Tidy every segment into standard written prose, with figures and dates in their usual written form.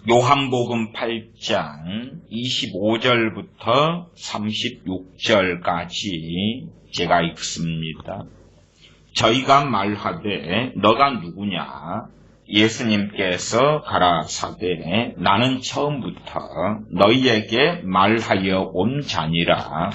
요한복음 8장 25절부터 36절까지 제가 읽습니다. 저희가 말하되 너가 누구냐? 예수님께서 가라사대 나는 처음부터 너희에게 말하여 온 자니라.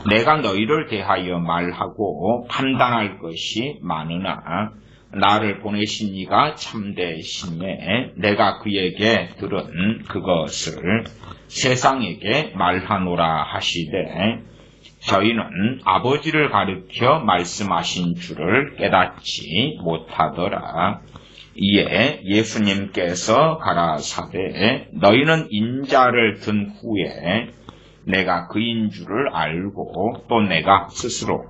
내가 너희를 대하여 말하고 판단할 것이 많으나 나를 보내신 이가 참되시매 내가 그에게 들은 그것을 세상에게 말하노라 하시되 저희는 아버지를 가르쳐 말씀하신 줄을 깨닫지 못하더라. 이에 예수님께서 가라사대 너희는 인자를 든 후에 내가 그인 줄을 알고 또 내가 스스로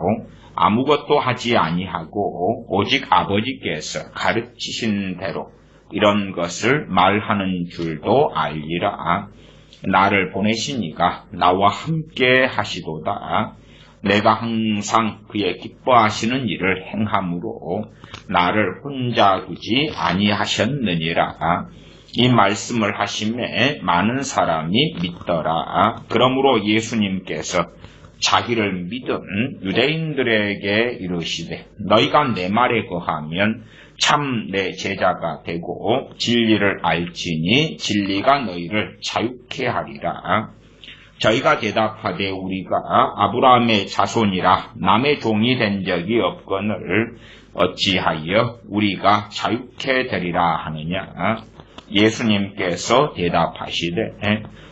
아무것도 하지 아니하고 오직 아버지께서 가르치신 대로 이런 것을 말하는 줄도 알리라. 나를 보내신 이가 나와 함께 하시도다. 내가 항상 그의 기뻐하시는 일을 행함으로 나를 혼자 두지 아니하셨느니라. 이 말씀을 하심에 많은 사람이 믿더라. 그러므로 예수님께서 자기를 믿은 유대인들에게 이르시되 너희가 내 말에 거하면 참 내 제자가 되고 진리를 알지니 진리가 너희를 자유케 하리라. 저희가 대답하되 우리가 아브라함의 자손이라 남의 종이 된 적이 없거늘 어찌하여 우리가 자유케 되리라 하느냐. 예수님께서 대답하시되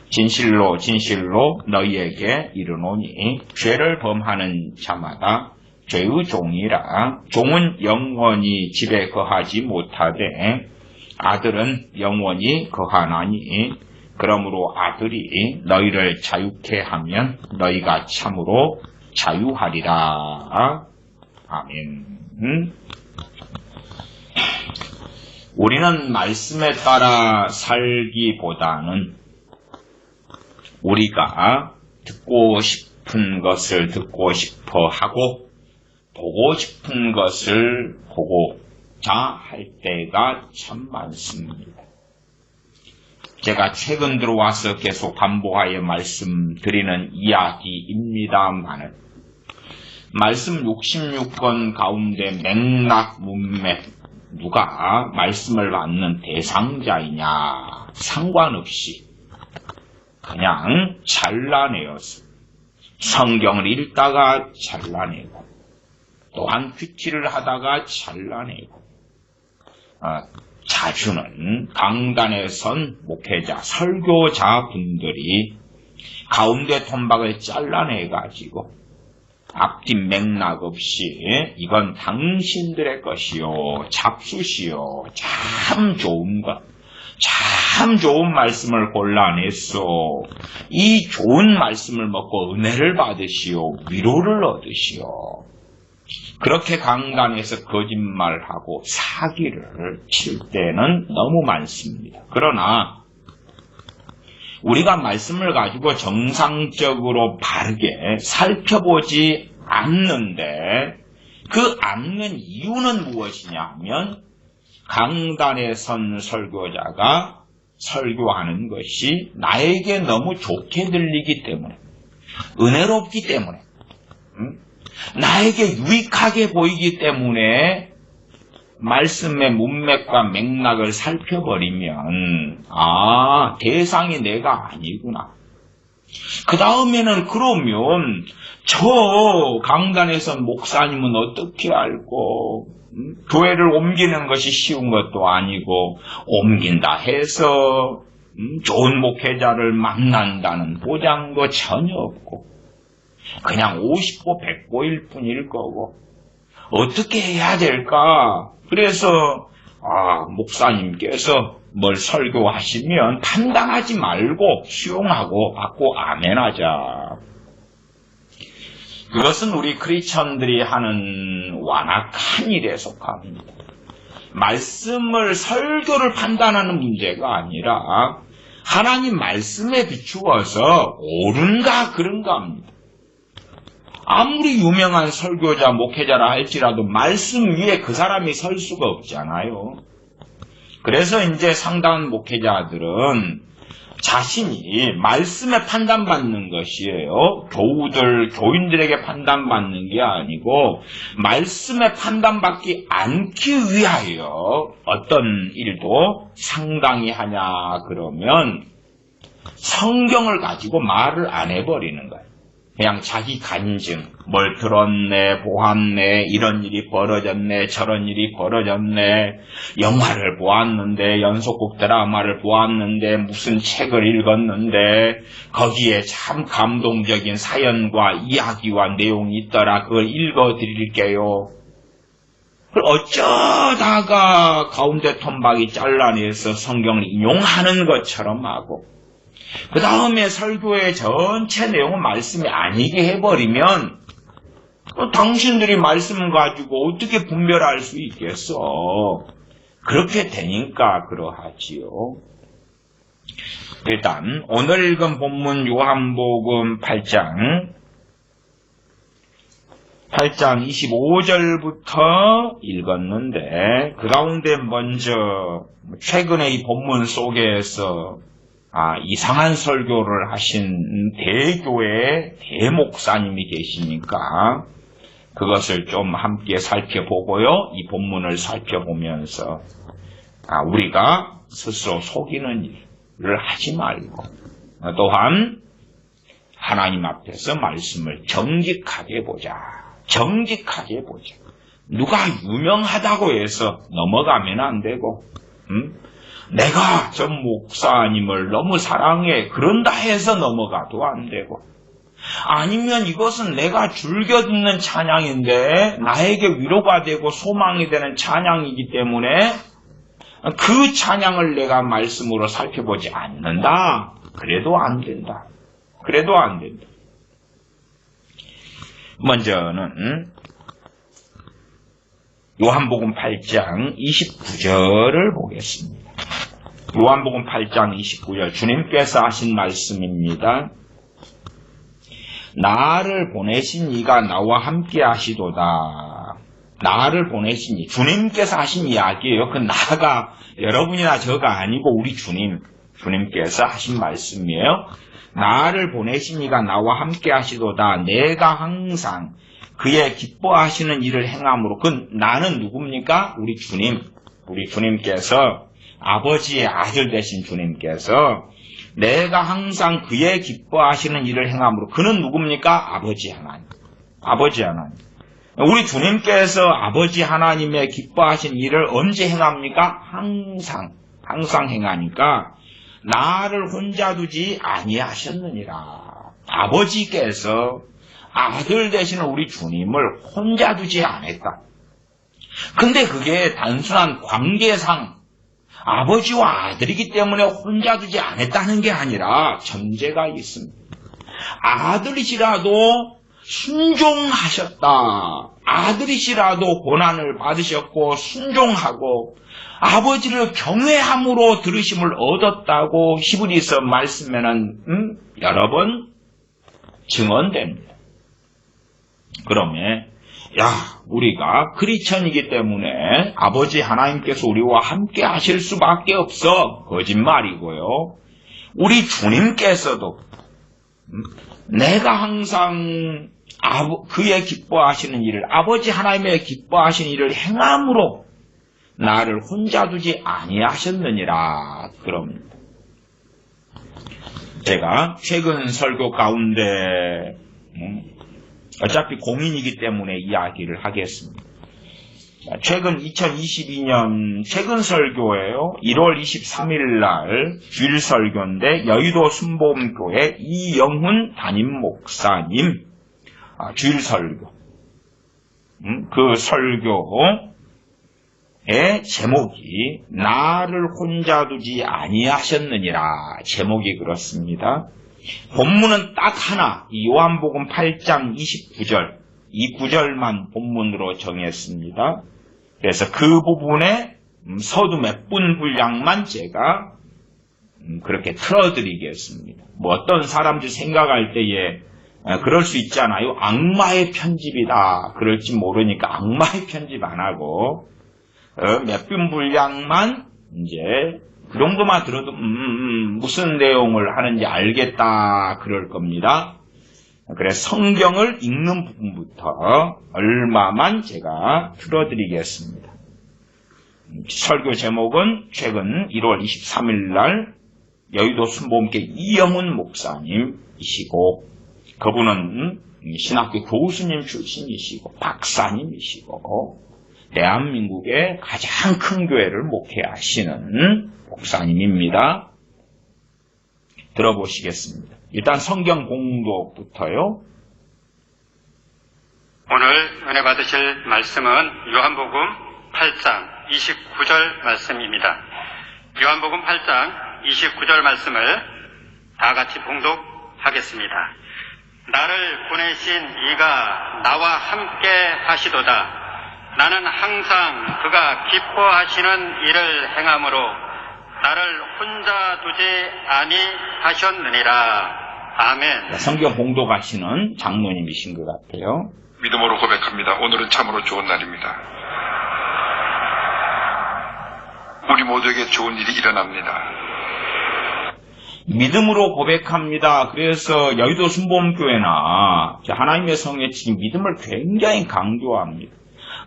진실로 진실로 너희에게 이르노니 죄를 범하는 자마다 죄의 종이라. 종은 영원히 집에 거하지 못하되 아들은 영원히 거하나니 그러므로 아들이 너희를 자유케 하면 너희가 참으로 자유하리라. 아멘. 우리는 말씀에 따라 살기보다는 우리가 듣고 싶은 것을 듣고 싶어 하고 보고 싶은 것을 보고자 할 때가 참 많습니다. 제가 최근 들어와서 계속 반복하여 말씀드리는 이야기입니다만 말씀 66권 가운데 맥락 문맥 누가 말씀을 받는 대상자이냐 상관없이 그냥 잘라내어서 성경을 읽다가 잘라내고 또한 큐티를 하다가 잘라내고 자주는 강단에 선 목회자 설교자 분들이 가운데 톤박을 잘라내가지고 앞뒤 맥락 없이 이건 당신들의 것이요 잡수시오 참 좋은 것 참 좋은 말씀을 골라냈소. 이 좋은 말씀을 먹고 은혜를 받으시오. 위로를 얻으시오. 그렇게 강단에서 거짓말하고 사기를 칠 때는 너무 많습니다. 그러나 우리가 말씀을 가지고 정상적으로 바르게 살펴보지 않는데 그 않는 이유는 무엇이냐 하면 강단에 선 설교자가 설교하는 것이 나에게 너무 좋게 들리기 때문에 은혜롭기 때문에 나에게 유익하게 보이기 때문에 말씀의 문맥과 맥락을 살펴버리면 대상이 내가 아니구나. 그 다음에는 그러면 저 강단에서 목사님은 어떻게 알고 교회를 옮기는 것이 쉬운 것도 아니고 옮긴다 해서 좋은 목회자를 만난다는 보장도 전혀 없고 그냥 50보 100보일 뿐일 거고 어떻게 해야 될까? 그래서 목사님께서 뭘 설교하시면 판단하지 말고 수용하고 받고 아멘하자. 그것은 우리 크리스천들이 하는 완악한 일에 속합니다. 말씀을 설교를 판단하는 문제가 아니라 하나님 말씀에 비추어서 옳은가 그른가 합니다. 아무리 유명한 설교자, 목회자라 할지라도 말씀 위에 그 사람이 설 수가 없잖아요. 그래서 이제 상당한 목회자들은 자신이 말씀에 판단받는 것이에요. 교인들에게 판단받는 게 아니고 말씀에 판단받지 않기 위하여 어떤 일도 상당히 하냐 그러면 성경을 가지고 말을 안 해버리는 거예요. 그냥 자기 간증, 뭘 들었네, 보았네, 이런 일이 벌어졌네, 저런 일이 벌어졌네, 영화를 보았는데, 연속극 드라마를 보았는데, 무슨 책을 읽었는데, 거기에 참 감동적인 사연과 이야기와 내용이 있더라. 그걸 읽어드릴게요. 어쩌다가 가운데 톰박이 잘라내서 성경을 인용하는 것처럼 하고, 그 다음에 설교의 전체 내용은 말씀이 아니게 해버리면 당신들이 말씀 가지고 어떻게 분별할 수 있겠어? 그렇게 되니까 그러하지요. 일단 오늘 읽은 본문 요한복음 8장 25절부터 읽었는데 그 가운데 먼저 최근에 이 본문 속에서 이상한 설교를 하신 대교회 대목사님이 계시니까 그것을 좀 함께 살펴보고요. 이 본문을 살펴보면서 우리가 스스로 속이는 일을 하지 말고 또한 하나님 앞에서 말씀을 정직하게 보자. 정직하게 보자. 누가 유명하다고 해서 넘어가면 안 되고 내가 전 목사님을 너무 사랑해. 그런다 해서 넘어가도 안 되고. 아니면 이것은 내가 즐겨 듣는 찬양인데 나에게 위로가 되고 소망이 되는 찬양이기 때문에 그 찬양을 내가 말씀으로 살펴보지 않는다. 그래도 안 된다. 그래도 안 된다. 먼저는 요한복음 8장 29절을 보겠습니다. 요한복음 8장 29절 주님께서 하신 말씀입니다. 나를 보내신 이가 나와 함께 하시도다. 나를 보내신 이 주님께서 하신 이야기예요. 그 나가 여러분이나 저가 아니고 우리 주님께서 하신 말씀이에요. 나를 보내신 이가 나와 함께 하시도다. 내가 항상 그의 기뻐하시는 일을 행함으로. 그 나는 누굽니까? 우리 주님께서 아버지의 아들 되신 주님께서 내가 항상 그의 기뻐하시는 일을 행함으로. 그는 누굽니까? 아버지 하나님. 아버지 하나님. 우리 주님께서 아버지 하나님의 기뻐하신 일을 언제 행합니까? 항상 행하니까 나를 혼자 두지 아니하셨느니라. 아버지께서 아들 되시는 우리 주님을 혼자 두지 않았다. 근데 그게 단순한 관계상 아버지와 아들이기 때문에 혼자 두지 않았다는 게 아니라 전제가 있습니다. 아들이시라도 순종하셨다. 아들이시라도 고난을 받으셨고 순종하고 아버지를 경외함으로 들으심을 얻었다고 히브리서 말씀에는 여러 번 증언됩니다. 그러면 우리가 크리스천이기 때문에 아버지 하나님께서 우리와 함께 하실 수밖에 없어. 거짓말이고요. 우리 주님께서도 내가 항상 그의 기뻐하시는 일을, 아버지 하나님의 기뻐하시는 일을 행함으로 나를 혼자 두지 아니하셨느니라. 그럽니다. 제가 최근 설교 가운데 어차피 공인이기 때문에 이야기를 하겠습니다. 최근 2022년 최근 설교예요. 1월 23일 날 주일 설교인데 여의도 순복음교회 이영훈 담임 목사님 주일 설교. 그 설교의 제목이 나를 혼자 두지 아니하셨느니라. 제목이 그렇습니다. 본문은 딱 하나, 요한복음 8장 29절, 이 구절만 본문으로 정했습니다. 그래서 그 부분에 서두 몇 분 분량만 제가 그렇게 틀어드리겠습니다. 어떤 사람들 생각할 때에 그럴 수 있잖아요. 악마의 편집이다. 그럴지 모르니까 악마의 편집 안 하고 몇 분 분량만 이제 그 정도만 들어도 무슨 내용을 하는지 알겠다 그럴 겁니다. 그래서 성경을 읽는 부분부터 얼마만 제가 틀어드리겠습니다. 설교 제목은 최근 1월 23일 날 여의도 순복음교회 이영훈 목사님이시고, 그분은 신학교 교수님 출신이시고 박사님이시고 대한민국의 가장 큰 교회를 목회하시는 목사님입니다. 들어보시겠습니다. 일단 성경 공독부터요. 오늘 은혜 받으실 말씀은 요한복음 8장 29절 말씀입니다. 요한복음 8장 29절 말씀을 다 같이 봉독하겠습니다. 나를 보내신 이가 나와 함께 하시도다. 나는 항상 그가 기뻐하시는 일을 행함으로 나를 혼자 두지 아니하셨느니라. 아멘. 성경 봉독하시는 장로님이신 것 같아요. 믿음으로 고백합니다. 오늘은 참으로 좋은 날입니다. 우리 모두에게 좋은 일이 일어납니다. 믿음으로 고백합니다. 그래서 여의도 순복음교회나 하나님의 성에 지금 믿음을 굉장히 강조합니다.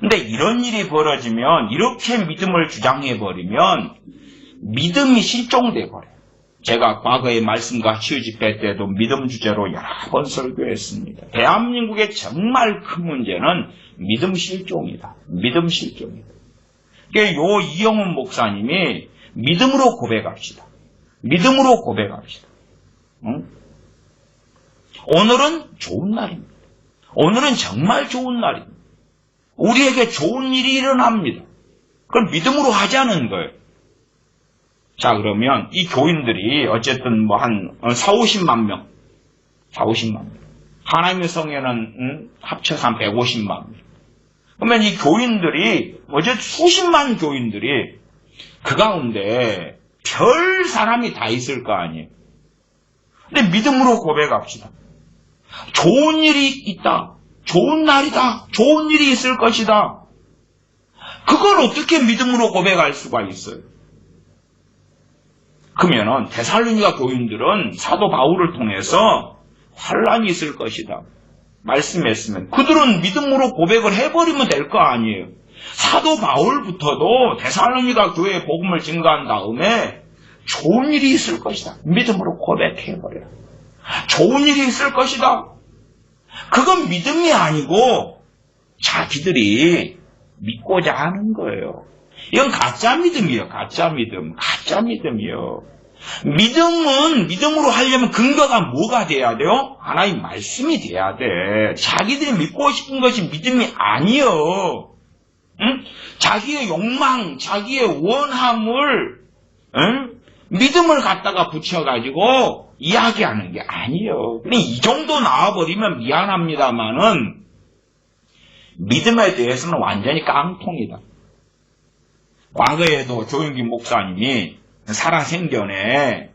근데 이런 일이 벌어지면, 이렇게 믿음을 주장해버리면 믿음이 실종돼 버려요. 제가 과거의 말씀과 치유 집회 때도 믿음 주제로 여러 번 설교했습니다. 대한민국의 정말 큰 문제는 믿음 실종이다. 믿음 실종이다. 그러니까 요 이영훈 목사님이 믿음으로 고백합시다. 믿음으로 고백합시다. 응? 오늘은 좋은 날입니다. 오늘은 정말 좋은 날입니다. 우리에게 좋은 일이 일어납니다. 그걸 믿음으로 하자는 거예요. 자, 그러면 이 교인들이 어쨌든 뭐 한 40-50만 명. 하나님의 성에는 합쳐서 한 150만 명. 그러면 이 교인들이, 어쨌든 수십만 교인들이 그 가운데 별 사람이 다 있을 거 아니에요. 근데 믿음으로 고백합시다. 좋은 일이 있다. 좋은 날이다. 좋은 일이 있을 것이다. 그걸 어떻게 믿음으로 고백할 수가 있어요? 그러면은 데살로니가 교인들은 사도 바울을 통해서 환란이 있을 것이다 말씀했으면 그들은 믿음으로 고백을 해버리면 될 거 아니에요. 사도 바울부터도 데살로니가 교회에 복음을 증거한 다음에 좋은 일이 있을 것이다 믿음으로 고백해버려요. 좋은 일이 있을 것이다. 그건 믿음이 아니고 자기들이 믿고자 하는 거예요. 이건 가짜 믿음이에요. 가짜 믿음이요. 믿음은 믿음으로 하려면 근거가 뭐가 돼야 돼요? 하나님 말씀이 돼야 돼. 자기들이 믿고 싶은 것이 믿음이 아니요. 응? 자기의 욕망, 자기의 원함을 믿음을 갖다가 붙여가지고 이야기하는 게 아니에요. 이 정도 나와버리면 미안합니다만은 믿음에 대해서는 완전히 깡통이다. 과거에도 조용기 목사님이 살아생전에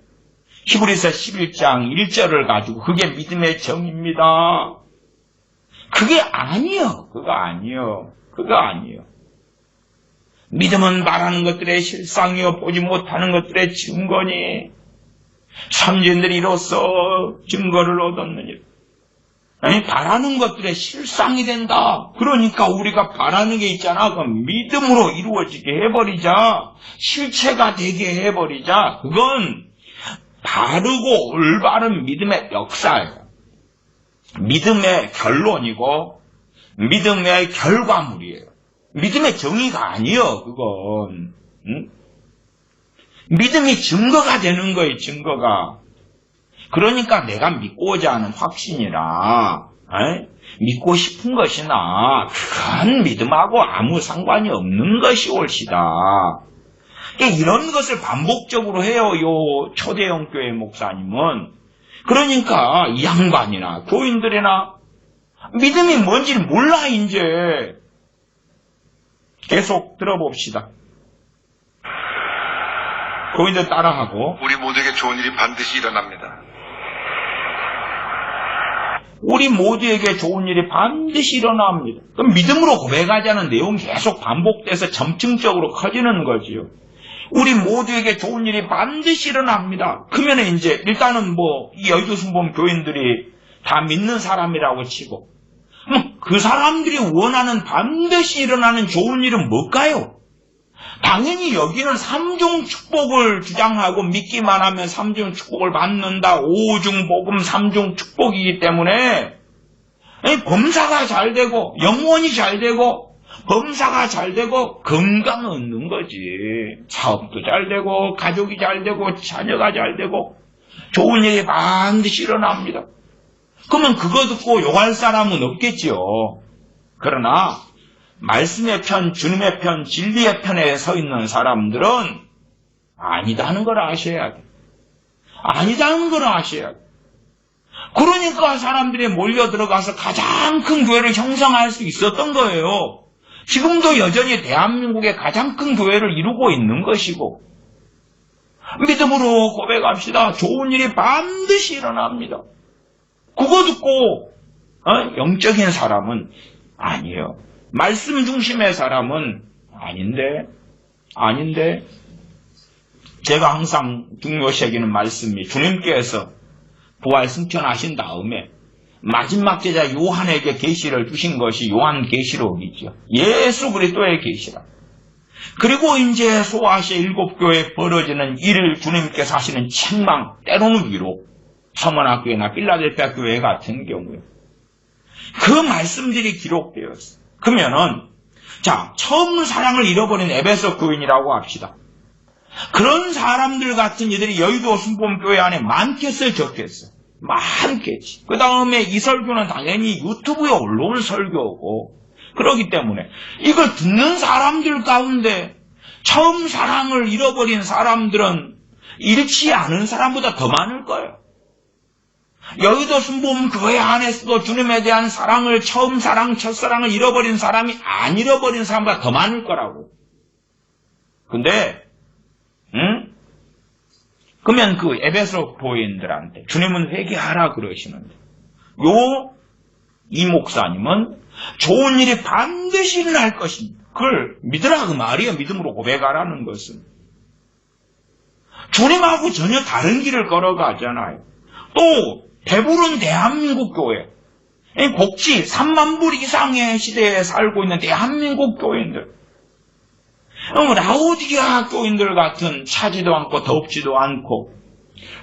히브리서 11장 1절을 가지고 그게 믿음의 정입니다. 그게 아니요. 그거 아니요. 믿음은 말하는 것들의 실상이요 보지 못하는 것들의 증거니 선진들이 이로써 증거를 얻었느니라. 아니, 바라는 것들의 실상이 된다. 그러니까 우리가 바라는 게 있잖아. 그럼 믿음으로 이루어지게 해버리자. 실체가 되게 해버리자. 그건 바르고 올바른 믿음의 역사예요. 믿음의 결론이고 믿음의 결과물이에요. 믿음의 정의가 아니에요. 그건. 응? 믿음이 증거가 되는 거예요. 증거가. 그러니까 내가 믿고자 하는 확신이나 믿고 싶은 것이나 그건 믿음하고 아무 상관이 없는 것이 옳시다. 이런 것을 반복적으로 해요. 요 초대형 교회 목사님은. 그러니까 이 양반이나 교인들이나 믿음이 뭔지를 몰라 이제. 계속 들어봅시다. 교인들 따라하고. 우리 모두에게 좋은 일이 반드시 일어납니다. 우리 모두에게 좋은 일이 반드시 일어납니다. 그럼 믿음으로 고백하자는 내용이 계속 반복돼서 점층적으로 커지는 거지요. 우리 모두에게 좋은 일이 반드시 일어납니다. 그러면 이제 일단은 이 여의도 순복음 교인들이 다 믿는 사람이라고 치고 그 사람들이 원하는 반드시 일어나는 좋은 일은 뭘까요? 당연히 여기는 삼중 축복을 주장하고 믿기만 하면 삼중 축복을 받는다. 오중 복음 삼중 축복이기 때문에 범사가 잘 되고 영혼이 잘 되고 범사가 잘 되고 건강 얻는 거지. 사업도 잘 되고 가족이 잘 되고 자녀가 잘 되고 좋은 일이 반드시 일어납니다. 그러면 그거 듣고 욕할 사람은 없겠지요. 그러나 말씀의 편, 주님의 편, 진리의 편에 서 있는 사람들은 아니다는 걸 아셔야 돼. 아니다는 걸 아셔야 돼. 그러니까 사람들이 몰려 들어가서 가장 큰 교회를 형성할 수 있었던 거예요. 지금도 여전히 대한민국의 가장 큰 교회를 이루고 있는 것이고 믿음으로 고백합시다. 좋은 일이 반드시 일어납니다. 그거 듣고 영적인 사람은 아니에요. 말씀 중심의 사람은 아닌데 제가 항상 중요시 여기는 말씀이 주님께서 부활 승천하신 다음에 마지막 제자 요한에게 계시를 주신 것이 요한계시록이죠. 예수 그리스도의 계시라. 그리고 이제 소아시아 7교회에 벌어지는 일을 주님께서 하시는 책망, 때로는 위로, 서머나교회나 필라델피아 교회 같은 경우에 그 말씀들이 기록되었어요. 그러면은 처음 사랑을 잃어버린 에베소 교인이라고 합시다. 그런 사람들 같은 이들이 여의도 순복음교회 안에 많겠어요, 적겠어요? 많겠지. 그 다음에 이 설교는 당연히 유튜브에 올라온 설교고 그렇기 때문에 이걸 듣는 사람들 가운데 처음 사랑을 잃어버린 사람들은 잃지 않은 사람보다 더 많을 거예요. 여의도 순복음교회 안에서도 주님에 대한 사랑을 처음 사랑, 첫사랑을 잃어버린 사람이 안 잃어버린 사람보다 더 많을 거라고. 근데 그러면 그 에베소 교인들한테 주님은 회개하라 그러시는데 이 목사님은 좋은 일이 반드시 일어날 것입니다. 그걸 믿으라 그 말이에요. 믿음으로 고백하라는 것은. 주님하고 전혀 다른 길을 걸어가잖아요. 또 배부른 대한민국 교회, 복지 3만 불 이상의 시대에 살고 있는 대한민국 교인들, 라오디게아 교인들 같은 차지도 않고 덥지도 않고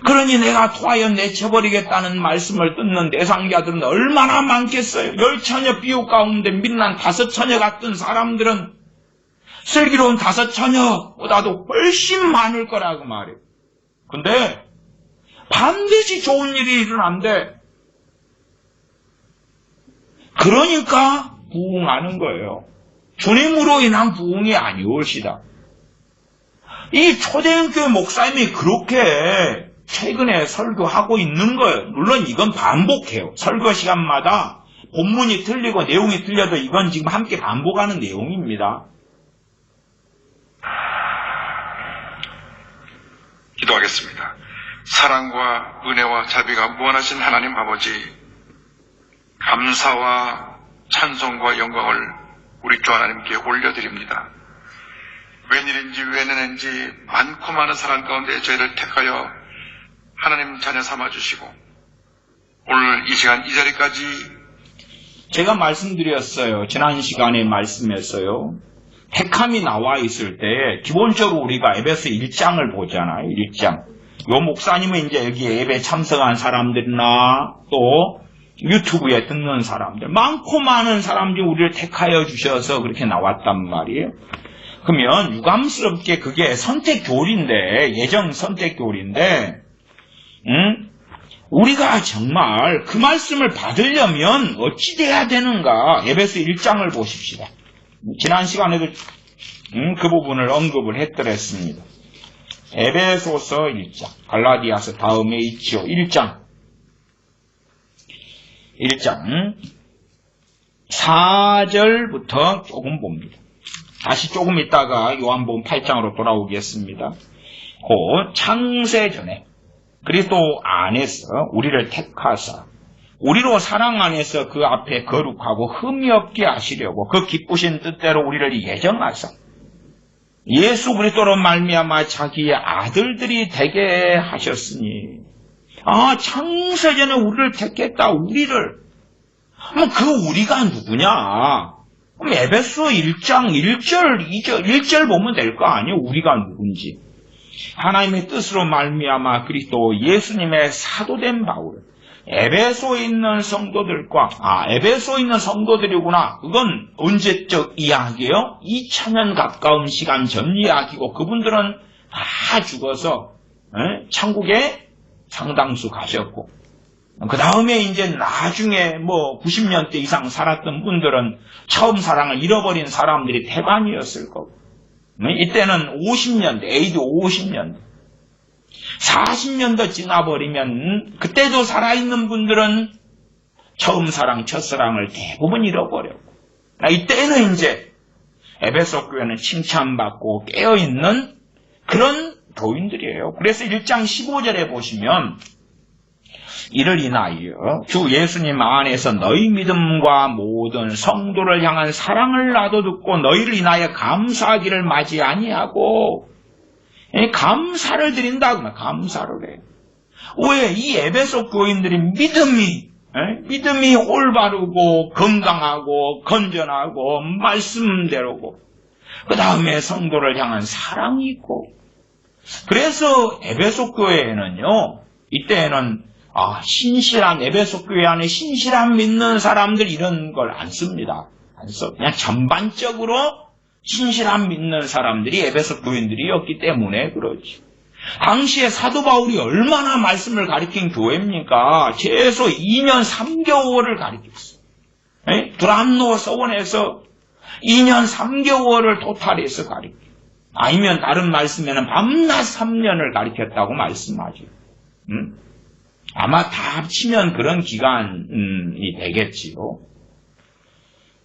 그러니 내가 토하여 내쳐버리겠다는 말씀을 듣는 대상자들은 얼마나 많겠어요. 10처녀 비유 가운데 빛난 5처녀 같은 사람들은 슬기로운 5처녀보다도 훨씬 많을 거라고 말해요. 근데 반드시 좋은 일이 일어난대. 그러니까 부흥하는 거예요. 주님으로 인한 부흥이 아니올시다. 이 초대교회 목사님이 그렇게 최근에 설교하고 있는 거예요. 물론 이건 반복해요. 설교 시간마다 본문이 틀리고 내용이 틀려도 이건 지금 함께 반복하는 내용입니다. 기도하겠습니다. 사랑과 은혜와 자비가 무한하신 하나님 아버지, 감사와 찬송과 영광을 우리 주 하나님께 올려드립니다. 웬일인지 웬은인지 많고 많은 사람 가운데 저희를 택하여 하나님 자녀 삼아주시고 오늘 이 시간 이 자리까지 제가 말씀드렸어요. 지난 시간에 말씀했어요. 택함이 나와 있을 때 기본적으로 우리가 에베소 1장을 보잖아요. 1장. 요 목사님은 이제 여기 예배 참석한 사람들이나 또 유튜브에 듣는 사람들, 많고 많은 사람들이 우리를 택하여 주셔서 그렇게 나왔단 말이에요. 그러면 유감스럽게 그게 선택교리인데, 예정 선택교리인데, 우리가 정말 그 말씀을 받으려면 어찌 돼야 되는가? 에베소 1장을 보십시다. 지난 시간에도 그 부분을 언급을 했더랬습니다. 에베소서 1장, 갈라디아서 다음에 있지요. 1장 4절부터 조금 봅니다. 다시 조금 있다가 요한복음 8장으로 돌아오겠습니다. 곧 창세전에 그리스도 안에서 우리를 택하사 우리로 사랑 안에서 그 앞에 거룩하고 흠이 없게 하시려고 그 기쁘신 뜻대로 우리를 예정하사 예수 그리스도로 말미암아 자기의 아들들이 되게 하셨으니 창세전에 우리를 택했다. 우리를. 그 우리가 누구냐? 에베소 1장 1절 2절 1절 보면 될 거 아니에요. 우리가 누군지. 하나님의 뜻으로 말미암아 그리스도 예수님의 사도된 바울. 에베소에 있는 성도들과 에베소에 있는 성도들이구나. 그건 언제적 이야기예요? 2000년 가까운 시간 전 이야기고 그분들은 다 죽어서 천국에 상당수 가셨고 그 다음에 이제 나중에 90년대 이상 살았던 분들은 처음 사랑을 잃어버린 사람들이 태반이었을 거고 이때는 50년대 AD 50년대 40년도 지나버리면 그때도 살아있는 분들은 처음 사랑, 첫사랑을 대부분 잃어버렸고 이때는 이제 에베소 교회는 칭찬받고 깨어있는 그런 교인들이에요. 그래서 1장 15절에 보시면 이를 인하여 주 예수님 안에서 너희 믿음과 모든 성도를 향한 사랑을 나도 듣고 너희를 인하여 감사하기를 맞이 아니하고 감사를 드린다고 감사를 해. 왜? 이 에베소 교인들이 믿음이 올바르고 건강하고 건전하고 말씀대로고 그 다음에 성도를 향한 사랑이 있고 그래서 에베소 교회에는요 이때는 신실한 에베소 교회 안에 신실한 믿는 사람들 이런 걸 안 씁니다. 안 써. 그냥 전반적으로 신실한 믿는 사람들이 에베소 교인들이었기 때문에 그렇지. 당시에 사도 바울이 얼마나 말씀을 가르친 교회입니까? 최소 2년 3개월을 가르쳤어요. 두란노 서원에서 2년 3개월을 토탈해서 가르쳐. 아니면 다른 말씀에는 밤낮 3년을 가르쳤다고 말씀하죠. 아마 다 합치면 그런 기간이 되겠지요.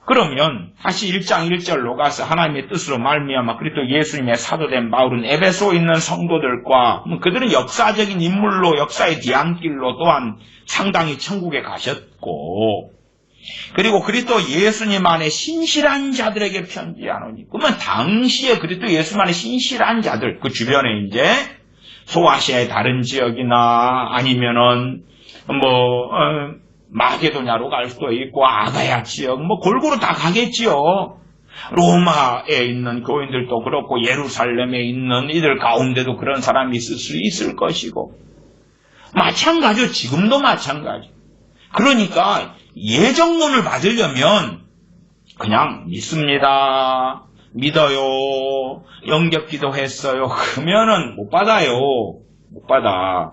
그러면 다시 1장 1절로 가서 하나님의 뜻으로 말미암아 그리스도 예수님의 사도된 바울은 에베소에 있는 성도들과 그들은 역사적인 인물로 역사의 뒤안길로 또한 상당히 천국에 가셨고 그리고 그리스도 예수님 안에 신실한 자들에게 편지하노니 그러면 당시에 그리스도 예수님 안에 신실한 자들 그 주변에 이제 소아시아의 다른 지역이나 아니면은 마게도냐로 갈 수도 있고 아가야 지역 골고루 다 가겠지요. 로마에 있는 교인들도 그렇고 예루살렘에 있는 이들 가운데도 그런 사람이 있을 수 있을 것이고 마찬가지로 지금도 마찬가지. 그러니까 예정론을 받으려면 그냥 믿습니다. 믿어요. 영접기도 했어요. 그러면은 못 받아요. 못 받아.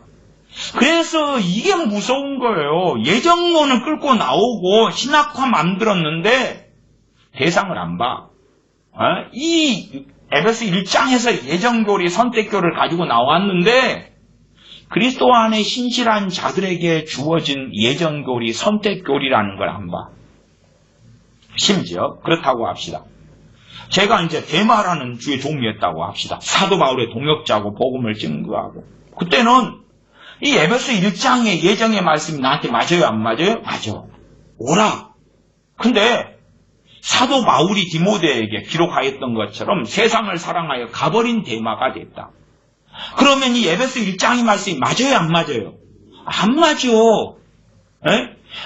그래서 이게 무서운 거예요. 예정론을 끌고 나오고 신학화 만들었는데 대상을 안 봐. 이 에베소 1장에서 예정교리, 선택교를 가지고 나왔는데 그리스도 안에 신실한 자들에게 주어진 예정교리, 선택교리라는 걸 안 봐. 심지어 그렇다고 합시다. 제가 이제 대마라는 주의 종이었다고 합시다. 사도 바울의 동역자고 복음을 증거하고 그때는 이 에베소 1장의 예정의 말씀이 나한테 맞아요? 안 맞아요? 맞아. 오라. 근데 사도 바울이 디모데에게 기록하였던 것처럼 세상을 사랑하여 가버린 대마가 됐다. 그러면 이 에베소 1장의 말씀이 맞아요? 안 맞아요? 안 맞아.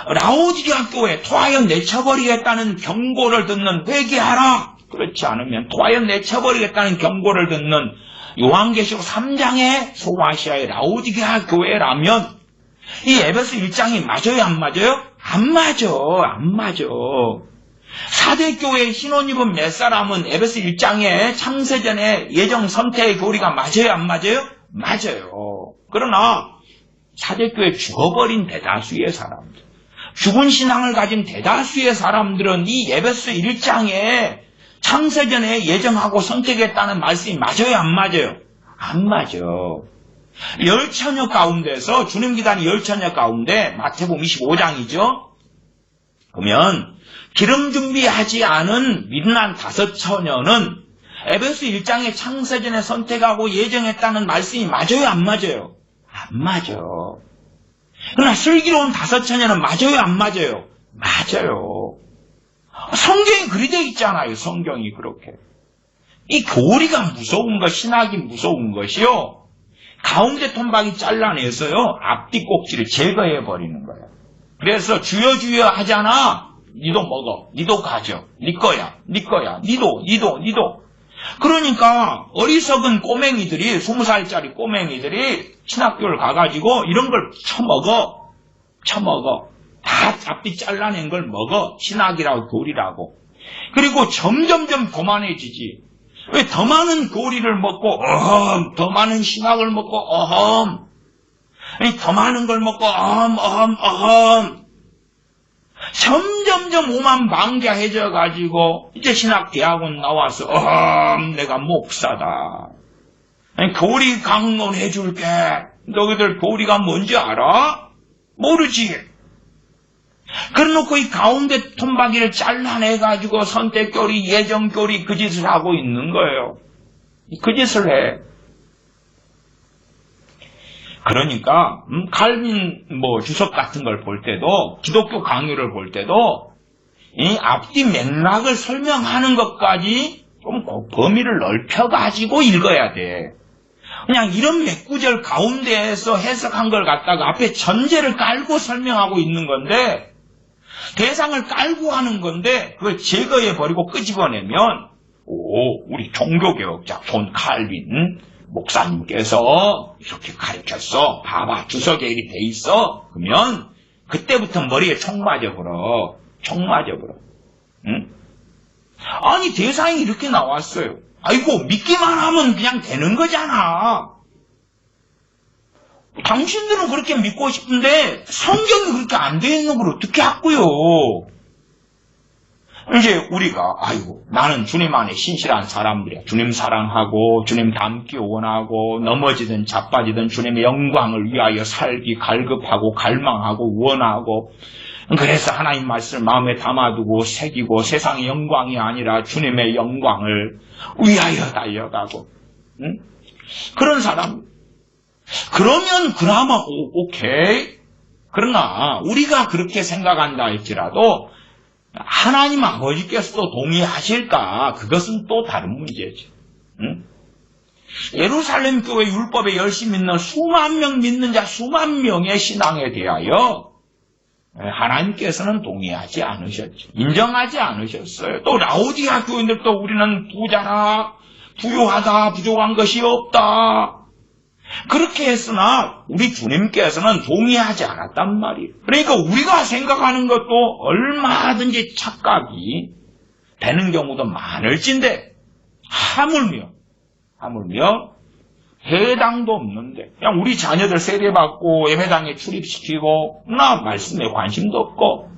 라오디게아 교회 토하여 내쳐버리겠다는 경고를 듣는 회개하라. 그렇지 않으면 토하여 내쳐버리겠다는 경고를 듣는 요한계시록 3장의 소아시아의 라오디게아 교회라면 이 에베소 1장이 맞아요? 안 맞아요? 안 맞아. 안 맞아. 사대교회의 신혼 입은 몇 사람은 에베소 1장의 창세전의 예정 선택의 교리가 맞아요? 안 맞아요? 맞아요. 그러나 사대교회 죽어버린 대다수의 사람들, 죽은 신앙을 가진 대다수의 사람들은 이 에베소 1장에 창세전에 예정하고 선택했다는 말씀이 맞아요? 안 맞아요? 안 맞아. 열 처녀 가운데서 주님 기다린 열 처녀 가운데 마태복음 25장이죠. 그러면 기름 준비하지 않은 미련한 5처녀는 에베소 1장의 창세전에 선택하고 예정했다는 말씀이 맞아요? 안 맞아요? 안 맞아. 그러나 슬기로운 5처녀는 맞아요? 안 맞아요? 맞아요. 성경이 그리 돼 있잖아요. 성경이 그렇게. 이 교리가 무서운 것, 신학이 무서운 것이요. 가운데 톰박이 잘라내서요. 앞뒤 꼭지를 제거해버리는 거예요. 그래서 주여 주여 하잖아. 니도 먹어. 니도 가져. 니 거야. 니 거야. 니도. 그러니까 어리석은 꼬맹이들이 20살짜리 꼬맹이들이 신학교를 가가지고 이런 걸 처먹어. 다 앞뒤 잘라낸 걸 먹어. 신학이라고 교리라고. 그리고 점점점 교만해지지. 왜 더 많은 교리를 먹고 더 많은 신학을 먹고 더 많은 걸 먹고 점점점 오만방자해져 가지고 이제 신학대학원 나와서 내가 목사다. 교리 강론해 줄게. 너희들 교리가 뭔지 알아? 모르지. 그래놓고 이 가운데 톰박이를 잘라내 가지고 선택교리, 예정교리 그 짓을 하고 있는 거예요. 그 짓을 해. 그러니까 칼빈 주석 같은 걸 볼 때도, 기독교 강의를 볼 때도 이 앞뒤 맥락을 설명하는 것까지 좀 범위를 넓혀가지고 읽어야 돼. 그냥 이런 몇 구절 가운데에서 해석한 걸 갖다가 앞에 전제를 깔고 설명하고 있는 건데, 대상을 깔고 하는 건데 그걸 제거해버리고 끄집어내면 우리 종교개혁자 존 칼빈 목사님께서 이렇게 가르쳤어. 봐봐, 주석에 이렇게 돼 있어. 그러면 그때부터 머리에 총 맞아버려. 응? 아니, 대상이 이렇게 나왔어요. 아이고, 믿기만 하면 그냥 되는 거잖아. 당신들은 그렇게 믿고 싶은데 성경이 그렇게 안 돼 있는 걸 어떻게 하고요? 이제 우리가 나는 주님 안에 신실한 사람들이야. 주님 사랑하고 주님 닮기 원하고 넘어지든 자빠지든 주님의 영광을 위하여 살기 갈급하고 갈망하고 원하고, 그래서 하나님 말씀을 마음에 담아두고 새기고 세상의 영광이 아니라 주님의 영광을 위하여 달려가고, 응? 그런 사람. 그러면 그나마 오케이. 그러나 우리가 그렇게 생각한다 할지라도 하나님 아버지께서도 동의하실까? 그것은 또 다른 문제지. 응? 예루살렘 교회 율법에 열심히 믿는 수만 명 믿는 자, 수만 명의 신앙에 대하여 하나님께서는 동의하지 않으셨죠. 인정하지 않으셨어요. 또 라오디아 교인들도 우리는 부자라, 부유하다, 부족한 것이 없다. 그렇게 했으나 우리 주님께서는 동의하지 않았단 말이에요. 그러니까 우리가 생각하는 것도 얼마든지 착각이 되는 경우도 많을진데, 하물며 해당도 없는데 그냥 우리 자녀들 세례받고 예배당에 출입시키고 나 말씀에 관심도 없고,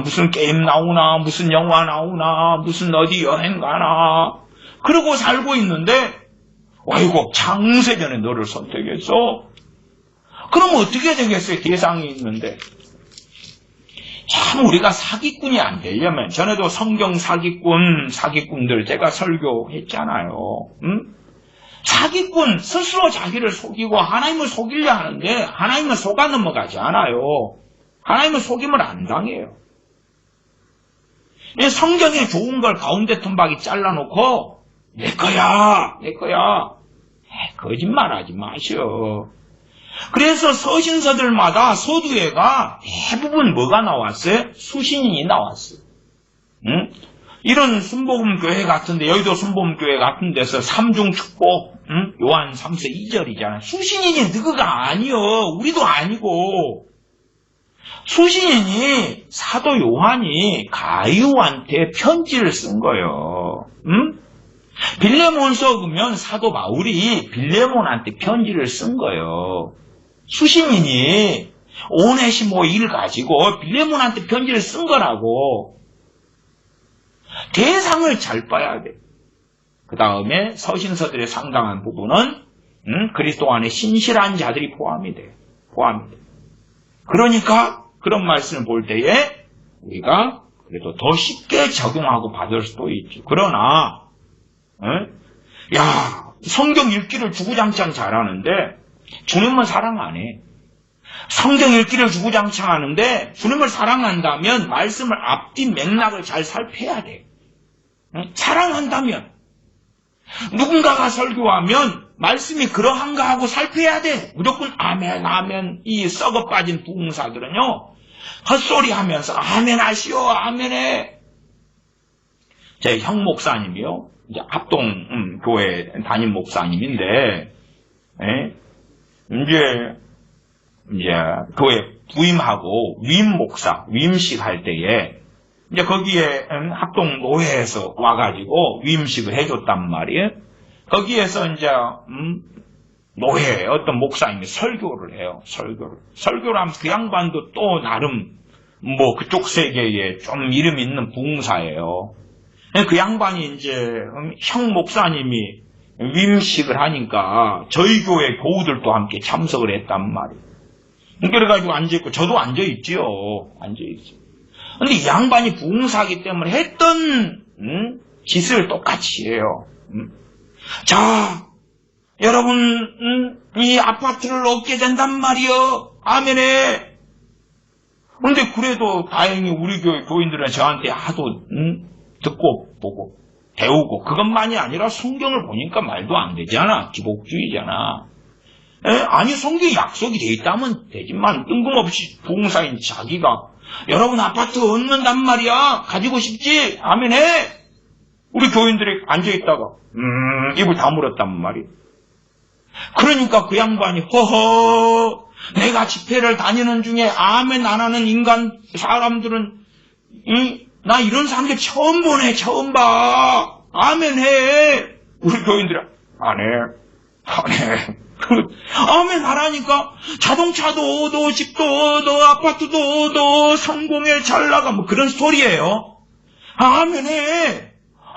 무슨 게임 나오나 무슨 영화 나오나 무슨 어디 여행 가나 그러고 살고 있는데, 아이고, 창세전에 너를 선택했어? 그럼 어떻게 되겠어요? 대상이 있는데. 참 우리가 사기꾼이 안 되려면, 전에도 성경 사기꾼들 제가 설교했잖아요. 응? 사기꾼, 스스로 자기를 속이고 하나님을 속이려 하는데 하나님은 속아 넘어가지 않아요. 하나님은 속임을 안 당해요. 성경에 좋은 걸 가운데 틈박이 잘라놓고 내 거야. 거짓말하지 마시오. 그래서 서신서들마다 서두에가 대부분 뭐가 나왔어요? 수신인이 나왔어요. 응? 이런 순복음교회 같은데, 여의도 순복음교회 같은 데서 삼중축복, 응? 요한 3서 2절이잖아요. 수신인이 누구가 아니요. 우리도 아니고. 수신인이 사도 요한이 가이오한테 편지를 쓴 거예요. 응? 빌레몬서 그러면 사도 바울이 빌레몬한테 편지를 쓴 거예요. 수신인이 오네시모 일 가지고 빌레몬한테 편지를 쓴 거라고. 대상을 잘 봐야 돼. 그 다음에 서신서들의 상당한 부분은 그리스도 안에 신실한 자들이 포함이 돼. 그러니까 그런 말씀을 볼 때에 우리가 그래도 더 쉽게 적용하고 받을 수도 있지. 그러나 성경 읽기를 주구장창 잘하는데 주님은 사랑 안 해. 성경 읽기를 주구장창 하는데 주님을 사랑한다면 말씀을 앞뒤 맥락을 잘 살펴야 돼. 사랑한다면 누군가가 설교하면 말씀이 그러한가 하고 살펴야 돼. 무조건 아멘 아멘. 이 썩어 빠진 부흥사들은요 헛소리 하면서 아멘 하시오 아멘해. 제 형 목사님이요 이제 합동 교회 담임 목사님인데 이제 교회 부임하고 위임 목사 위임식 할 때에 이제 거기에 합동 노회에서 와가지고 위임식을 해줬단 말이에요. 거기에서 이제 노회 어떤 목사님이 설교를 해요. 설교를 하면 그 양반도 또 나름 뭐 그쪽 세계에 좀 이름 있는 부흥사예요. 그 양반이 이제 형 목사님이 위임식을 하니까 저희 교회 교우들도 함께 참석을 했단 말이에요. 그래가지고 앉아있고 저도 앉아있지요. 앉아있죠. 근데 이 양반이 부흥사기 때문에 했던 짓을 똑같이 해요. 자, 여러분 이 아파트를 얻게 된단 말이요. 아멘에. 근데 그래도 다행히 우리 교회 교인들은 저한테 하도 듣고 보고 배우고 그것만이 아니라 성경을 보니까 말도 안 되잖아. 기복주의잖아. 아니 성경에 약속이 돼 있다면 되지만 뜬금없이 부흥사인 자기가 여러분 아파트 얻는단 말이야. 가지고 싶지? 아멘해. 우리 교인들이 앉아있다가 입을 다물었단 말이야. 그러니까 그 양반이 허허 내가 집회를 다니는 중에 아멘 안 하는 인간 사람들은 나 이런 사람들 처음 보네. 처음 봐. 아멘해. 우리 교인들이 안 해. 아멘 하라니까 자동차도 얻어 집도 얻어 아파트도 얻어 성공에 잘 나가 뭐 그런 스토리예요. 아멘해.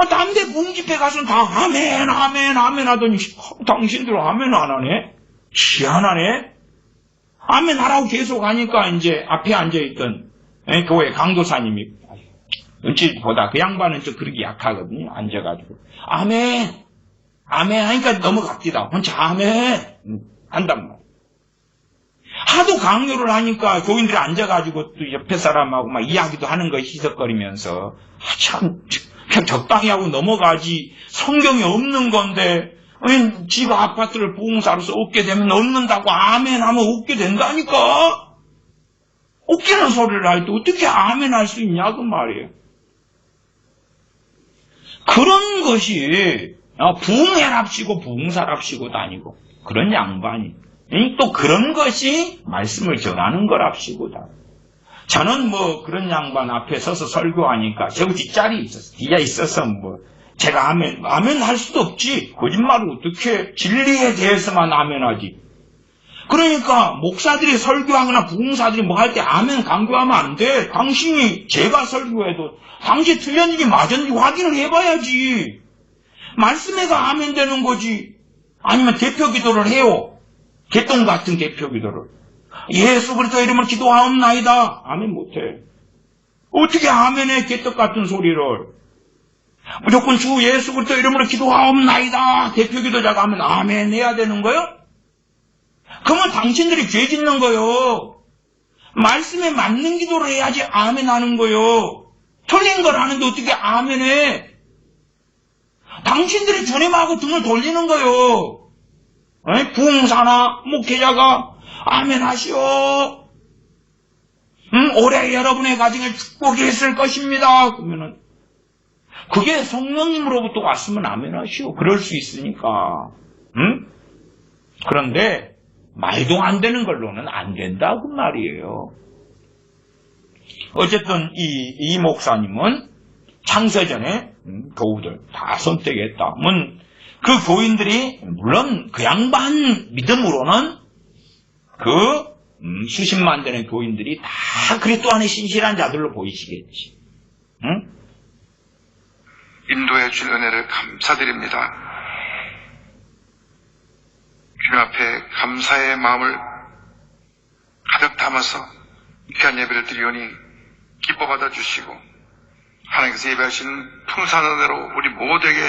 남대 부흥집회 가서는 다 아멘 하더니 당신들 아멘 안 하네? 희한하네. 아멘 하라고 계속 하니까 이제 앞에 앉아있던 교회 강도사님이 눈치보다 그 양반은 좀 그렇게 약하거든요. 앉아가지고 아멘 하니까 넘어갑니다. 혼자 아멘 한단 말이에요. 하도 강요를 하니까 교인들이 앉아가지고 또 옆에 사람하고 막 이야기도 하는 거 희석거리면서 참 그냥 적당히 하고 넘어가지. 성경이 없는 건데 집 아파트를 부흥사로서 얻게 되면 얻는다고 아멘 하면 얻게 된다니까. 웃기는 소리를 할 때 어떻게 아멘 할 수 있냐 그 말이에요. 그런 것이 부흥회랍시고 부흥사랍시고 다니고 그런 양반이 또 그런 것이 말씀을 전하는 거랍시고 다. 저는 뭐 그런 양반 앞에 서서 설교하니까 저 뒷자리에 있어서 뭐 제가 아멘 할 수도 없지. 거짓말을 어떻게 진리에 대해서만 아멘 하지. 그러니까 목사들이 설교하거나 부흥사들이 뭐 할 때 아멘 강조하면 안 돼. 당신이 제가 설교해도 당신이 틀렸는지 맞았는지 확인을 해봐야지. 말씀에가 아멘 되는 거지. 아니면 대표 기도를 해요. 개똥 같은 대표 기도를. 예수 그리스도 이름으로 기도하옵나이다. 아멘 못해. 어떻게 아멘해 개떡 같은 소리를. 무조건 주 예수 그리스도 이름으로 기도하옵나이다. 대표 기도자가 하면 아멘 해야 되는 거요? 그러면 당신들이 죄 짓는 거요. 말씀에 맞는 기도를 해야지 아멘 하는 거요. 틀린 걸 하는데 어떻게 아멘 해? 당신들이 주님하고 등을 돌리는 거요. 부흥사나 목회자가 아멘 하시오. 올해 여러분의 가정에 축복이 있을 것입니다. 그러면은 그게 성령님으로부터 왔으면 아멘 하시오. 그럴 수 있으니까. 그런데 말도 안 되는 걸로는 안 된다고 말이에요. 어쨌든 이 목사님은 창세전에 교우들 다 선택했다. 그 교인들이 물론 그 양반 믿음으로는 그 수십만 되는 교인들이 다 그리스도 안에 신실한 자들로 보이시겠지. 응? 인도해 줄 은혜를 감사드립니다. 주님 앞에 감사의 마음을 가득 담아서 귀한 예배를 드리오니 기뻐 받아주시고 하나님께서 예배하신 풍성한 은혜로 우리 모두에게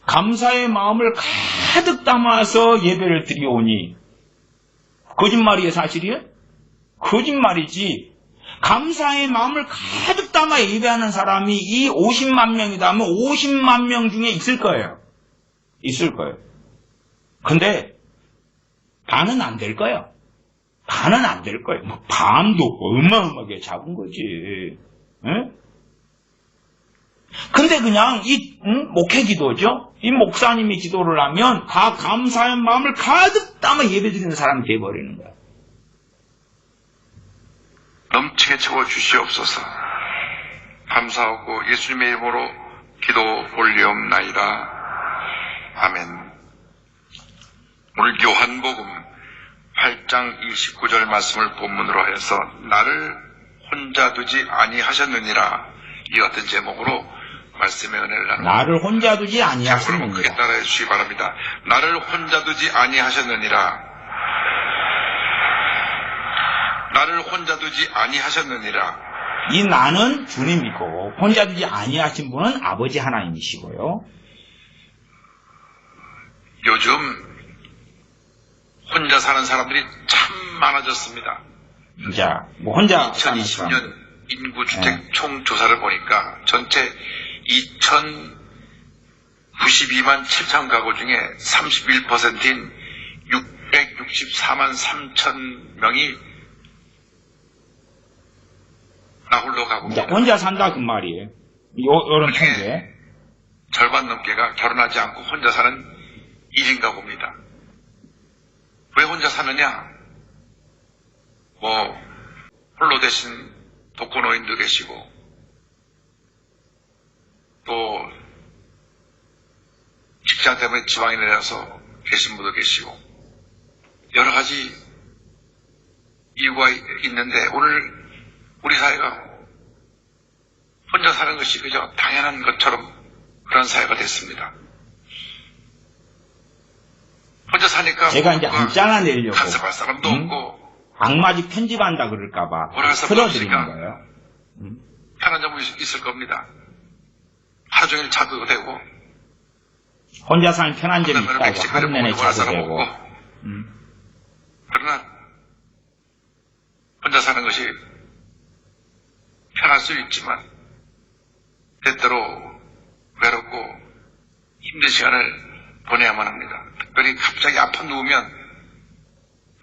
감사의 마음을 가득 담아서 예배를 드리오니 거짓말이에요 사실이에요? 거짓말이지. 감사의 마음을 가득 담아 예배하는 사람이 이 50만 명이다 하면 50만 명 중에 있을 거예요. 있을 거예요. 근데 반은 안 될 거예요. 반은 안 될 거예요. 뭐 반도 어마어마하게 작은 거지. 응? 근데 그냥 이 목회 기도죠. 이 목사님이 기도를 하면 다 감사의 마음을 가득 담아 예배드리는 사람이 돼버리는 거야. 넘치게 채워 주시옵소서. 감사하고 예수님의 이름으로 기도 올리옵나이다. 아멘. 오늘 요한복음 8장 29절 말씀을 본문으로 해서 나를 혼자 두지 아니하셨느니라, 이 같은 제목으로 말씀의 은혜를 나누고, 나를 혼자 두지 크게 아니하셨느니라. 따라해 주시기 바랍니다. 나를 혼자 두지 아니하셨느니라. 나를 혼자 두지 아니하셨느니라. 이 나는 주님이고 혼자 두지 아니하신 분은 아버지 하나님이시고요. 요즘 혼자 사는 사람들이 참 많아졌습니다. 자, 뭐 혼자 사는 사람. 2020년 인구주택 총조사를 보니까 전체 2092만 7천 가구 중에 31%인 664만 3천 명이 나홀로 가구입니다. 혼자 산다 그 말이에요. 요런 통계. 절반 넘게가 결혼하지 않고 혼자 사는 1인 가구입니다. 왜 혼자 사느냐? 뭐 홀로 대신 독거노인도 계시고, 또 직장 때문에 지방에 내려서 계신 분도 계시고, 여러 가지 이유가 있는데 오늘 우리 사회가 혼자 사는 것이 그저 당연한 것처럼 그런 사회가 됐습니다. 혼자 사니까 제가 이제 안 잘라내려고 간섭할 사람도 없고 악마직 편집한다 그럴까봐 뭐랄 수 틀어드리는 없으니까 거예요. 편한 점이 있을 겁니다. 하루 종일 자도 되고, 혼자 사는 편한 점이 그다음에 있다고 백식을 하루 내내 먹는 자도 사람 되고. 없고. 그러나 혼자 사는 것이 편할 수 있지만 때때로 외롭고 힘든 시간을 보내야만 합니다. 특별히 갑자기 아파 누우면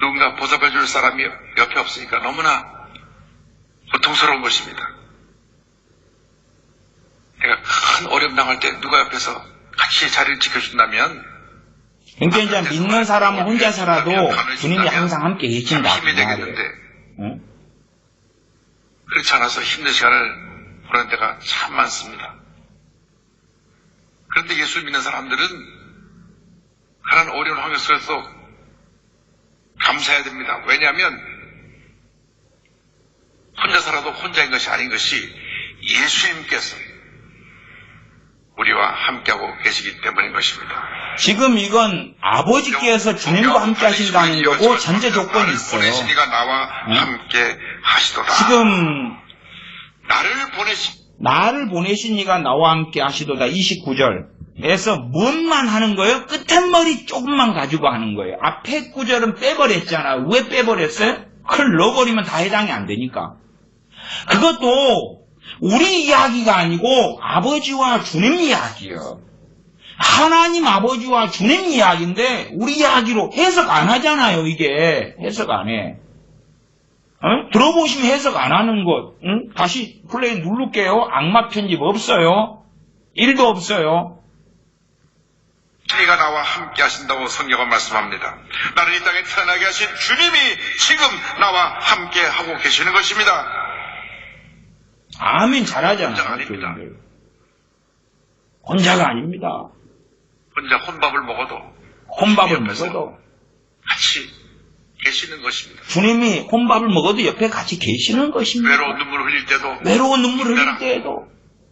누군가 보살펴 줄 사람이 옆에 없으니까 너무나 고통스러운 것입니다. 내가 큰 어려움 당할 때 누가 옆에서 같이 자리를 지켜준다면, 그러니까 이제 믿는 사람은 혼자 살아도 주님이 항상 함께 계신다. 힘이 되겠는데, 응? 그렇지 않아서 힘든 시간을 보내는 데가 참 많습니다. 그런데 예수 믿는 사람들은 그런 어려운 환경 속에서 감사해야 됩니다. 왜냐하면 혼자 살아도 혼자인 것이 아닌 것이 예수님께서 우리와 함께하고 계시기 때문인 것입니다. 지금 이건 아버지께서 주님과 함께 하신다는 거고 전제 조건이 있어요. 보내시니가 나와 함께 하시도다. 지금 나를 보내시 보내시니가 나와 함께 하시도다 29절에서 뭔만 하는 거예요? 끝머리 조금만 가지고 하는 거예요. 앞에 구절은 빼버렸잖아. 왜 빼버렸어요? 그걸 넣어버리면 다 해당이 안 되니까. 그것도 우리 이야기가 아니고 아버지와 주님 이야기예요. 하나님 아버지와 주님 이야기인데 우리 이야기로 해석 안 하잖아요. 이게 해석 안 해. 들어보시면 해석 안 하는 것. 다시 플레이 누를게요. 악마 편집 없어요. 1도 없어요. 주님이 나와 함께 하신다고 성경은 말씀합니다. 나를 이 땅에 태어나게 하신 주님이 지금 나와 함께 하고 계시는 것입니다. 아멘 잘하잖아요. 혼자가 아닙니다. 교인들. 혼자가 아닙니다. 혼자 혼밥을 먹어도 혼밥을 옆에서 먹어도 같이 계시는 것입니다. 주님이 혼밥을 먹어도 옆에 같이 계시는 것입니다. 외로운 눈물 흘릴 때도 외로운 눈물 흘릴 때에도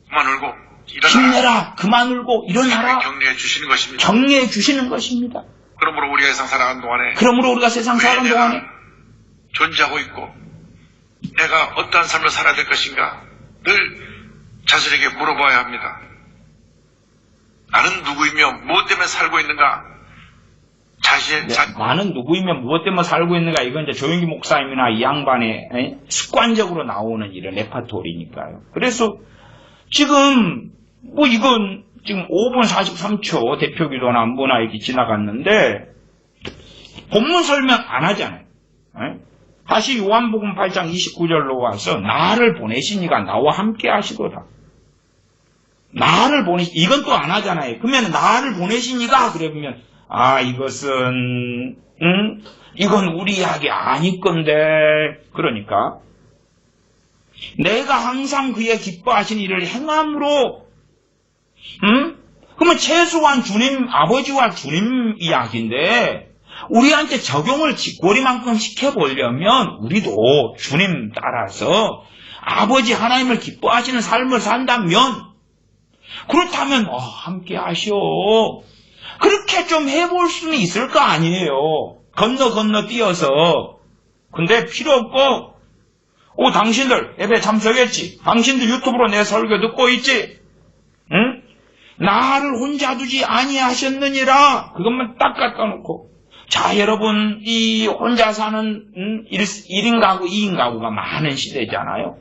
그만 울고 일어나라. 힘내라 그만 울고 일어나라 격려해 주시는 것입니다. 격려해 주시는 것입니다. 그러므로 우리가 세상 살아가는 동안에 그러므로 우리가 세상 살아가는 동안에 존재하고 있고 내가 어떠한 삶을 살아야 될 것인가 늘 자신에게 물어봐야 합니다. 나는 누구이며 무엇 때문에 살고 있는가 나는 누구이면 무엇 때문에 살고 있는가, 이건 이제 조영기 목사님이나 이 양반의 습관적으로 나오는 이런 레파토리니까요. 그래서 지금 이건 지금 5분 43초 대표기도나 안보나 이렇게 지나갔는데 본문 설명 안 하잖아요. 다시 요한복음 8장 29절로 와서 나를 보내시니가 나와 함께 하시도다. 나를 이건 또 안 하잖아요. 그러면 나를 보내시니가 그러면 이것은 이건 우리 이야기 아닐 건데, 그러니까 내가 항상 그의 기뻐하신 일을 행함으로, 그러면 최소한 주님, 아버지와 주님 이야기인데 우리한테 적용을 쥐꼬리만큼 시켜보려면 우리도 주님 따라서 아버지 하나님을 기뻐하시는 삶을 산다면, 그렇다면 함께 하시오, 그렇게 좀 해볼 수는 있을 거 아니에요. 건너 뛰어서. 근데 필요 없고, 당신들 예배 참석했지? 당신들 유튜브로 내 설교 듣고 있지? 응? 나를 혼자 두지 아니하셨느니라. 그것만 딱 갖다 놓고. 자, 여러분, 이 혼자 사는 1인 가구, 2인 가구가 많은 시대잖아요.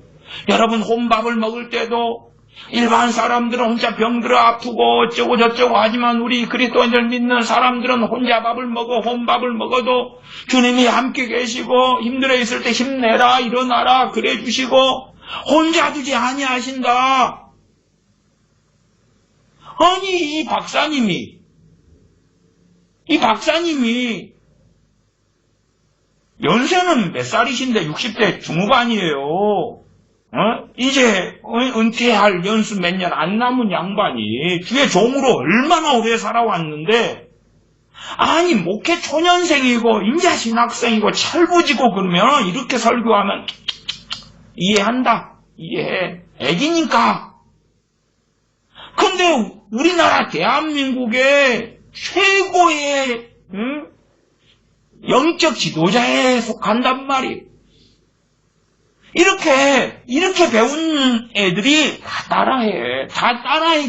여러분, 혼밥을 먹을 때도 일반 사람들은 혼자 병들어 아프고 어쩌고 저쩌고 하지만 우리 그리스도인들 믿는 사람들은 혼자 밥을 먹어, 혼밥을 먹어도 주님이 함께 계시고 힘들어 있을 때 힘내라, 일어나라 그래 주시고 혼자 두지 아니하신다. 아니, 이 박사님이 연세는 몇 살이신데 60대 중후반이에요. 이제 은퇴할 연수 몇 년 안 남은 양반이 주의 종으로 얼마나 오래 살아왔는데, 아니 목회 초년생이고 인자 신학생이고 철부지고 그러면 이렇게 설교하면 이해한다, 이해해, 애기니까. 근데 우리나라 대한민국의 최고의 영적 지도자에 속한단 말이에요. 이렇게 배운 애들이 다 따라해,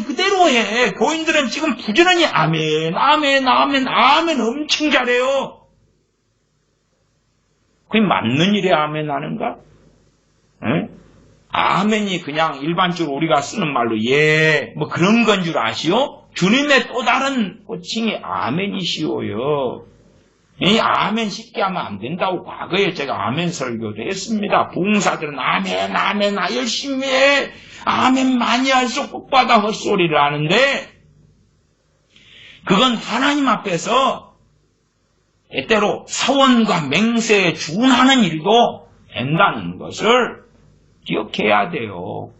그대로 해. 교인들은 지금 부지런히 아멘 엄청 잘해요. 그게 맞는 일에 아멘 하는가? 아멘이 그냥 일반적으로 우리가 쓰는 말로 그런 건 줄 아시오? 주님의 또 다른 호칭이 아멘이시오요. 이 아멘 쉽게 하면 안 된다고 과거에 제가 아멘 설교도 했습니다. 부흥사들은 아멘 열심히 해, 아멘 많이 할수록 복 받아 헛소리를 하는데, 그건 하나님 앞에서 때때로 서원과 맹세에 준하는 일도 된다는 것을 기억해야 돼요.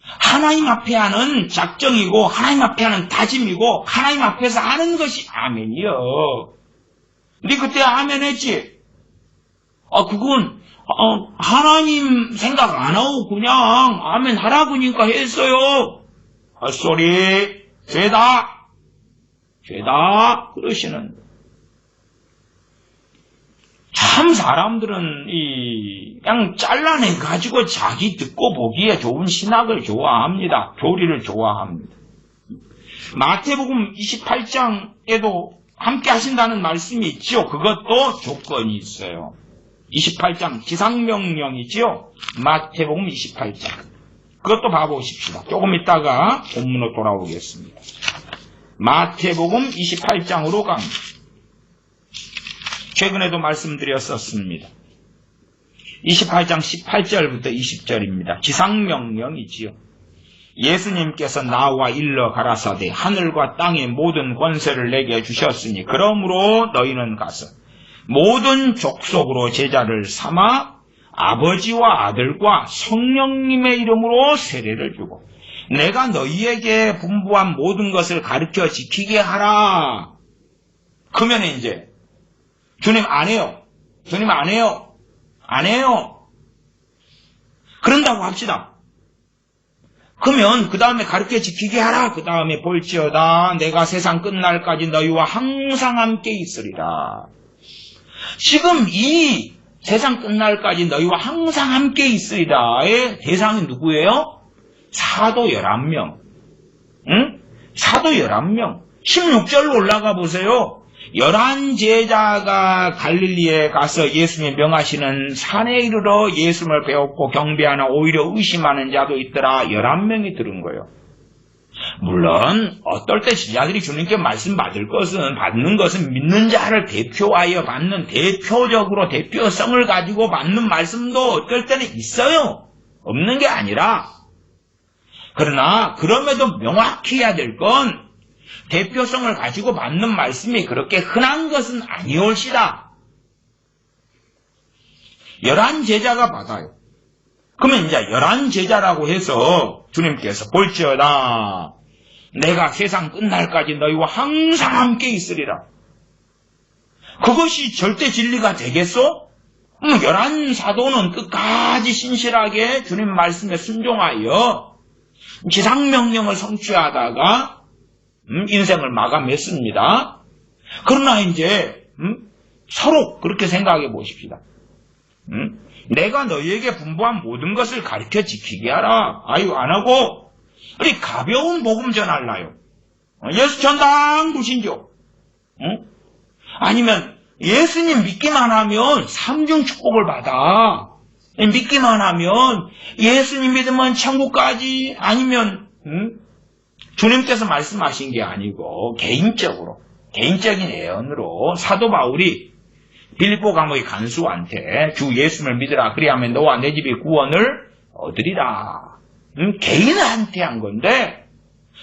하나님 앞에 하는 작정이고 하나님 앞에 하는 다짐이고 하나님 앞에서 하는 것이 아멘이요. 네 그때 아멘 했지? 그건 하나님 생각 안 하고 그냥 아멘 하라고 하니까 했어요. 헛소리, 죄다 그러시는. 참 사람들은 그냥 잘라내가지고 자기 듣고 보기에 좋은 신학을 좋아합니다. 교리를 좋아합니다. 마태복음 28장에도 함께 하신다는 말씀이 있죠. 그것도 조건이 있어요. 28장 지상명령이죠. 마태복음 28장. 그것도 봐보십시다. 조금 있다가 본문으로 돌아오겠습니다. 마태복음 28장으로 갑니다. 최근에도 말씀드렸었습니다. 28장 18절부터 20절입니다. 지상명령이지요. 예수님께서 나와 일러 가라사대 하늘과 땅의 모든 권세를 내게 주셨으니 그러므로 너희는 가서 모든 족속으로 제자를 삼아 아버지와 아들과 성령님의 이름으로 세례를 주고 내가 너희에게 분부한 모든 것을 가르쳐 지키게 하라. 그러면 이제 주님 안 해요. 그런다고 합시다. 그러면 그 다음에 가르쳐 지키게 하라. 그 다음에 볼지어다 내가 세상 끝날까지 너희와 항상 함께 있으리라. 지금 이 세상 끝날까지 너희와 항상 함께 있으리라의 대상이 누구예요? 사도 11명. 사도 11명. 16절로 올라가 보세요. 제자가 갈릴리에 가서 예수님이 명하시는 산에 이르러 예수님을 배웠고 경배하나 오히려 의심하는 자도 있더라. 11명이 들은 거예요. 물론 어떨 때 제자들이 주님께 말씀 받는 것은 믿는 자를 대표하여 받는 대표적으로 대표성을 가지고 받는 말씀도 어떨 때는 있어요. 없는 게 아니라. 그러나 그럼에도 명확히 해야 될 건 대표성을 가지고 받는 말씀이 그렇게 흔한 것은 아니올시다. 11제자가 받아요. 그러면 이제 11제자라고 해서 주님께서 볼지어다 내가 세상 끝날까지 너희와 항상 함께 있으리라. 그것이 절대 진리가 되겠소? 11사도는 끝까지 신실하게 주님 말씀에 순종하여 지상명령을 성취하다가 인생을 마감했습니다. 그러나 이제 서로 그렇게 생각해 보십시다. 내가 너희에게 분부한 모든 것을 가르쳐 지키게 하라. 아유, 안 하고 우리 가벼운 복음 전할라요. 예수 전당 부신조. 아니면 예수님 믿기만 하면 삼중 축복을 받아. 믿기만 하면 예수님 믿으면 천국까지. 아니면 주님께서 말씀하신 게 아니고 개인적인 예언으로 사도 바울이 빌립보 감옥의 간수한테 주 예수를 믿으라 그리하면 너와 내 집이 구원을 얻으리라. 개인한테 한 건데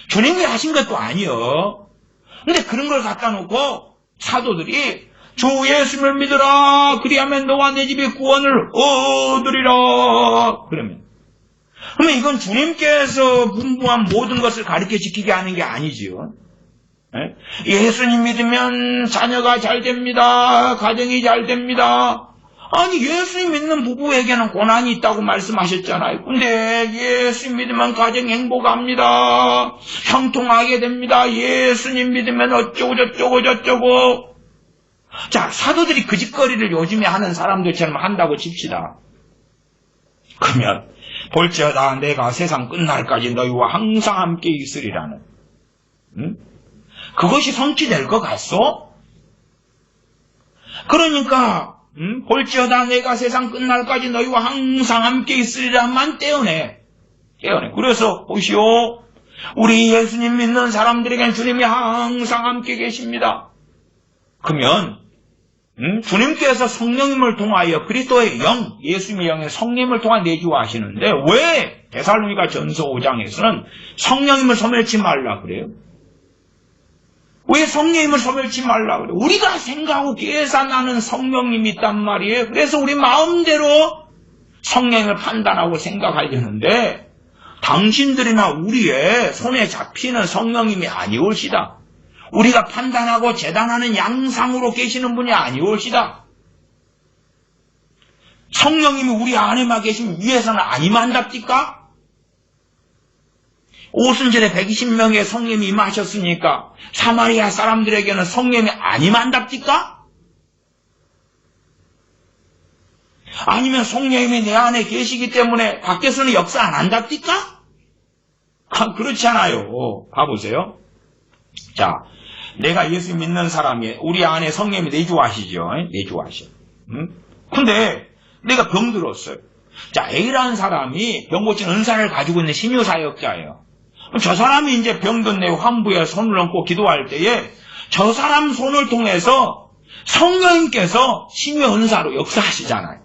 주님이 하신 것도 아니요. 근데 그런 걸 갖다 놓고 사도들이 주 예수를 믿으라 그리하면 너와 내 집이 구원을 얻으리라. 그러면 이건 주님께서 분부한 모든 것을 가르쳐 지키게 하는 게 아니지요. 예수님 믿으면 자녀가 잘 됩니다. 가정이 잘 됩니다. 아니 예수님 믿는 부부에게는 고난이 있다고 말씀하셨잖아요. 근데 예수님 믿으면 가정이 행복합니다. 형통하게 됩니다. 예수님 믿으면 어쩌고 저쩌고. 자, 사도들이 그 짓거리를 요즘에 하는 사람들처럼 한다고 칩시다. 그러면 볼지어다 내가 세상 끝날까지 너희와 항상 함께 있으리라는 그것이 성취될 것 같소? 그러니까 볼지어다 내가 세상 끝날까지 너희와 항상 함께 있으리라만 떼어내. 그래서 보시오, 우리 예수님 믿는 사람들에게는 주님이 항상 함께 계십니다. 그러면 주님께서 성령님을 통하여 그리스도의 영, 예수님의 영의 성령님을 통하 내주하시는데 왜 데살로니가 전서 5장에서는 성령님을 소멸치 말라 그래요? 왜 성령님을 소멸치 말라 그래요? 우리가 생각하고 계산하는 성령님이 있단 말이에요. 그래서 우리 마음대로 성령님을 판단하고 생각하려는데 당신들이나 우리의 손에 잡히는 성령님이 아니올시다. 우리가 판단하고 재단하는 양상으로 계시는 분이 아니올시다. 성령님이 우리 안에만 계시면 위에서는 아니만답니까? 오순절에 120명의 성령님이 임하셨으니까 사마리아 사람들에게는 성령님이 아니만답니까? 아니면 성령님이 내 안에 계시기 때문에 밖에서는 역사 안 한답니까? 그렇지 않아요. 봐보세요. 자, 내가 예수 믿는 사람이 우리 안에 성령님이 내주하시죠. 내주하셔. 근데 내가 병들었어요. 자, A라는 사람이 병 고치는 은사를 가지고 있는 신유사역자예요. 저 사람이 이제 병든 내 환부에 손을 얹고 기도할 때에 저 사람 손을 통해서 성령님께서 신유 은사로 역사하시잖아요.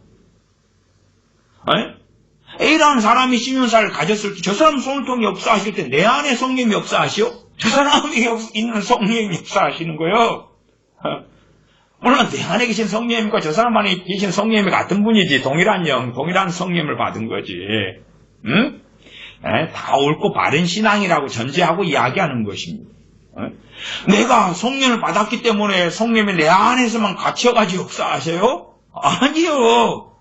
A라는 사람이 신유사를 가졌을 때 저 사람 손을 통해 역사하실 때 내 안에 성령님이 역사하시오? 저 사람이 있는 성령님이 역사하시는 거예요. 물론 내 안에 계신 성령님과 저 사람 안에 계신 성령님이 같은 분이지 동일한 영, 동일한 성령님을 받은 거지. 다 옳고 바른 신앙이라고 전제하고 이야기하는 것입니다. 내가 성령을 받았기 때문에 성령이 내 안에서만 갇혀가지고 역사하세요? 아니요.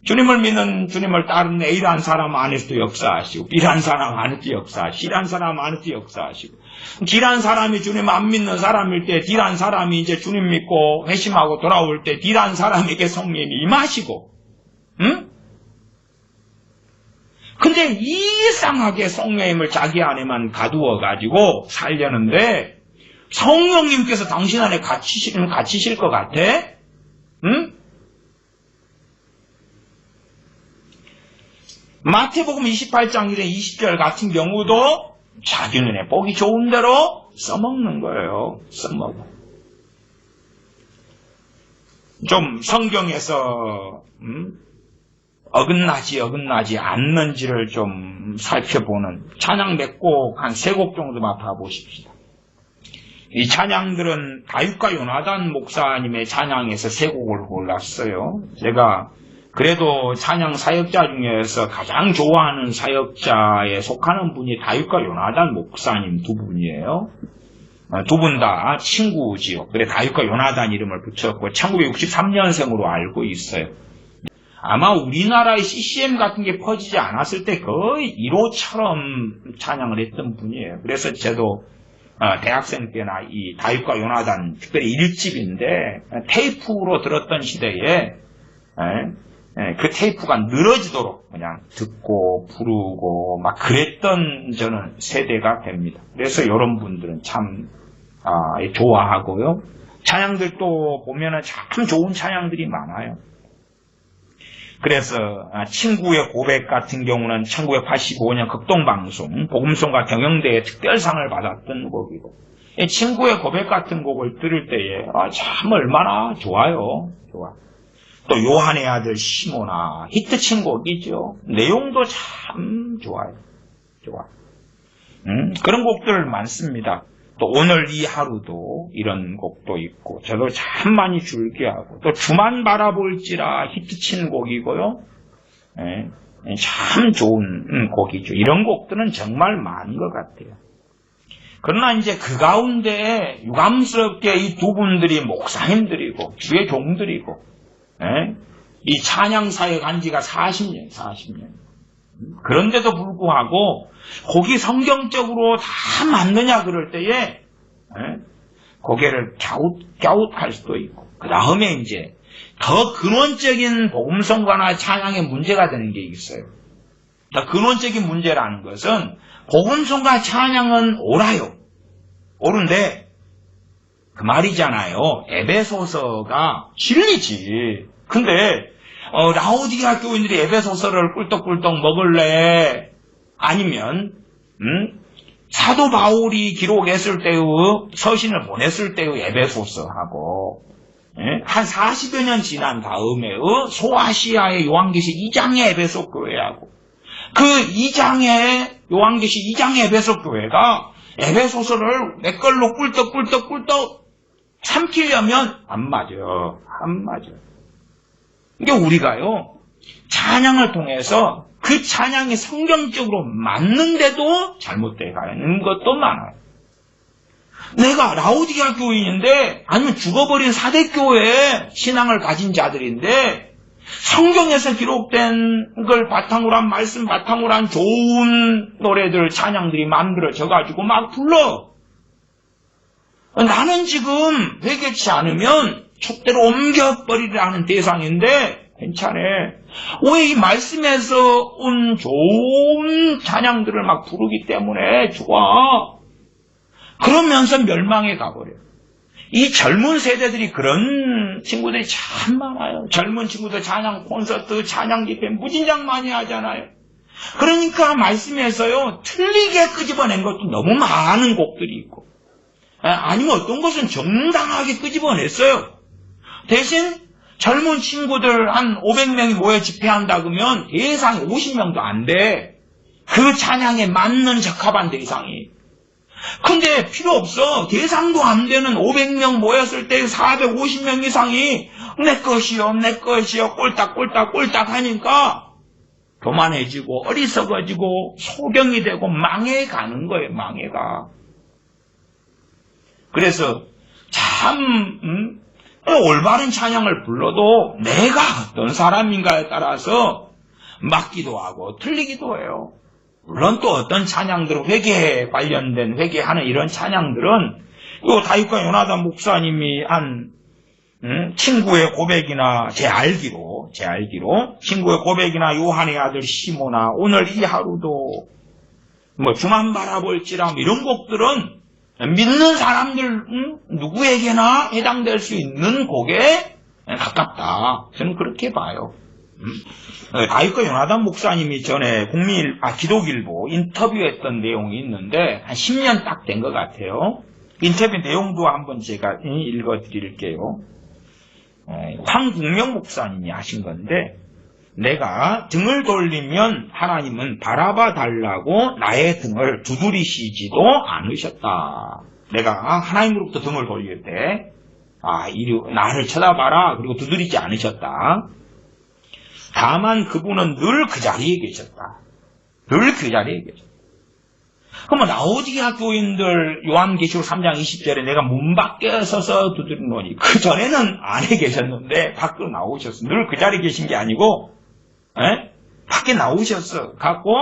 주님을 믿는, 주님을 따르는 A라는 사람 안에서도 역사하시고, B라는 사람 안에도 역사하시고, C라는 사람 안에도 역사하시고, D라는 사람이 주님 안 믿는 사람일 때, D라는 사람이 이제 주님 믿고 회심하고 돌아올 때, D라는 사람에게 성령이 임하시고, 근데 이상하게 성령님을 자기 안에만 가두어가지고 살려는데, 성령님께서 당신 안에 갇히실 것 같아? 응? 마태복음 28장 1에 20절 같은 경우도 자기 눈에 보기 좋은 대로 써먹는 거예요. 써먹어. 좀 성경에서 어긋나지 않는지를 좀 살펴보는 찬양 몇 곡, 한 3곡 정도만 봐보십시다. 이 찬양들은 다윗과 요나단 목사님의 찬양에서 3곡을 골랐어요. 제가 그래도 찬양 사역자 중에서 가장 좋아하는 사역자에 속하는 분이 다윗과 요나단 목사님 두 분이에요. 두 분 다 친구지요. 그래 다윗과 요나단 이름을 붙였고 1963년생으로 알고 있어요. 아마 우리나라의 CCM 같은 게 퍼지지 않았을 때 거의 1호처럼 찬양을 했던 분이에요. 그래서 저도 대학생 때나 이 다윗과 요나단 특별히 1집인데 테이프로 들었던 시대에 그 테이프가 늘어지도록 그냥 듣고 부르고 막 그랬던 저는 세대가 됩니다. 그래서 이런 분들은 참 좋아하고요. 찬양들도 보면은 참 좋은 찬양들이 많아요. 그래서 친구의 고백 같은 경우는 1985년 극동방송 복음송과 경영대회 특별상을 받았던 곡이고 친구의 고백 같은 곡을 들을 때에 참 얼마나 좋아요. 좋아. 또 요한의 아들 시모나 히트친 곡이죠. 내용도 참 좋아요. 좋아. 그런 곡들 많습니다. 또 오늘 이 하루도 이런 곡도 있고 저도 참 많이 즐겨하고 또 주만 바라볼지라 히트친 곡이고요. 참 좋은 곡이죠. 이런 곡들은 정말 많은 것 같아요. 그러나 이제 그 가운데 유감스럽게 이 두 분들이 목사님들이고 주의 종들이고 이 찬양사에 간 지가 40년. 그런데도 불구하고 곡이 성경적으로 다 맞느냐 그럴 때에 고개를 갸웃할 수도 있고 그 다음에 이제 더 근원적인 복음성가나 찬양의 문제가 되는 게 있어요. 더 근원적인 문제라는 것은 복음성가 찬양은 옳아요. 옳은데 그 말이잖아요. 에베소서가 진리지. 근데 라오디게아 교인들이 에베소서를 꿀떡꿀떡 먹을래? 아니면 사도 바울이 기록했을 때의 서신을 보냈을 때의 에베소서하고 한 40여 년 지난 다음에 소아시아의 요한계시 2장의 에베소 교회하고 그 2장의 요한계시 2장의 에베소 교회가 에베소서를 내 걸로 꿀떡꿀떡 삼키려면 안 맞아요. 안 맞아요. 이게 우리가요 찬양을 통해서 그 찬양이 성경적으로 맞는데도 잘못돼 가는 것도 많아요. 내가 라오디게아 교인인데 아니면 죽어버린 사대교회 신앙을 가진 자들인데 성경에서 기록된 걸 바탕으로 한 말씀 바탕으로 한 좋은 노래들 찬양들이 만들어져 가지고 막 불러. 나는 지금 회개치 않으면 촛대로 옮겨버리라는 대상인데 괜찮아. 왜 이 말씀에서 온 좋은 찬양들을 막 부르기 때문에 좋아. 그러면서 멸망해 가버려. 이 젊은 세대들이 그런 친구들이 참 많아요. 젊은 친구들 찬양 콘서트, 찬양 집회 무진장 많이 하잖아요. 그러니까 말씀에서요 틀리게 끄집어낸 것도 너무 많은 곡들이 있고 아니면 어떤 것은 정당하게 끄집어냈어요. 대신 젊은 친구들 한 500명이 모여 집회한다 그러면 대상이 50명도 안 돼. 그 찬양에 맞는 적합한 대상이. 근데 필요 없어. 대상도 안 되는 500명 모였을 때 450명 이상이 내 것이요 꼴딱 하니까 교만해지고 어리석어지고 소경이 되고 망해가는 거예요. 망해가. 그래서 참 올바른 찬양을 불러도 내가 어떤 사람인가에 따라서 맞기도 하고 틀리기도 해요. 물론 또 어떤 찬양들은 회개에 관련된 회개하는 이런 찬양들은 요 다윗과 요나단 목사님이 한 친구의 고백이나 제 알기로 친구의 고백이나 요한의 아들 시모나 오늘 이 하루도 뭐 주만 바라볼지라 이런 곡들은 믿는 사람들 누구에게나 해당될 수 있는 곡에 가깝다. 저는 그렇게 봐요. 다윗과 요나단 목사님이 전에 기독일보 인터뷰했던 내용이 있는데 한 10년 딱 된 것 같아요. 인터뷰 내용도 한번 제가 읽어드릴게요. 황국명 목사님이 하신 건데, 내가 등을 돌리면 하나님은 바라봐 달라고 나의 등을 두드리시지도 않으셨다. 내가 하나님으로부터 등을 돌릴 때 나를 쳐다봐라 그리고 두드리지 않으셨다. 다만 그분은 늘 그 자리에 계셨다. 늘 그 자리에 계셨다. 그러면 라오디게아 교인들 요한계시록 3장 20절에 내가 문 밖에 서서 두드리노니, 그 전에는 안에 계셨는데 밖으로 나오셨어. 늘 그 자리에 계신 게 아니고 밖에 나오셨어. 갖고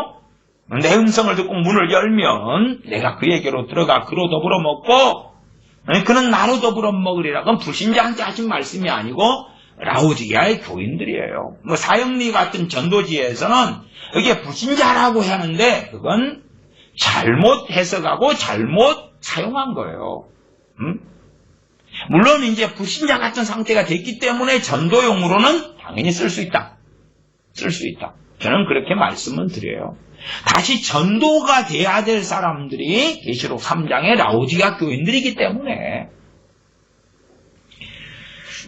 내 음성을 듣고 문을 열면 내가 그에게로 들어가 그로 더불어 먹고 그는 나로 더불어 먹으리라. 그건 불신자한테 하신 말씀이 아니고 라오디게아의 교인들이에요. 사형리 같은 전도지에서는 여기에 불신자라고 하는데 그건 잘못 해석하고 잘못 사용한 거예요. 물론 이제 불신자 같은 상태가 됐기 때문에 전도용으로는 당연히 쓸 수 있다. 쓸 수 있다. 저는 그렇게 말씀을 드려요. 다시 전도가 돼야 될 사람들이 계시록 3장의 라오디게아 교인들이기 때문에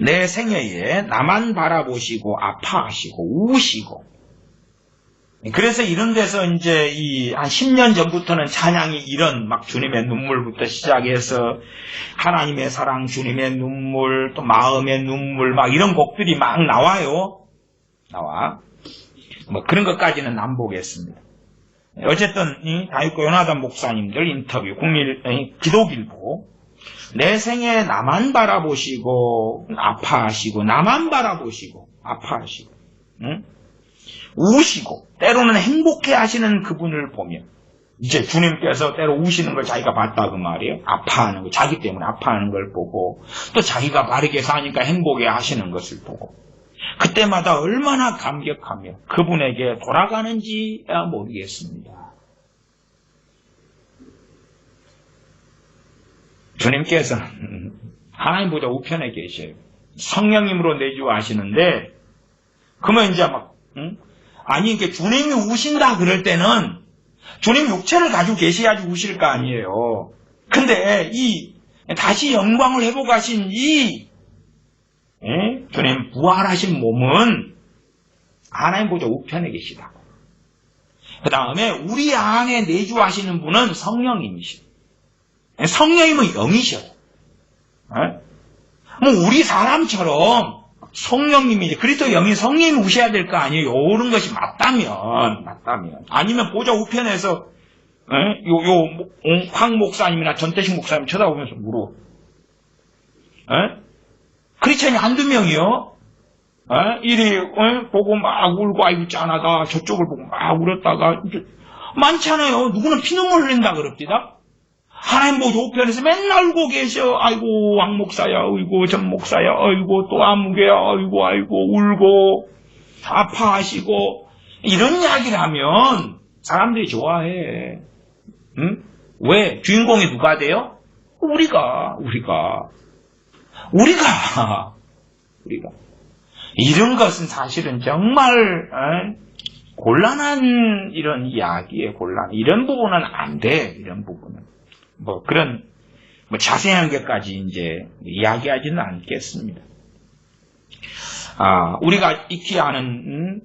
내 생애에 나만 바라보시고 아파하시고 우시고, 그래서 이런 데서 이제 한 10년 전부터는 찬양이 이런 주님의 눈물부터 시작해서 하나님의 사랑, 주님의 눈물, 또 마음의 눈물 이런 곡들이 막 나와요. 나와. 그런 것까지는 안 보겠습니다. 어쨌든 다윗과 요나단 목사님들 인터뷰 기독일보, 내 생에 나만 바라보시고 아파하시고, 나만 바라보시고 아파하시고 우시고, 때로는 행복해 하시는 그분을 보면 이제 주님께서 때로 우시는 걸 자기가 봤다 그 말이에요. 아파하는 거, 자기 때문에 아파하는 걸 보고, 또 자기가 바르게 사니까 행복해 하시는 것을 보고, 그때마다 얼마나 감격하며 그분에게 돌아가는지야 모르겠습니다. 주님께서는 하나님보다 우편에 계셔요. 성령님으로 내주하시는데, 그러면 이제 이게 주님이 우신다 그럴 때는 주님 육체를 가지고 계셔야지 우실 거 아니에요. 근데 다시 영광을 회복하신 주님 부활하신 몸은 하나님보다 우편에 계시다. 그 다음에 우리 안에 내주하시는 분은 성령님이시다. 성령님은 영이셔. 우리 사람처럼 성령님이, 그리스도 영이 성령님이 우셔야 될 거 아니에요. 이런 것이 맞다면. 아니면 보좌 우편에서, 황 목사님이나 전태식 목사님 쳐다보면서 물어. 크리스천이 한두 명이요. 이리, 보고 막 울고, 아이고 짠하다. 저쪽을 보고 막 울었다가, 많잖아요. 누구는 피눈물 흘린다 그럽디다. 하나님 보좌 우편에서 맨날 울고 계셔. 아이고 왕 목사야, 아이고 전 목사야, 아이고 또 아무개야, 아이고 울고 아파하시고, 이런 이야기를 하면 사람들이 좋아해. 왜? 주인공이 누가 돼요? 우리가 이런 것은 사실은 정말 곤란한 이런 이야기에 이런 부분은 안 돼. 이런 부분은 그런 자세한 것까지 이제 이야기하지는 않겠습니다. 우리가 익히 아는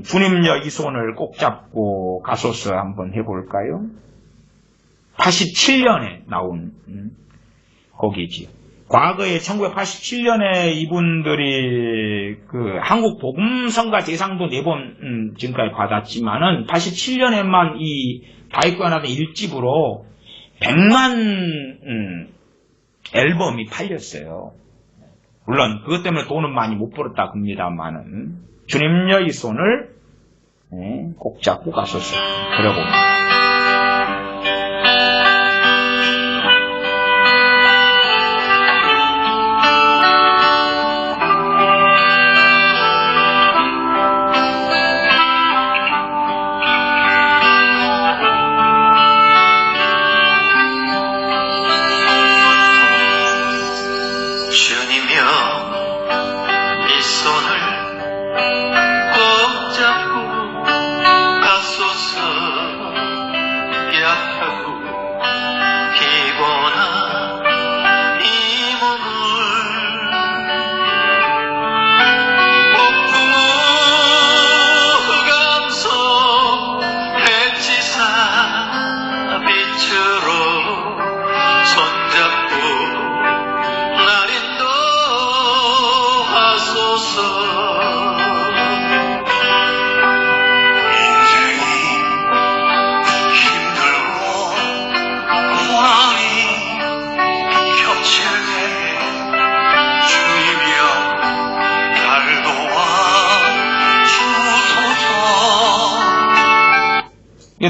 주님여 이 손을 꼭 잡고 가소서 한번 해볼까요? 87년에 나온 곡이지요. 과거에 1987년에 이분들이 한국 복음성가 대상도 4번 지금까지 받았지만은 87년에만 이 다윗과 요나단 1집으로 100만 앨범이 팔렸어요. 물론 그것 때문에 돈은 많이 못 벌었다 합니다만은 주님여 이 손을 꼭 잡고 가소서. 그러고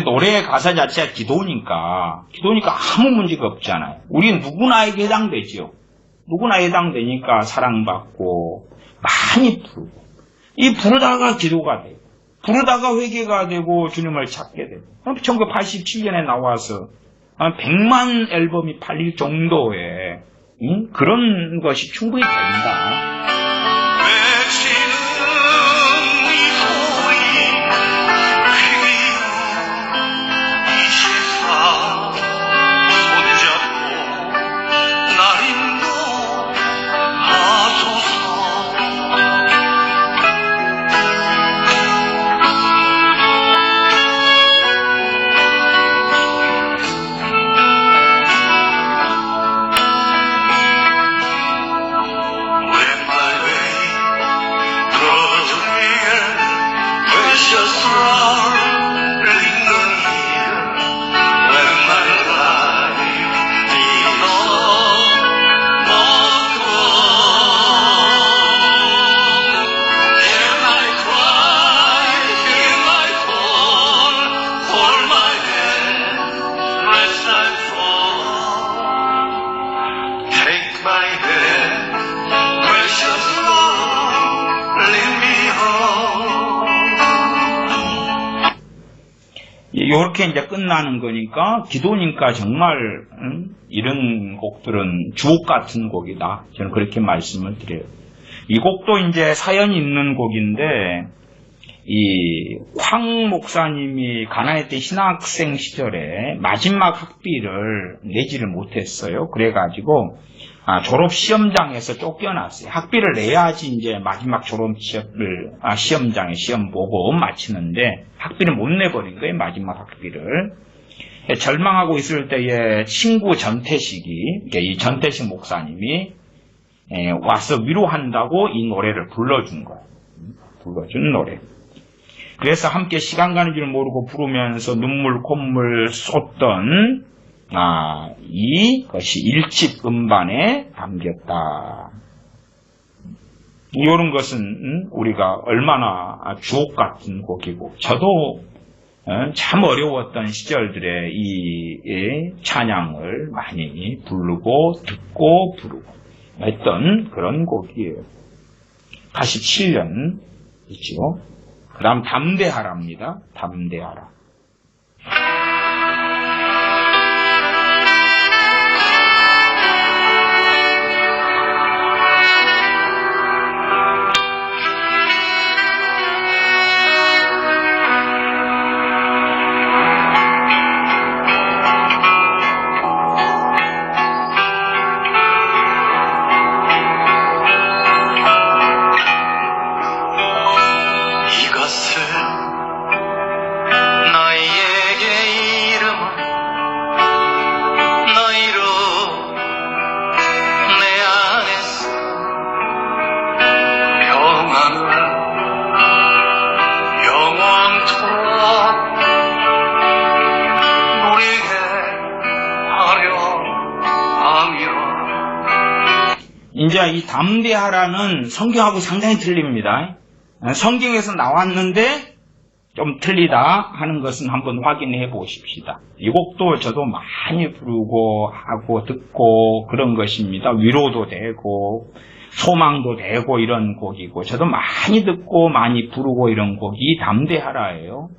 노래의 가사 자체가 기도니까 아무 문제가 없잖아요. 우리 누구나에게 해당되지요. 누구나 해당되니까 사랑받고 많이 부르고, 이 부르다가 기도가 되고, 부르다가 회개가 되고 주님을 찾게 되고, 1987년에 나와서 100만 앨범이 팔릴 정도의 그런 것이 충분히 된다. 이렇게 이제 끝나는 거니까, 기도니까 정말 이런 곡들은 주옥 같은 곡이다. 저는 그렇게 말씀을 드려요. 이 곡도 이제 사연이 있는 곡인데, 이 황 목사님이 가나안 때 신학생 시절에 마지막 학비를 내지를 못했어요. 그래가지고 졸업 시험장에서 쫓겨났어요. 학비를 내야지 이제 마지막 졸업 시험장에 시험 보고 마치는데 학비를 못 내버린 거예요. 마지막 학비를. 절망하고 있을 때에 친구 전태식이, 이 전태식 목사님이 와서 위로한다고 이 노래를 불러준 거예요. 불러준 노래. 그래서 함께 시간 가는 줄 모르고 부르면서 눈물 콧물 쏟던 이것이 1집 음반에 담겼다. 이런 것은 우리가 얼마나 주옥 같은 곡이고, 저도 참 어려웠던 시절들의 이 찬양을 많이 부르고 듣고 부르고 했던 그런 곡이에요. 87년이죠. 그 다음 담대하라입니다. 담대하라. 이제 이 담대하라는 성경하고 상당히 틀립니다. 성경에서 나왔는데 좀 틀리다 하는 것은 한번 확인해 보십시다. 이 곡도 저도 많이 부르고 하고 듣고 그런 것입니다. 위로도 되고 소망도 되고 이런 곡이고, 저도 많이 듣고 많이 부르고 이런 곡이 담대하라예요.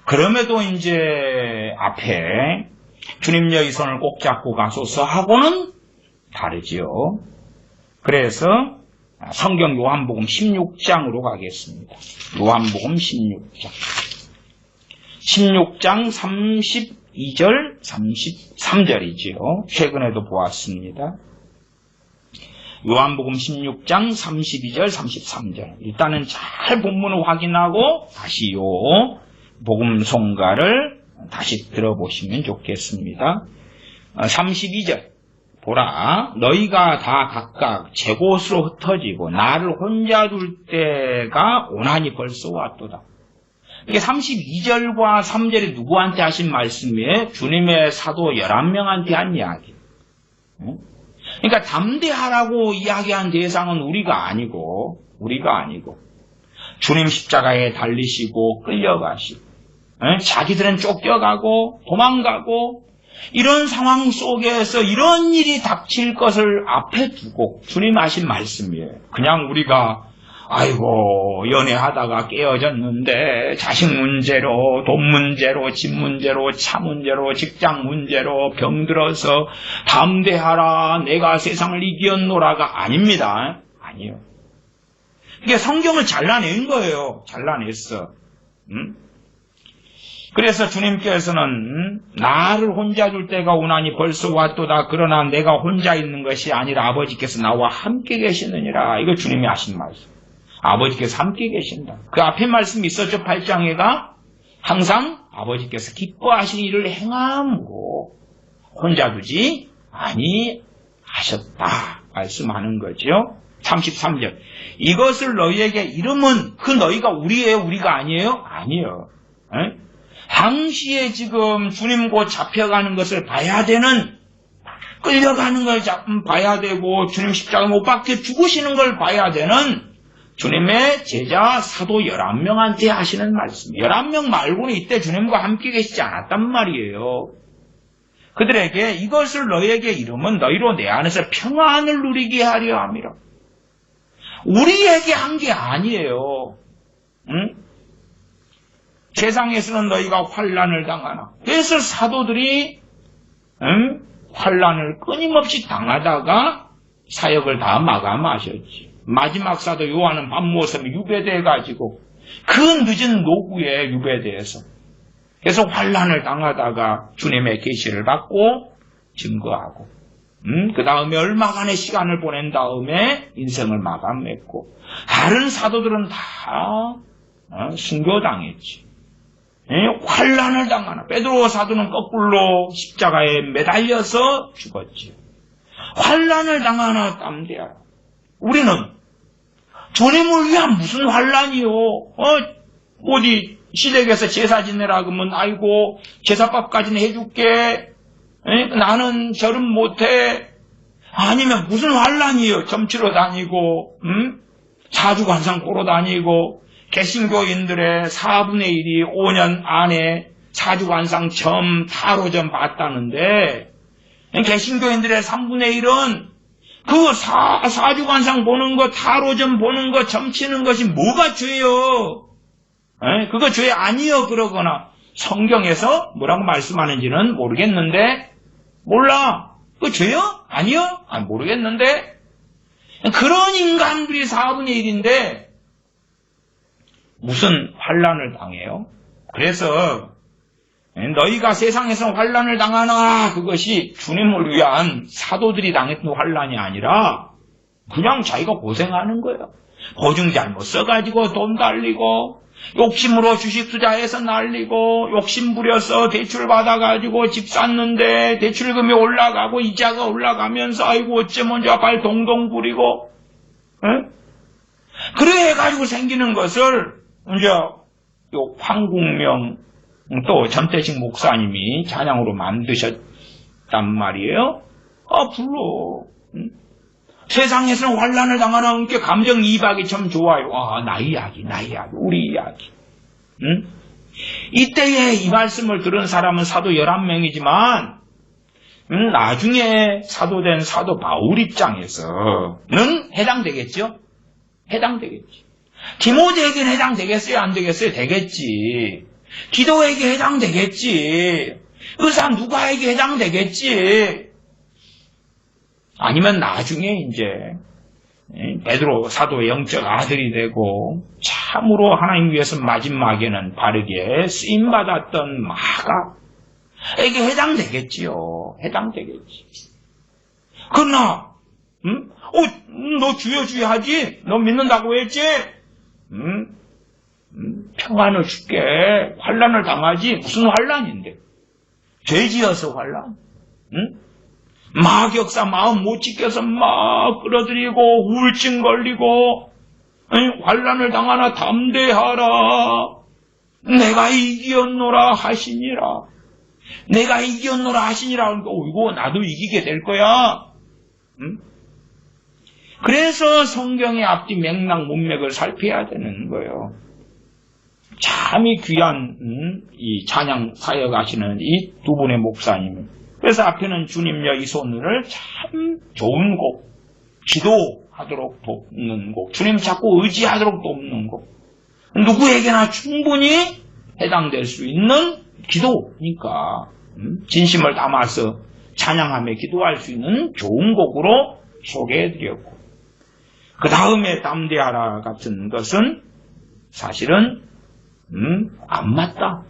그럼에도 이제 앞에 주님 여의 손을 꼭 잡고 가소서 하고는 다르지요. 그래서 성경 요한복음 16장으로 가겠습니다. 요한복음 16장. 16장 32절, 33절이지요. 최근에도 보았습니다. 요한복음 16장 32절, 33절. 일단은 잘 본문을 확인하고 다시 요 복음 송가를 다시 들어보시면 좋겠습니다. 32절. 보라, 너희가 다 각각 제 곳으로 흩어지고 나를 혼자 둘 때가 오나니 벌써 왔도다. 이게 32절과 3절이 누구한테 하신 말씀이에요? 주님의 사도 11명한테 한 이야기. 그러니까 담대하라고 이야기한 대상은 우리가 아니고 주님 십자가에 달리시고 끌려가시고 자기들은 쫓겨가고 도망가고 이런 상황 속에서 이런 일이 닥칠 것을 앞에 두고 주님 하신 말씀이에요. 그냥 우리가 아이고 연애하다가 깨어졌는데 자식 문제로 돈 문제로 집 문제로 차 문제로 직장 문제로 병들어서 담대하라 내가 세상을 이겼노라가 아닙니다. 아니요. 이게 성경을 잘라낸 거예요. 잘라냈어. 그래서 주님께서는 나를 혼자 둘 때가 오나니 벌써 왔도다. 그러나 내가 혼자 있는 것이 아니라 아버지께서 나와 함께 계시느니라. 이거 주님이 하신 말씀. 아버지께서 함께 계신다. 그 앞에 말씀이 있었죠. 8장에가 항상 아버지께서 기뻐하신 일을 행함으로 혼자 두지 아니하셨다. 말씀하는 거죠. 33절. 이것을 너희에게 이름은 그 너희가 우리예요? 우리가 아니에요? 아니에요. 당시에 지금 주님 곧 잡혀가는 것을 봐야 되는, 끌려가는 걸 봐야 되고 주님 십자가 못 박혀 죽으시는 걸 봐야 되는 주님의 제자 사도 11명한테 하시는 말씀. 11명 말고는 이때 주님과 함께 계시지 않았단 말이에요. 그들에게 이것을 너희에게 이름은 너희로 내 안에서 평안을 누리게 하려 함이라. 우리에게 한 게 아니에요. 세상에서는 너희가 환난을 당하나. 그래서 사도들이 환난을 끊임없이 당하다가 사역을 다 마감하셨지. 마지막 사도 요한은 밤모섬에 유배돼가지고 그 늦은 노구에 유배돼서 그래서 환난을 당하다가 주님의 계시를 받고 증거하고 그 다음에 얼마간의 시간을 보낸 다음에 인생을 마감했고 다른 사도들은 다 순교당했지. 환난을 당하나. 베드로 사도는 거꾸로 십자가에 매달려서 죽었지. 환난을 당하나 담대하라. 우리는 주님을 위한 무슨 환난이요? 어디 시댁에서 제사 지내라 그러면 아이고 제사밥까지는 해줄게. 나는 절은 못해. 아니면 무슨 환난이요? 점치러 다니고 사주관상 보러 다니고 개신교인들의 4분의 1이 5년 안에 사주관상 점 타로점 봤다는데 개신교인들의 3분의 1은 그 사주관상 보는 거 타로점 보는 거 점치는 것이 뭐가 죄요? 그거 죄 아니요 그러거나 성경에서 뭐라고 말씀하는지는 모르겠는데 몰라. 그거 죄요? 아니요? 모르겠는데 그런 인간들이 4분의 1인데 무슨 환난을 당해요? 그래서 너희가 세상에서 환난을 당하나 그것이 주님을 위한 사도들이 당했던 환난이 아니라 그냥 자기가 고생하는 거예요. 보증 잘못 써가지고 돈 달리고 욕심으로 주식 투자해서 날리고 욕심 부려서 대출 받아가지고 집 샀는데 대출금이 올라가고 이자가 올라가면서 아이고 어쩌면 발 동동 부리고 그래 해가지고 생기는 것을 이제 요 황국명 또 전태식 목사님이 찬양으로 만드셨단 말이에요. 불러. 세상에서는 환난을 당하는 게 감정이입하기 참 좋아요. 나의 이야기, 우리 이야기. 이때에 이 말씀을 들은 사람은 사도 11명이지만 나중에 사도된 사도 바울 입장에서는 해당되겠죠? 해당되겠지. 디모데에게는 해당되겠어요? 안 되겠어요? 되겠지. 기도에게 해당되겠지. 의사 누가에게 해당되겠지. 아니면 나중에 이제 베드로 사도의 영적 아들이 되고 참으로 하나님 위해서 마지막에는 바르게 쓰임받았던 마가에게 해당되겠지요. 해당되겠지. 그러나 너 주여 하지? 너 믿는다고 했지? 평안을 줄게. 환난을 당하지. 무슨 환난인데? 죄지어서 환난? 마격사 마음 못 지켜서 막 끌어들이고 우울증 걸리고 환난을 당하나 담대하라. 내가 이겼노라 하시니라. 내가 이겼노라 하시니라. 그러니까 이거 나도 이기게 될 거야. 그래서 성경의 앞뒤 맥락 문맥을 살펴야 되는 거예요. 참이 귀한 이 찬양 사역하시는 이 두 분의 목사님. 그래서 앞에는 주님여 이 손을 참 좋은 곡, 기도하도록 돕는 곡, 주님 자꾸 의지하도록 돕는 곡, 누구에게나 충분히 해당될 수 있는 기도니까 진심을 담아서 찬양하며 기도할 수 있는 좋은 곡으로 소개해드렸고, 그 다음에 담대하라 같은 것은 사실은 안 맞다.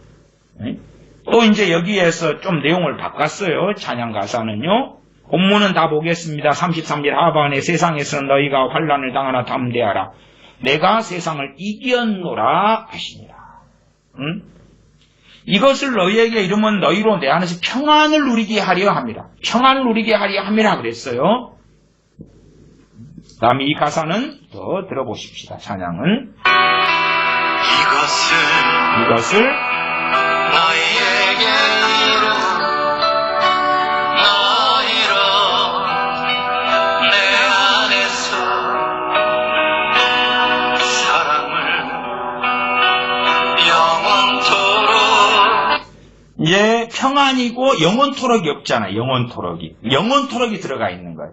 또 이제 여기에서 좀 내용을 바꿨어요. 찬양 가사는요. 본문은 다 보겠습니다. 33절 하반에 세상에서 너희가 환난을 당하나 담대하라. 내가 세상을 이겼노라 하시니라. 이것을 너희에게 이르면 너희로 내 안에서 평안을 누리게 하려 합니다. 평안을 누리게 하려 함이라 그랬어요. 다음 이 가사는 더 들어보십시다. 찬양은 이것을 너희에게 이르 너희로 내 안에서 사랑을 영원토록. 이제 평안이고 영원토록이 없잖아요. 영원토록이 들어가 있는 거예요.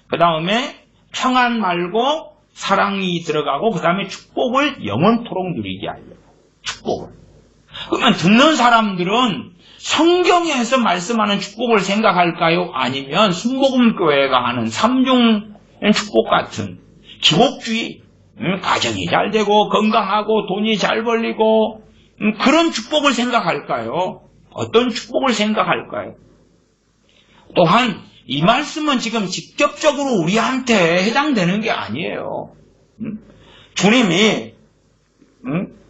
그 다음에 평안 말고 사랑이 들어가고 그 다음에 축복을 영원토록 누리게 하려고. 축복을. 그러면 듣는 사람들은 성경에서 말씀하는 축복을 생각할까요? 아니면 순복음교회가 하는 삼중 축복 같은 기복주의, 가정이 잘 되고 건강하고 돈이 잘 벌리고 그런 축복을 생각할까요? 어떤 축복을 생각할까요? 또한 이 말씀은 지금 직접적으로 우리한테 해당되는 게 아니에요. 주님이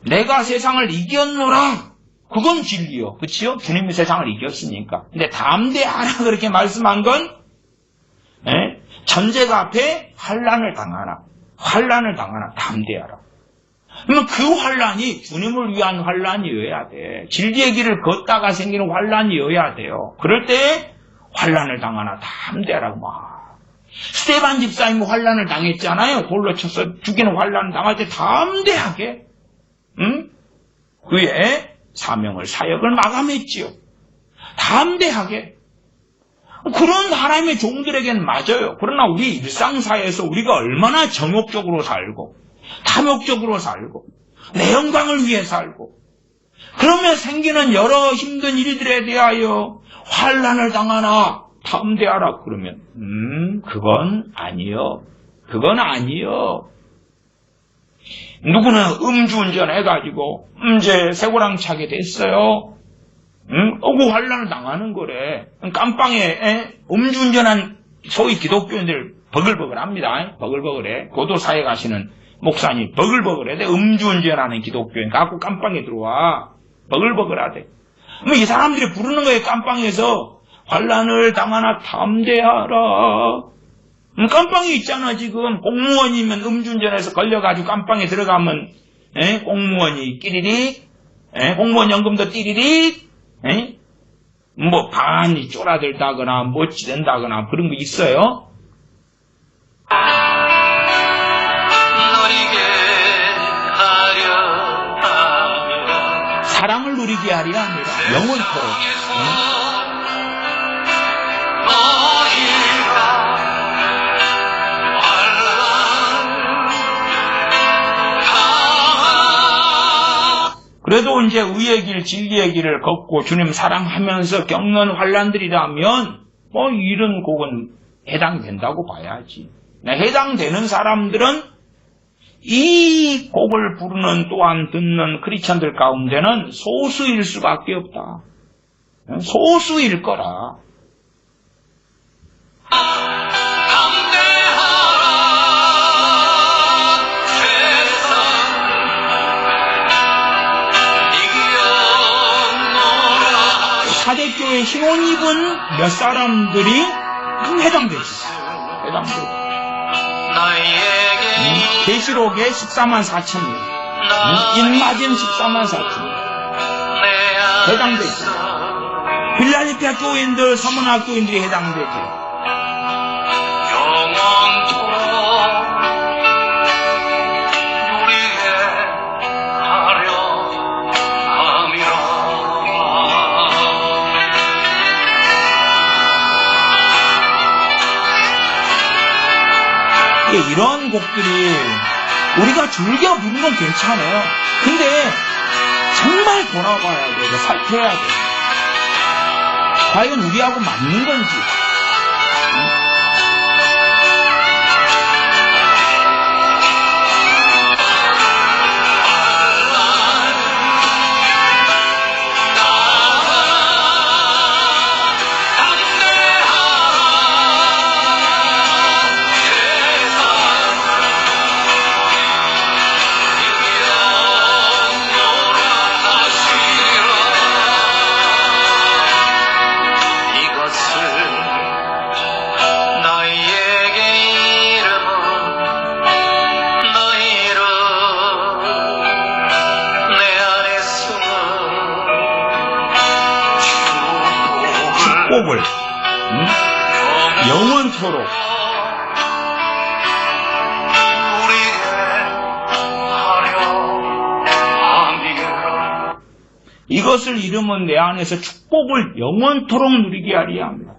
내가 세상을 이겼노라. 그건 진리요. 그치요? 주님이 세상을 이겼으니까. 근데 담대하라 그렇게 말씀한 건 전제가 앞에 환난을 당하나 담대하라. 그러면 그 환난이 주님을 위한 환난이어야 돼. 진리의 길을 걷다가 생기는 환난이어야 돼요. 그럴 때 환난을 당하나 담대하라고 막. 스데반 집사님이 환난을 당했잖아요. 돌로 쳐서 죽이는 환난을 당할 때 담대하게 그의 사역을 마감했지요. 담대하게. 그런 하나님의 종들에게는 맞아요. 그러나 우리 일상사에서 우리가 얼마나 정욕적으로 살고 탐욕적으로 살고 내 영광을 위해 살고 그러면 생기는 여러 힘든 일들에 대하여 환난을 당하나 담대하라 그러면 그건 아니요. 누구는 음주운전 해가지고 이제 새고랑 차게 됐어요. 그 환난을 당하는 거래. 깜빵에 음주운전한 소위 기독교인들 버글버글합니다. 버글버글해. 고도사에 가시는 목사님 버글버글해. 음주운전하는 기독교인 갖고 깜빵에 들어와. 버글버글하대. 이 사람들이 부르는 거예요. 깜빵에서 환난을 당하나 담대하라. 깜빵이 있잖아. 지금 공무원이면 음주운전해서 걸려가지고 깜빵에 들어가면 공무원이 끼리릭, 공무원 연금도 띠리릭, 뭐 반이 쪼라들다거나 멋지된다거나 그런 거 있어요. 누리게 하려 하며 사랑을 누리게 하려 합니다. 영원토록. 그래도 이제 의의 길, 진리의 길을 걷고 주님 사랑하면서 겪는 환난들이라면 이런 곡은 해당된다고 봐야지. 해당되는 사람들은 이 곡을 부르는 또한 듣는 크리스천들 가운데는 소수일 수밖에 없다. 소수일 거라. 사대교회 신혼 입은 몇 사람들이 해당되죠. 계시록에 14만 4천 명, 인마진 14만 4천 명 해당되죠. 빌라델피아 교인들, 서문학교인들이 해당되죠. 영원토록 누리게 하려 이런 곡들이 우리가 즐겨 부르는 건 괜찮아요. 근데 정말 돌아봐야 돼. 살펴야 돼. 과연 우리하고 맞는 건지. 축복을 영원토록 이것을 이루면 내 안에서 축복을 영원토록 누리게 하리야 합니다.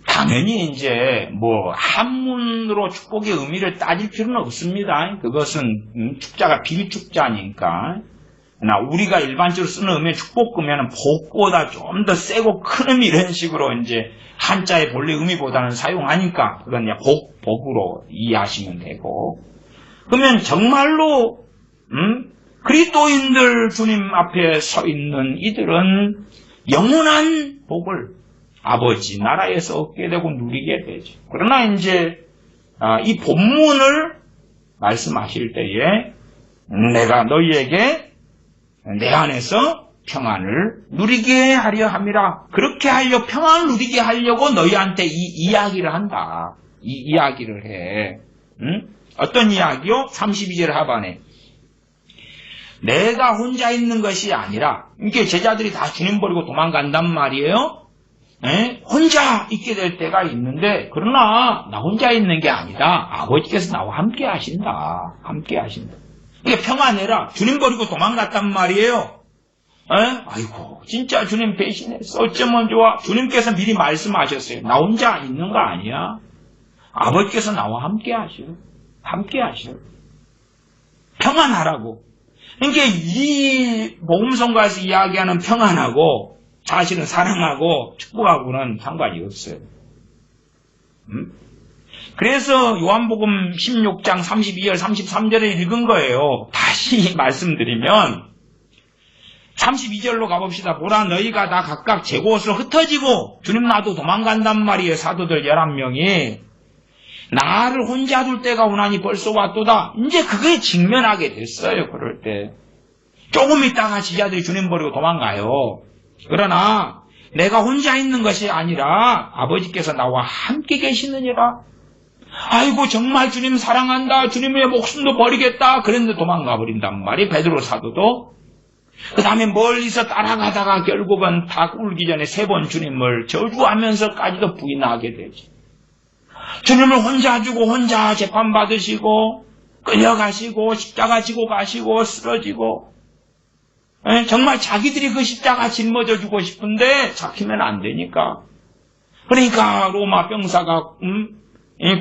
당연히 이제 뭐 한문으로 축복의 의미를 따질 필요는 없습니다. 그것은 축자가 비유축자니까. 나 우리가 일반적으로 쓰는 의미의 축복 그러면 복보다 좀 더 세고 큰 의미 이런 식으로 이제 한자의 본래 의미보다는 사용하니까 그건 그냥 복으로 이해하시면 되고. 그러면 정말로 그리스도인들 주님 앞에 서 있는 이들은 영원한 복을 아버지 나라에서 얻게 되고 누리게 되죠. 그러나 이제 이 본문을 말씀하실 때에 내가 너희에게 내 안에서 평안을 누리게 하려 함이라. 그렇게 하려 평안을 누리게 하려고 너희한테 이 이야기를 한다. 이 이야기를 해. 어떤 이야기요? 32절 하반에 내가 혼자 있는 것이 아니라 이게 제자들이 다 주님 버리고 도망간단 말이에요. 혼자 있게 될 때가 있는데 그러나 나 혼자 있는 게 아니다. 아버지께서 나와 함께 하신다. 함께 하신다. 이게 평안해라. 주님 버리고 도망갔단 말이에요. 아이고 진짜 주님 배신했어. 어쩌면 좋아. 주님께서 미리 말씀하셨어요. 나 혼자 있는 거 아니야. 아버지께서 나와 함께 하셔. 함께 하셔. 평안하라고. 그러니까 이 복음성가에서 이야기하는 평안하고 사실은 사랑하고 축복하고는 상관이 없어요. 그래서 요한복음 16장 32절 33절에 읽은 거예요. 다시 말씀드리면 32절로 가봅시다. 보라 너희가 다 각각 제 곳으로 흩어지고 주님 나도 도망간단 말이에요. 사도들 11명이 나를 혼자 둘 때가 오나니 벌써 왔도다. 이제 그거에 직면하게 됐어요. 그럴 때 조금 있다가 지자들이 주님 버리고 도망가요. 그러나 내가 혼자 있는 것이 아니라 아버지께서 나와 함께 계시느니라. 아이고 정말 주님 사랑한다. 주님의 목숨도 버리겠다. 그랬는데 도망가 버린단 말이에요. 베드로 사도도. 그 다음에 멀리서 따라가다가 결국은 다 울기 전에 3번 주님을 저주하면서까지도 부인하게 되지. 주님을 혼자 주고 혼자 재판받으시고 끌려가시고 십자가 지고 가시고 쓰러지고 정말 자기들이 그 십자가 짊어져 주고 싶은데 잡히면 안 되니까. 그러니까 로마 병사가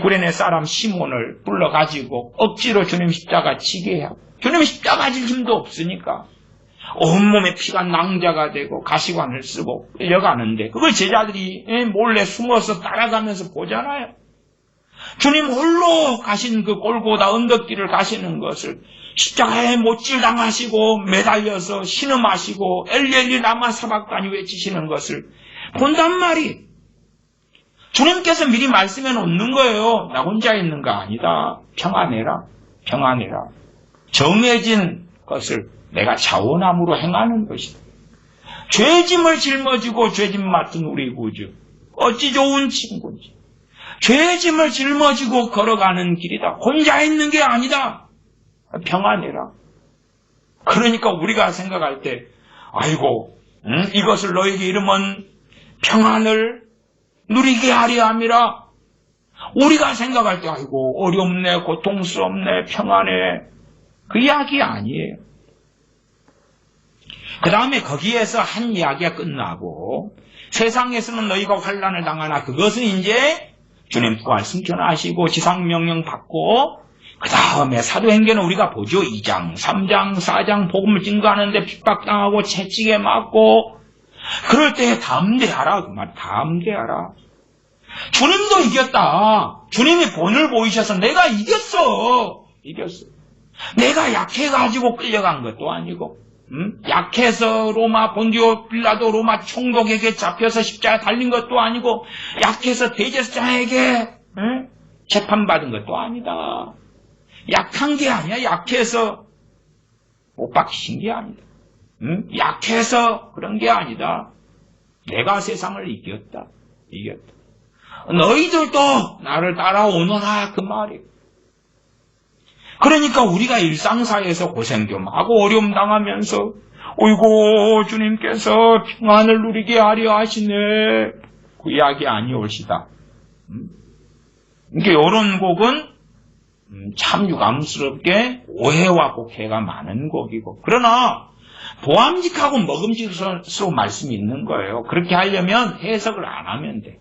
구레네 사람 시몬을 불러가지고 억지로 주님 십자가 지게 하고 주님 십자가 질 힘도 없으니까 온몸에 피가 낭자가 되고 가시관을 쓰고 끌려가는데 그걸 제자들이 몰래 숨어서 따라가면서 보잖아요. 주님 홀로 가신 그 골고다 언덕길을 가시는 것을 십자가에 못질 당하시고 매달려서 신음하시고 엘리엘리 라마 사박단이 외치시는 것을 본단 말이. 주님께서 미리 말씀해 놓는 거예요. 나 혼자 있는 거 아니다. 평안해라. 평안해라. 정해진 것을 내가 자원함으로 행하는 것이다. 죄짐을 짊어지고 죄짐 맡은 우리 구주. 어찌 좋은 친구인지. 죄짐을 짊어지고 걸어가는 길이다. 혼자 있는 게 아니다. 평안해라. 그러니까 우리가 생각할 때 아이고 이것을 너에게 이르면 평안을 누리게 하려 함이라. 우리가 생각할 때 아이고 어렵네 고통스럽네 평안해. 그 이야기 아니에요. 그 다음에 거기에서 한 이야기가 끝나고 세상에서는 너희가 환난을 당하나 그것은 이제 주님 부활 승천하시고 지상명령 받고 그 다음에 사도행전은 우리가 보죠. 2장, 3장, 4장 복음을 증거하는데 핍박당하고 채찍에 맞고 그럴 때 담대하라. 그 말 담대하라. 주님도 이겼다. 주님이 본을 보이셔서 내가 이겼어. 내가 약해가지고 끌려간 것도 아니고 약해서 로마 본디오 빌라도 로마 총독에게 잡혀서 십자가에 달린 것도 아니고 약해서 대제사장에게 재판받은 것도 아니다. 약한 게 아니야. 약해서 못 박히신 게 아니다. 약해서 그런 게 아니다. 내가 세상을 이겼다. 너희들도 나를 따라오너라 그 말이에요. 그러니까 우리가 일상사에서 고생 좀 하고 어려움 당하면서 어이고 주님께서 평안을 누리게 하려 하시네 그 이야기 아니올시다. 그러니까 이런 곡은 참 유감스럽게 오해와 곡해가 많은 곡이고 그러나 보암직하고 먹음직스러운 말씀이 있는 거예요. 그렇게 하려면 해석을 안 하면 돼.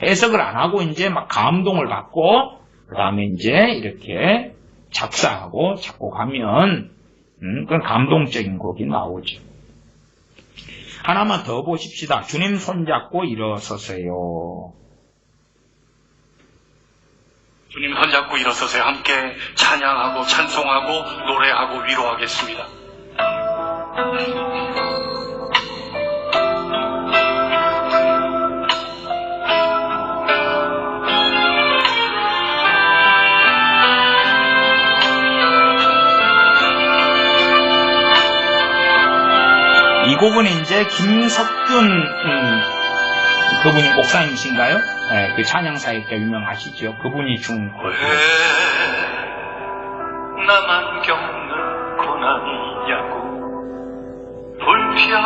해석을 안 하고 이제 막 감동을 받고 그 다음에 이제 이렇게 작사하고 작곡하면 그건 감동적인 곡이 나오죠. 하나만 더 보십시다. 주님 손잡고 일어서세요. 주님 손잡고 일어서세요. 함께 찬양하고 찬송하고 노래하고 위로하겠습니다. 이 곡은 이제 김석균 그분이 목사님이신가요? 네, 그 찬양사역가 유명하시죠. 그분이 준 곡. 왜 나만 겪는 고난이냐고 불평하지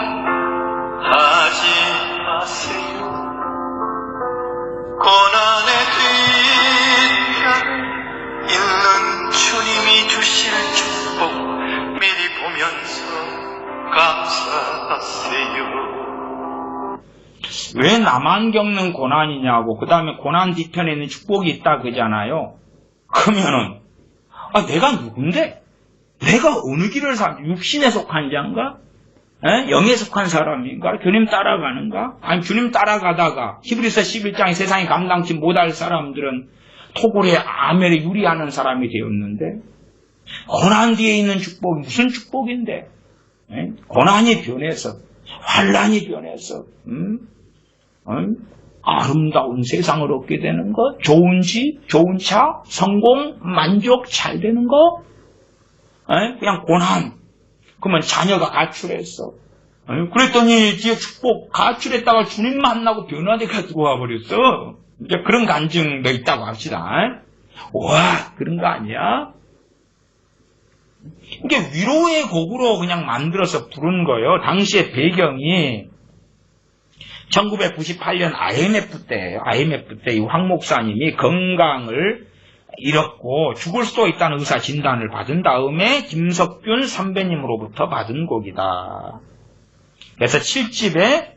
마세요. 고난의 뒷편에 있는 주님이 주실 축복 미리 보면서 감사하세요. 왜 나만 겪는 고난이냐고 그 다음에 고난 뒤편에 있는 축복이 있다 그러잖아요. 그러면은 내가 누군데? 내가 어느 길을 육신에 속한 자인가? 영에 속한 사람인가? 주님 따라가는가? 아니 주님 따라가다가 히브리서 11장에 세상에 감당치 못할 사람들은 토굴에 아멜에 유리하는 사람이 되었는데 고난 뒤에 있는 축복이 무슨 축복인데? 고난이 변해서 환란이 변해서 아름다운 세상을 얻게 되는 것, 좋은 집, 좋은 차, 성공, 만족, 잘 되는 것, 그냥 고난. 그러면 자녀가 가출했어. 그랬더니 뒤에 축복 가출했다가 주님 만나고 변화되가 들어와 버렸어. 이제 그런 간증도 있다고 합시다. 와, 그런 거 아니야? 이게 위로의 곡으로 그냥 만들어서 부른 거예요. 당시의 배경이 1998년 IMF 때예요. IMF 때 이 황 목사님이 건강을 잃었고 죽을 수도 있다는 의사 진단을 받은 다음에 김석균 선배님으로부터 받은 곡이다. 그래서 7집에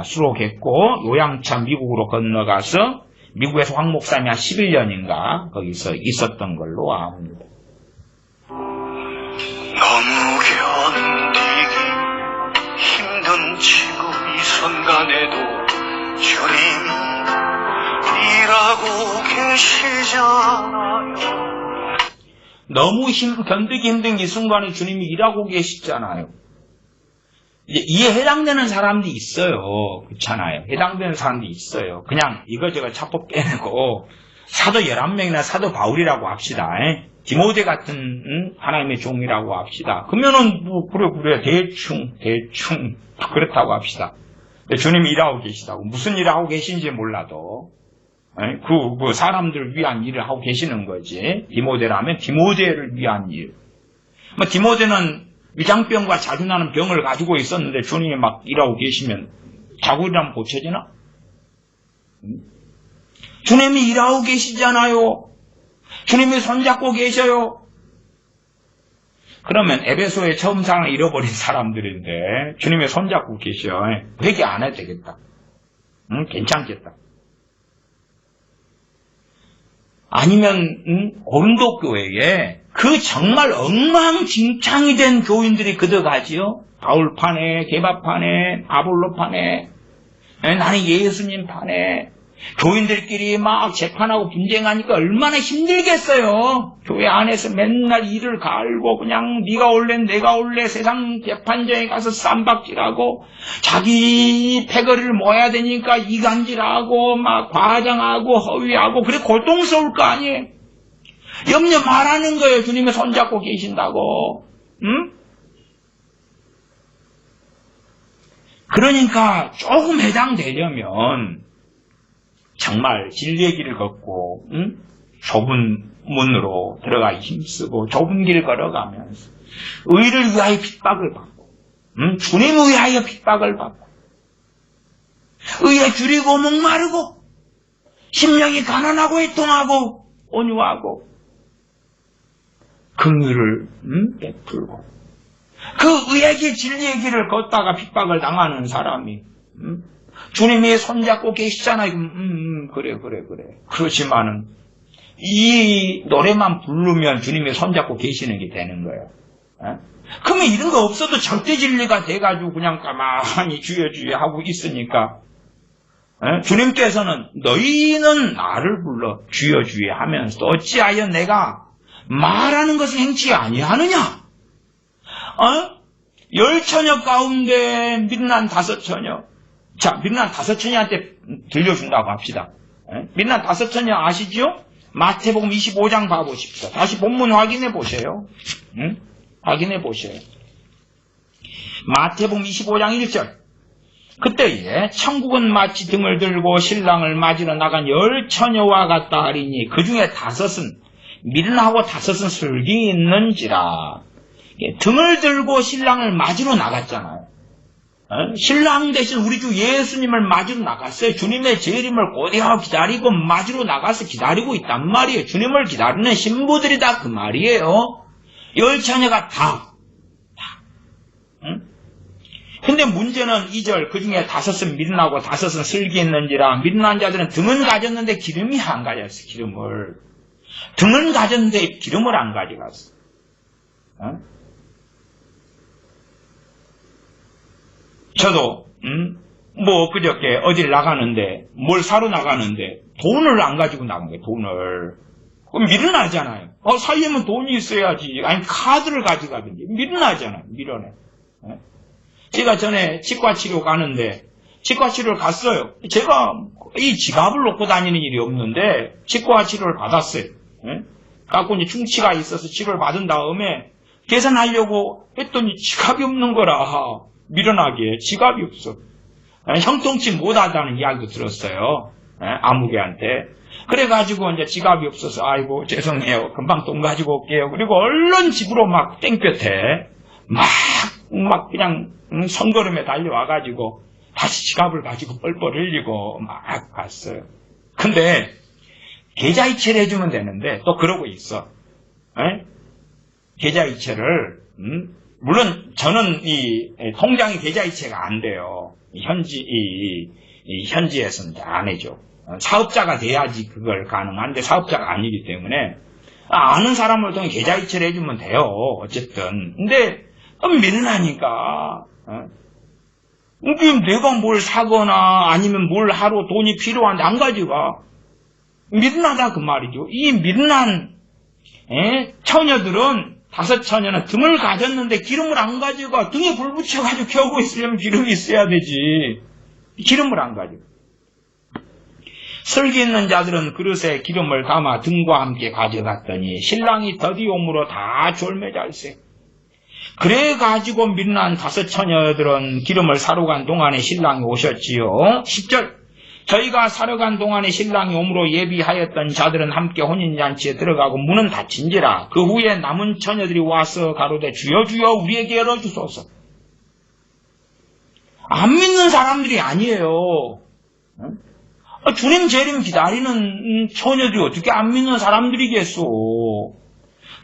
수록했고 요양차 미국으로 건너가서 미국에서 황 목사님이 한 11년인가 거기서 있었던 걸로 압니다. 너무 견디기 힘든 지금 이 순간에도 주님이 일하고 계시잖아요. 너무 견디기 힘든 이 순간에 주님이 일하고 계시잖아요. 이에 해당되는 사람들이 있어요. 그렇잖아요. 해당되는 사람들이 있어요. 그냥 이거저거 차법 깨내고 사도 11명이나 사도 바울이라고 합시다. 디모데 같은 하나님의 종이라고 합시다. 그러면은 뭐 그래 대충 그렇다고 합시다. 주님이 일하고 계시다고 무슨 일을 하고 계신지 몰라도 그 사람들을 위한 일을 하고 계시는 거지. 디모데라면 디모데를 위한 일. 뭐 디모데는 위장병과 자주 나는 병을 가지고 있었는데 주님이 막 일하고 계시면 자고리라면 고쳐지나? 주님이 일하고 계시잖아요. 주님이 손잡고 계셔요. 그러면 에베소의 처음 사랑을 잃어버린 사람들인데 주님이 손잡고 계셔. 회개 안 해도 되겠다. 괜찮겠다. 아니면 고린도 교회에 그 정말 엉망진창이 된 교인들이 그득하지요. 바울파네, 게바파네, 아볼로파네, 나는 예수님 파네. 교인들끼리 막 재판하고 분쟁하니까 얼마나 힘들겠어요. 교회 안에서 맨날 이를 갈고 그냥 네가 올래 내가 올래 세상 재판정에 가서 쌈박질하고 자기 패거리를 모아야 되니까 이간질하고 막 과장하고 허위하고 그래 고통스러울 거 아니에요. 염려 말하는 거예요. 주님이 손잡고 계신다고. 응? 그러니까 조금 해당되려면 정말 진리의 길을 걷고 좁은 문으로 들어가기 힘쓰고 좁은 길 걸어가면서 의를 위하여 핍박을 받고 주님을 위하여 핍박을 받고 의에 줄이고 목마르고 심령이 가난하고 애통하고 온유하고 긍휼을 베풀고 그 의의 길 진리의 길을 걷다가 핍박을 당하는 사람이 주님이 손잡고 계시잖아요. 그래. 그렇지만은 이 노래만 부르면 주님이 손잡고 계시는 게 되는 거예요. 그러면 이런 거 없어도 절대 진리가 돼가지고 그냥 가만히 주여 하고 있으니까 주님께서는 너희는 나를 불러 주여 하면서 어찌하여 내가 말하는 것을 행치 아니하느냐? 열 처녀 가운데 mid난 5처녀. 자, mid난 5처녀한테 들려준다고 합시다. mid난 5처녀 아시죠? 마태복음 25장 봐보십시오. 다시 본문 확인해 보세요. 확인해 보세요. 마태복음 25장 1절. 그때에 천국은 마치 등을 들고 신랑을 맞으러 나간 10처녀와 같다 하리니 그 중에 5은 미련하고 5은 슬기 있는지라. 등을 들고 신랑을 맞으러 나갔잖아요. 신랑 대신 우리 주 예수님을 맞으러 나갔어요. 주님의 재림을 고대하고 기다리고 맞으러 나가서 기다리고 있단 말이에요. 주님을 기다리는 신부들이 다 그 말이에요. 10처녀가 다. 근데 문제는 2절 그 중에 5은 미련하고 5은 슬기 있는지라. 미련한 자들은 등은 가졌는데 기름이 안 가졌어. 기름을. 등은 가졌는데 기름을 안 가져갔어. 저도 그저께 어딜 나가는데 뭘 사러 나가는데 돈을 안 가지고 나간 거예요. 돈을. 그럼 미련하잖아요. 사려면 돈이 있어야지. 아니 카드를 가져가든지. 미련하잖아요. 미련해. 제가 전에 치과치료 가는데 치과치료를 갔어요. 제가 이 지갑을 놓고 다니는 일이 없는데 치과치료를 받았어요. 갖고 이제 충치가 있어서 치료를 받은 다음에 계산하려고 했더니 지갑이 없는 거라. 미련하게 지갑이 없어. 형통치 못하다는 이야기도 들었어요. 아무개한테. 그래가지고 이제 지갑이 없어서 아이고 죄송해요. 금방 돈 가지고 올게요. 그리고 얼른 집으로 막 땡볕에 막 그냥 선걸음에 달려와가지고 다시 지갑을 가지고 뻘뻘 흘리고 막 갔어요. 근데 계좌이체를 해주면 되는데 또 그러고 있어. 계좌이체를 물론 저는 이 통장에 계좌이체가 안 돼요. 현지에서는 안 해줘. 사업자가 돼야지 그걸 가능한데 사업자가 아니기 때문에 아는 사람을 통해 계좌이체를 해주면 돼요. 어쨌든. 근데 미련하니까 내가 뭘 사거나 아니면 뭘 하러 돈이 필요한데 안 가져가. 미련하다 그 말이죠. 이 미련한 처녀들은 5처녀는 등을 가졌는데 기름을 안 가져가. 등에 불 붙여가지고 켜고 있으려면 기름이 있어야 되지. 기름을 안 가져가. 슬기 있는 자들은 그릇에 기름을 담아 등과 함께 가져갔더니 신랑이 더디 오므로 다 졸매잘세. 그래가지고 미련한 5처녀들은 기름을 사러 간 동안에 신랑이 오셨지요. 10절. 저희가 사러 간 동안에 신랑이 오므로 예비하였던 자들은 함께 혼인잔치에 들어가고 문은 닫힌지라. 그 후에 남은 처녀들이 와서 가로되 주여 주여 우리에게 열어주소서. 안 믿는 사람들이 아니에요. 주님 재림 기다리는 처녀들이 어떻게 안 믿는 사람들이겠소.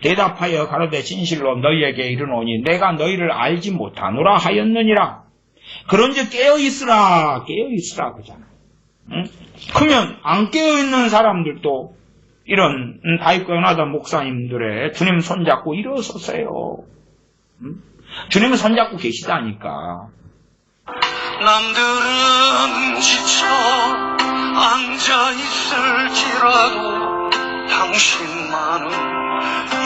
대답하여 가로되 진실로 너희에게 이르노니 내가 너희를 알지 못하노라 하였느니라. 그런즉 깨어있으라 그러잖아. 그러면 안 깨어있는 사람들도 이런 다윗과 요나단 목사님들의 주님 손잡고 일어서세요. 주님은 손잡고 계시다니까. 남들은 지쳐 앉아있을지라도 당신만은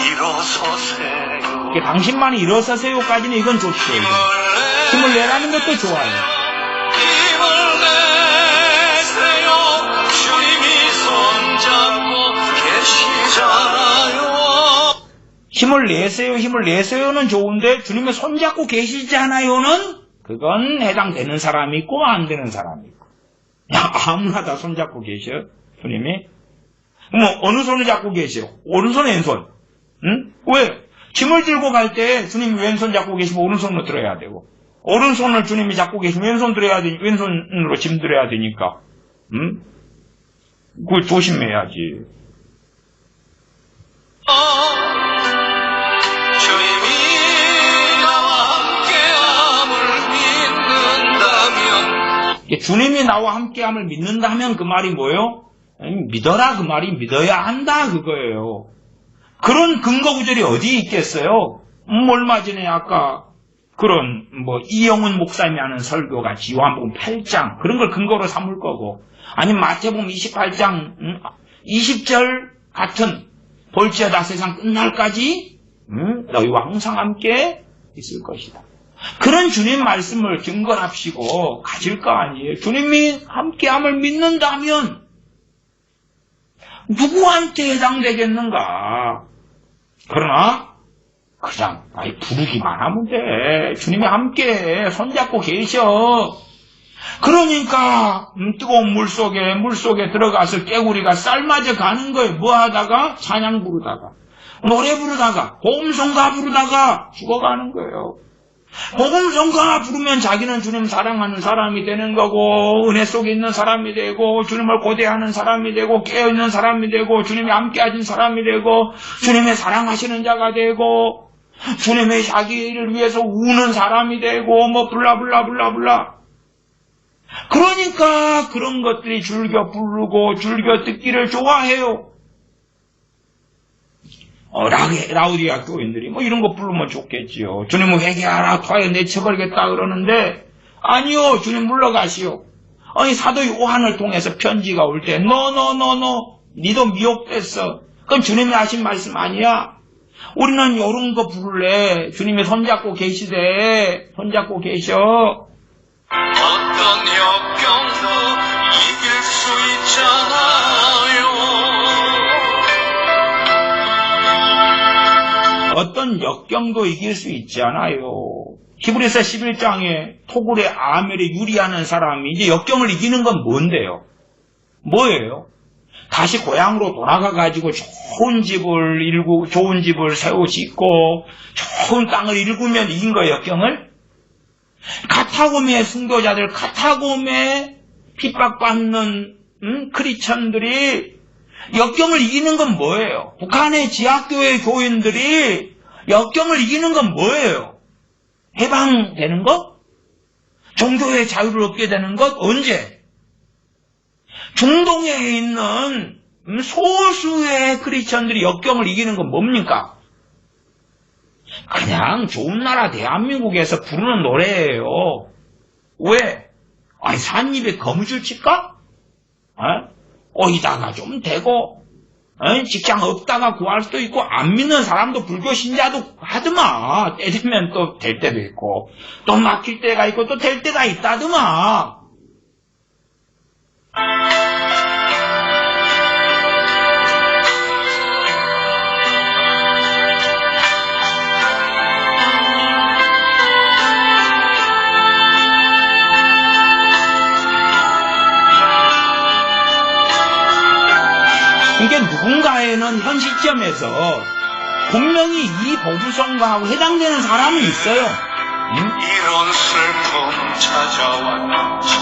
일어서세요. 당신만이 일어서세요까지는 이건 좋죠. 힘을 내라는 것도 좋아요. 힘을 내세요. 주님이 손잡고 계시잖아요. 힘을 내세요, 힘을 내세요는 좋은데 주님의 손잡고 계시잖아요는 그건 해당되는 사람이 있고 안 되는 사람이 있고. 야, 아무나 다 손잡고 계셔, 주님이. 뭐 어느 손을 잡고 계셔? 오른손, 왼손. 응? 왜? 짐을 들고 갈 때 주님이 왼손 잡고 계시면 오른손으로 들어야 되고, 오른손을 주님이 잡고 계시면 왼손으로 짐 들어야 되니까. 응? 그걸 조심해야지. 주님이 나와 함께함을 믿는다면, 주님이 나와 함께함을 믿는다면 그 말이 뭐예요? 믿어라 그 말이 믿어야 한다 그거예요. 그런 근거 구절이 어디 있겠어요? 얼마 전에 아까 그런 이영훈 목사님이 하는 설교같이 요한복음 8장 그런 걸 근거로 삼을 거고, 아니면 마태복음 28장 20절 같은 볼지어다 세상 끝날까지 너희와 항상 함께 있을 것이다. 그런 주님 말씀을 증거합시고 가질 거 아니에요. 주님이 함께함을 믿는다면 누구한테 해당되겠는가? 그러나 그냥 부르기만 하면 돼. 주님이 함께 손잡고 계셔. 그러니까 뜨거운 물속에 들어가서 깨구리가 삶아져 가는 거예요. 뭐 하다가? 찬양 부르다가, 노래 부르다가, 복음성가 부르다가 죽어가는 거예요. 복음성가 부르면 자기는 주님 사랑하는 사람이 되는 거고, 은혜 속에 있는 사람이 되고, 주님을 고대하는 사람이 되고, 깨어있는 사람이 되고, 주님이 함께 하신 사람이 되고, 주님의 사랑하시는 자가 되고, 주님의 자기를 위해서 우는 사람이 되고, 블라블라블라블라. 그러니까 그런 것들이 즐겨 부르고 즐겨 듣기를 좋아해요. 라우디아 교인들이 이런 거 부르면 좋겠지요. 주님은 회개하라, 토하여 내쳐버리겠다 그러는데, 아니요, 주님 물러가시오. 사도 요한을 통해서 편지가 올 때 노 니도 미혹됐어. 그건 주님이 하신 말씀 아니야. 우리는 요런 거 부를래. 주님이 손잡고 계시대. 손잡고 계셔. 어떤 역경도 이길 수 있잖아요. 어떤 역경도 이길 수 있잖아요. 히브리서 11장에 토굴의 아멜에 유리하는 사람이 이제 역경을 이기는 건 뭔데요? 뭐예요? 다시 고향으로 돌아가가지고 좋은 집을 새로 짓고 좋은 땅을 일구면 이긴 거예요, 역경을? 카타곰의 순교자들, 카타곰의 핍박받는 크리스천들이 역경을 이기는 건 뭐예요? 북한의 지하교회 교인들이 역경을 이기는 건 뭐예요? 해방되는 것? 종교의 자유를 얻게 되는 것? 언제? 중동에 있는 소수의 크리스천들이 역경을 이기는 건 뭡니까? 그냥 좋은 나라 대한민국에서 부르는 노래예요. 왜? 산입에 거무줄 칠까? 어디다가 좀 대고, 직장 없다가 구할 수도 있고, 안 믿는 사람도 불교 신자도 하더마. 때 되면 또 될 때도 있고, 또 막힐 때가 있고, 또 될 때가 있다더마. 그러니까 누군가에는 현 시점에서 분명히 이 보부성가하고 해당되는 사람은 있어요. 이런 슬픔 찾아왔지.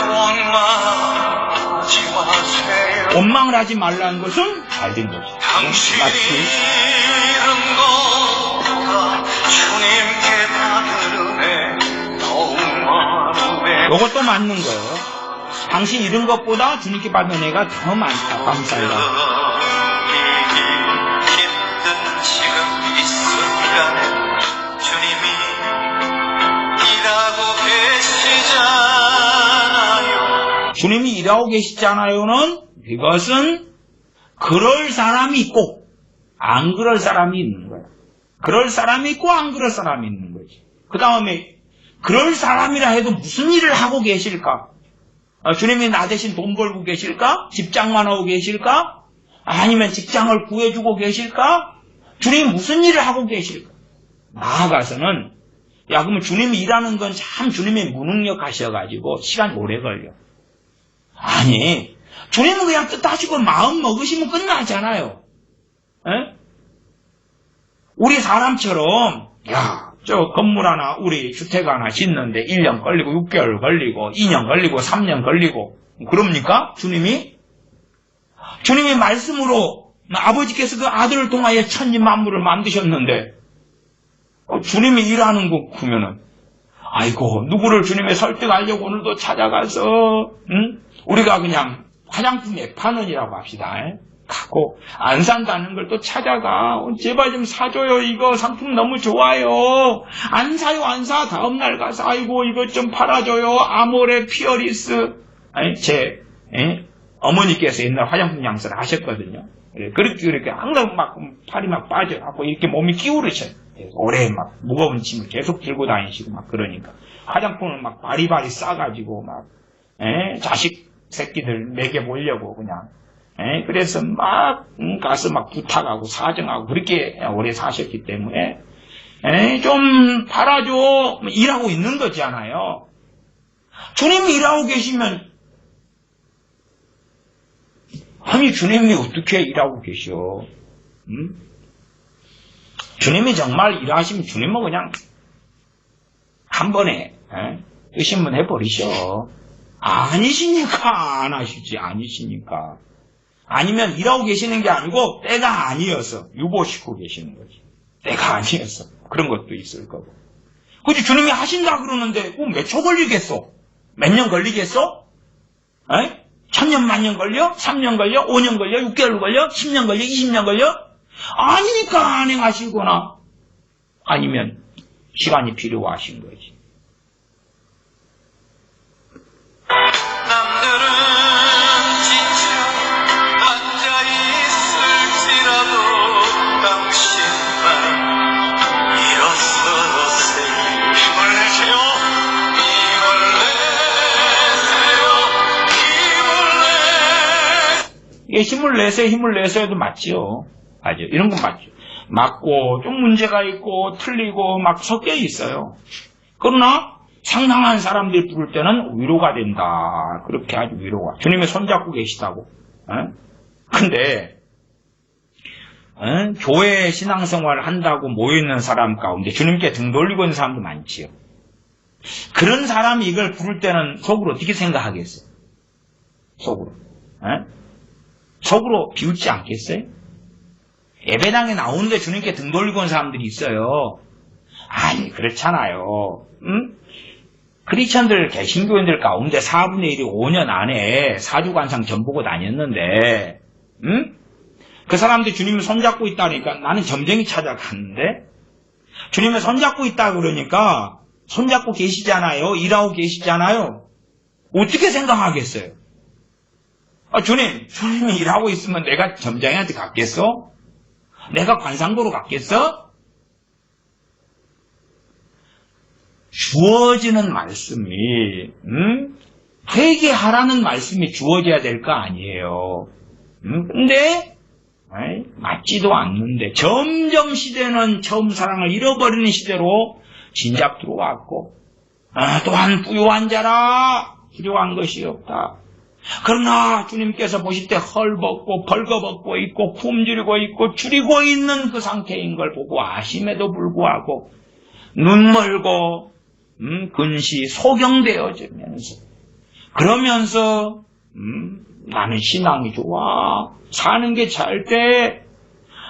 원망하지 마세요. 원망을 하지 말라는 것은 잘된 거죠. 당신 잃은 것보다 주님께 받은 은혜 더욱 많으네. 이것도 맞는 거예요. 당신 잃은 것보다 주님께 받은 은혜가 더 많다. 감사해라. 힘든 지금 이 순간에 주님이 일하고 계시잖아요. 주님이 일하고 계시잖아요는 이것은 그럴 사람이 있고 안 그럴 사람이 있는 거야. 그럴 사람이 있고 안 그럴 사람이 있는 거지. 그 다음에 그럴 사람이라 해도 무슨 일을 하고 계실까? 주님이 나 대신 돈 벌고 계실까? 집장만 하고 계실까? 아니면 직장을 구해주고 계실까? 주님이 무슨 일을 하고 계실까? 나아가서는 야 그러면 주님이 일하는 건 참 주님이 무능력하셔가지고 시간이 오래 걸려. 아니 주님은 그냥 뜻하시고 마음 먹으시면 끝나잖아요. 에? 우리 사람처럼 야 저 건물 하나 우리 주택 하나 짓는데 1년 걸리고 6개월 걸리고 2년 걸리고 3년 걸리고 그럽니까? 주님이 말씀으로 아버지께서 그 아들을 통하여 천지 만물을 만드셨는데 주님이 일하는 거 보면은 아이고 누구를 주님의 설득하려고 오늘도 찾아가서 우리가 그냥 화장품 F1원이라고 합시다. 갖고 안 산다는 걸 또 찾아가. 제발 좀 사줘요. 이거 상품 너무 좋아요. 안 사요. 안 사. 다음날 가서 아이고 이것 좀 팔아줘요. 아모레 피어리스. 아니 제 어머니께서 옛날 화장품 양서를 하셨거든요. 그렇게 항상 막 팔이 막 빠져갖고 이렇게 몸이 기울으셔요. 오래 막 무거운 짐을 계속 들고 다니시고 막 그러니까 화장품을 막 바리바리 싸가지고 막 자식 새끼들 먹여보려고 그냥 그래서 막 가서 막 부탁하고 사정하고 그렇게 오래 사셨기 때문에 좀 팔아줘 일하고 있는 거잖아요. 주님이 일하고 계시면 아니 주님이 어떻게 일하고 계셔? 주님이 정말 일하시면 주님은 그냥 한 번에 의심문 해버리셔. 아니시니까 안 하시지. 아니시니까. 아니면 일하고 계시는 게 아니고 때가 아니어서 유보시키고 계시는 거지. 때가 아니어서 그런 것도 있을 거고. 그치 주님이 하신다 그러는데 몇 초 걸리겠어? 몇 년 걸리겠어? 1000년 만년 걸려? 3년 걸려? 5년 걸려? 6개월 걸려? 10년 걸려? 20년 걸려? 아니니까 안 행하시거나 아니면 시간이 필요하신 거지. 남들은 지쳐 앉아있을지라도 당신만 일어서세요. 힘을 내세요. 힘을 내세요. 힘을 내세요도 맞지요. 맞아요. 이런 건 맞죠. 맞고 좀 문제가 있고 틀리고 막 섞여 있어요. 그러나 상당한 사람들이 부를 때는 위로가 된다. 그렇게 아주 위로가. 주님의 손잡고 계시다고. 근데 교회 신앙생활을 한다고 모여있는 사람 가운데 주님께 등 돌리고 있는 사람도 많지요. 그런 사람이 이걸 부를 때는 속으로 어떻게 생각하겠어요? 속으로. 속으로 비웃지 않겠어요? 예배당에 나오는데 주님께 등 돌리고 온 사람들이 있어요. 아니 그렇잖아요. 크리스천들 개신교인들 가운데 4분의 1이 5년 안에 사주관상 점보고 다녔는데 그 사람들이 주님을 손잡고 있다니까 나는 점쟁이 찾아갔는데 주님을 손잡고 있다 그러니까 손잡고 계시잖아요. 일하고 계시잖아요. 어떻게 생각하겠어요? 주님이 일하고 있으면 내가 점장한테 갔겠어? 내가 관상보러 갔겠어? 주어지는 말씀이 회개하라는 말씀이 주어져야 될 거 아니에요. 근데 맞지도 않는데 점점 시대는 처음 사랑을 잃어버리는 시대로 진작 들어왔고 또한 부유한 자라 필요한 것이 없다. 그러나 주님께서 보실 때 헐벗고 벌거벗고 있고 굶주리고 있고 줄이고 있는 그 상태인 걸 보고 아심에도 불구하고 눈멀고 근시 소경되어지면서 그러면서 나는 신앙이 좋아 사는 게 잘 돼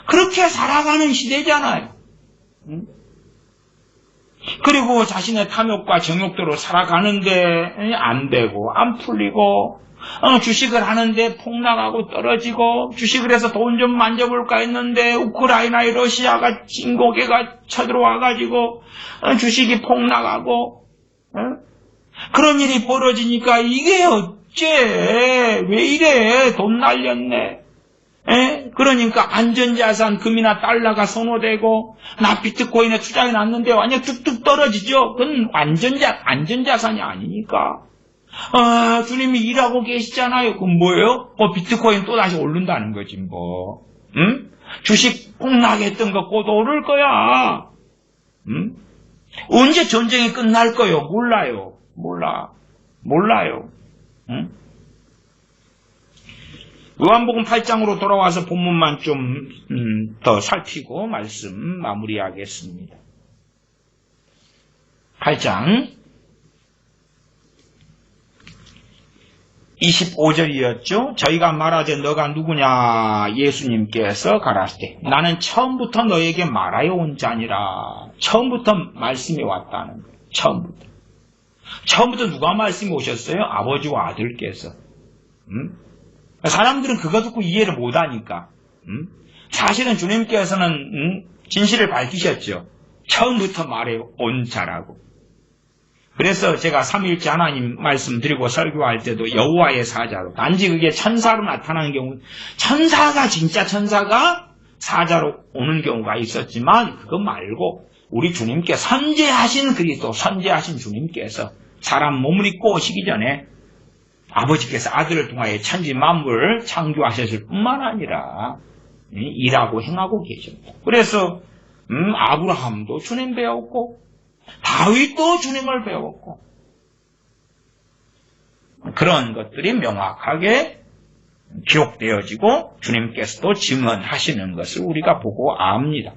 그렇게 살아가는 시대잖아요. 그리고 자신의 탐욕과 정욕대로 살아가는데 안 되고 안 풀리고 주식을 하는데 폭락하고 떨어지고 주식을 해서 돈 좀 만져볼까 했는데 우크라이나의 러시아가 진고개가 쳐들어와가지고 주식이 폭락하고 그런 일이 벌어지니까 이게 어째 왜 이래 돈 날렸네. 그러니까 안전자산 금이나 달러가 선호되고 나 비트코인에 투자해놨는데 완전 뚝뚝 떨어지죠. 그건 안전자산이 아니니까. 주님이 일하고 계시잖아요. 그럼 뭐예요? 비트코인 또 다시 오른다는 거지 뭐. 응? 주식 폭락했던 거 곧 오를 거야. 응? 언제 전쟁이 끝날 거요? 몰라요. 몰라요. 응? 요한복음 8장으로 돌아와서 본문만 좀 더 살피고 말씀 마무리하겠습니다. 8장 25절이었죠. 저희가 말하되 너가 누구냐 예수님께서 가라사대 나는 처음부터 너에게 말하여 온 자니라. 처음부터 말씀이 왔다는 거예요. 처음부터 누가 말씀이 오셨어요? 아버지와 아들께서. 사람들은 그거 듣고 이해를 못하니까. 사실은 주님께서는 진실을 밝히셨죠. 처음부터 말해 온 자라고. 그래서 제가 삼위일체 하나님 말씀드리고 설교할 때도 여호와의 사자로 단지 그게 천사로 나타나는 경우 천사가 진짜 천사가 사자로 오는 경우가 있었지만 그거 말고 우리 주님께 선제하신 그리스도 선제하신 주님께서 사람 몸을 입고 오시기 전에 아버지께서 아들을 통하여 천지 만물을 창조하셨을 뿐만 아니라 일하고 행하고 계십니다. 그래서 아브라함도 주님 배웠고 다윗도 주님을 배웠고 그런 것들이 명확하게 기록되어지고 주님께서도 증언하시는 것을 우리가 보고 압니다.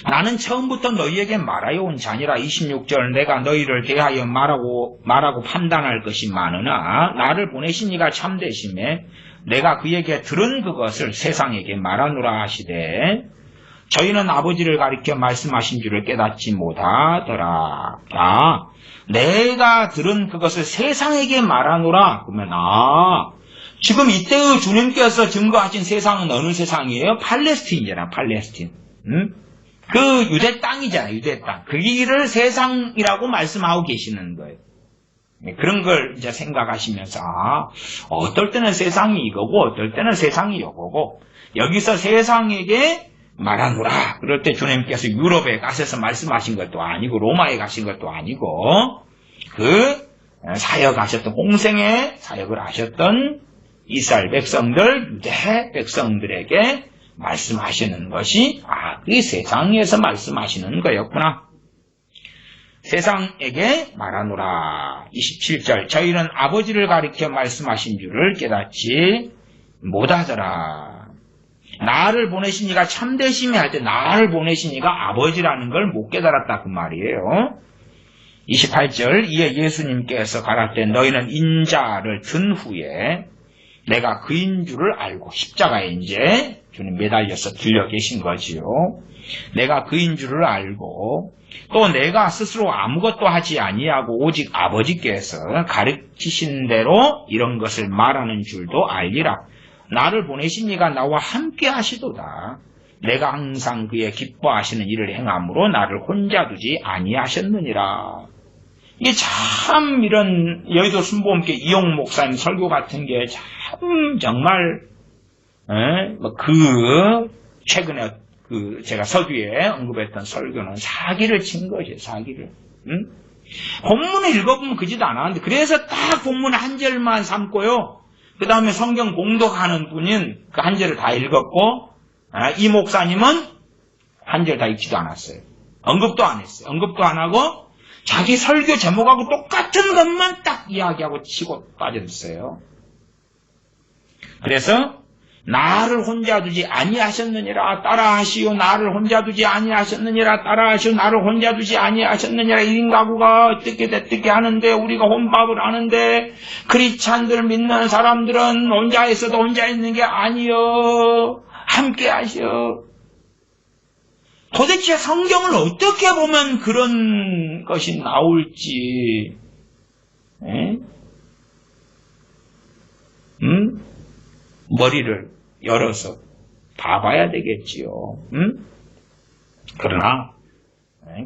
나는 처음부터 너희에게 말하여 온 자니라. 26절 내가 너희를 대하여 말하고 판단할 것이 많으나 나를 보내신 이가 참되심에 내가 그에게 들은 그것을 세상에게 말하노라 하시되 저희는 아버지를 가리켜 말씀하신 줄을 깨닫지 못하더라. 내가 들은 그것을 세상에게 말하노라. 그러면 지금 이때의 주님께서 증거하신 세상은 어느 세상이에요? 팔레스틴이잖아. 팔레스틴. 그 유대 땅이잖아요. 유대 땅. 그 길을 세상이라고 말씀하고 계시는 거예요. 그런 걸 이제 생각하시면서 어떨 때는 세상이 이거고 어떨 때는 세상이 이거고 여기서 세상에게 말하노라. 그럴 때 주님께서 유럽에 가셔서 말씀하신 것도 아니고 로마에 가신 것도 아니고 그 사역하셨던 공생의 사역을 하셨던 이스라엘 백성들 유대 백성들에게 말씀하시는 것이 그게 세상에서 말씀하시는 거였구나. 세상에게 말하노라. 27절 저희는 아버지를 가리켜 말씀하신 줄을 깨닫지 못하더라. 나를 보내신 이가 참되심이 할 때 나를 보내신 이가 아버지라는 걸 못 깨달았다 그 말이에요. 28절 이에 예수님께서 가라사대 너희는 인자를 든 후에 내가 그인 줄을 알고 십자가에 이제 주님 매달려서 들려 계신 거지요. 내가 그인 줄을 알고 또 내가 스스로 아무것도 하지 아니하고 오직 아버지께서 가르치신 대로 이런 것을 말하는 줄도 알리라. 나를 보내신 이가 나와 함께 하시도다. 내가 항상 그의 기뻐하시는 일을 행함으로 나를 혼자 두지 아니하셨느니라. 이게 참 이런 여의도 순복음교회 이용 목사님 설교 같은 게 참 정말 최근에 제가 서두에 언급했던 설교는 사기를 친 거죠. 사기를. 본문을 읽어보면 그지도 않았는데 그래서 딱 본문 한 절만 삼고요. 그 다음에 성경 공독하는 분인 그 한 절을 다 읽었고 이 목사님은 한 절 다 읽지도 않았어요. 언급도 안 했어요. 언급도 안 하고 자기 설교 제목하고 똑같은 것만 딱 이야기하고 치고 빠졌어요. 그래서 나를 혼자 두지 아니하셨느니라 따라하시오. 나를 혼자 두지 아니하셨느니라 따라하시오. 나를 혼자 두지 아니하셨느니라. 1인 가구가 어떻게 하는데 우리가 혼밥을 하는데 크리스찬들 믿는 사람들은 혼자 있어도 혼자 있는 게 아니요. 함께 하시오. 도대체 성경을 어떻게 보면 그런 것이 나올지, 머리를 열어서 봐봐야 되겠지요. 그러나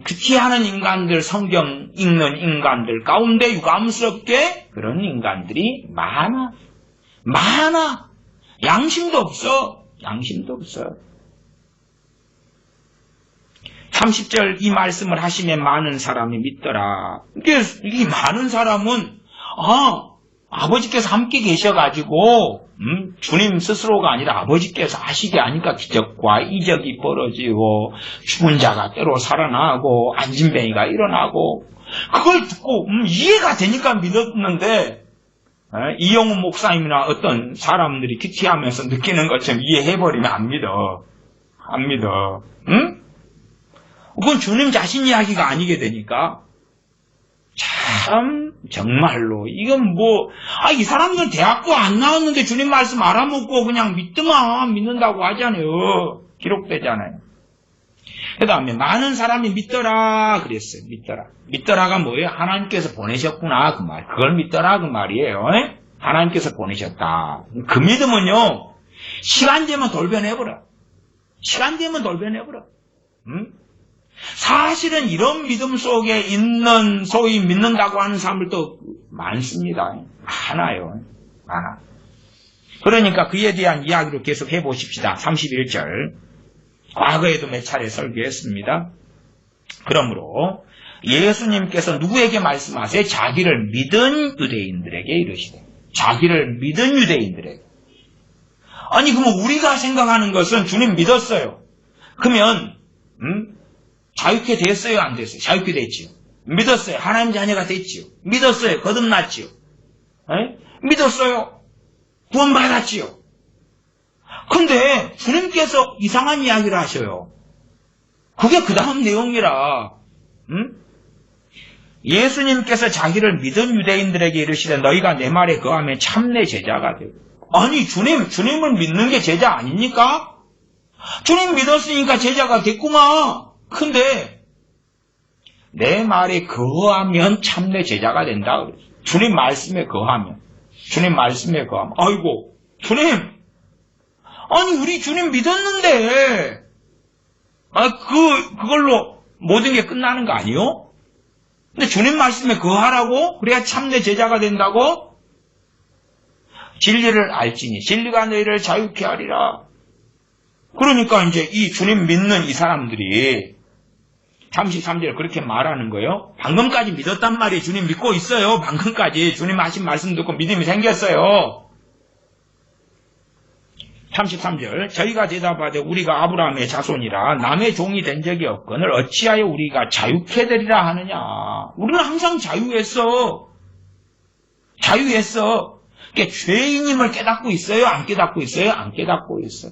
큐티하는 인간들, 성경 읽는 인간들 가운데 유감스럽게 그런 인간들이 많아. 양심도 없어. 30절 이 말씀을 하시면 많은 사람이 믿더라. 이 많은 사람은 아버지께서 함께 계셔가지고 주님 스스로가 아니라 아버지께서 하시게 하니까 기적과 이적이 벌어지고 죽은 자가 때로 살아나고 안진뱅이가 일어나고 그걸 듣고 이해가 되니까 믿었는데 이영훈 목사님이나 어떤 사람들이 큐티하면서 느끼는 것처럼 이해해버리면 안 믿어. 응? 그건 주님 자신 이야기가 아니게 되니까 참 정말로 이건 이 사람들은 대학도 안 나왔는데 주님 말씀 알아먹고 그냥 믿는다고 하잖아요. 기록되잖아요. 그 다음에 많은 사람이 믿더라 그랬어요. 믿더라가 뭐예요? 하나님께서 보내셨구나 그 말. 그걸 믿더라 그 말이에요. 하나님께서 보내셨다. 그 믿음은요 시간 되면 돌변해버려. 사실은 이런 믿음 속에 있는 소위 믿는다고 하는 사람들도 많습니다. 많아요. 그러니까 그에 대한 이야기를 계속 해보십시다. 31절. 과거에도 몇 차례 설교했습니다. 그러므로 예수님께서 누구에게 말씀하세요? 자기를 믿은 유대인들에게 이르시되. 자기를 믿은 유대인들에게. 아니 그러면 우리가 생각하는 것은 주님 믿었어요. 그러면 자유케 됐어요? 안 됐어요? 자유케 됐지요. 믿었어요. 하나님 자녀가 됐지요. 믿었어요. 거듭났지요. 믿었어요. 구원받았지요. 근데 주님께서 이상한 이야기를 하셔요. 그게 그 다음 내용이라. 예수님께서 자기를 믿은 유대인들에게 이르시되 너희가 내 말에 거하면 참내 제자가 되고. 아니 주님을 믿는 게 제자 아닙니까? 주님 믿었으니까 제자가 됐구만. 근데 내 말에 거하면 참내 제자가 된다 그랬어요. 주님 말씀에 거하면. 아이고 주님 아니 우리 주님 믿었는데 그걸로 모든 게 끝나는 거 아니요? 근데 주님 말씀에 거하라고? 그래야 참내 제자가 된다고? 진리를 알지니 진리가 너희를 자유케 하리라. 그러니까 이제 이 주님 믿는 이 사람들이 33절 그렇게 말하는 거예요. 방금까지 믿었단 말이에요. 주님 믿고 있어요. 방금까지 주님 하신 말씀 듣고 믿음이 생겼어요. 33절 저희가 대답하되 우리가 아브라함의 자손이라 남의 종이 된 적이 없거늘 어찌하여 우리가 자유케 되리라 하느냐. 우리는 항상 자유했어. 그러니까 죄인임을 깨닫고 있어요? 안 깨닫고 있어요? 안 깨닫고 있어.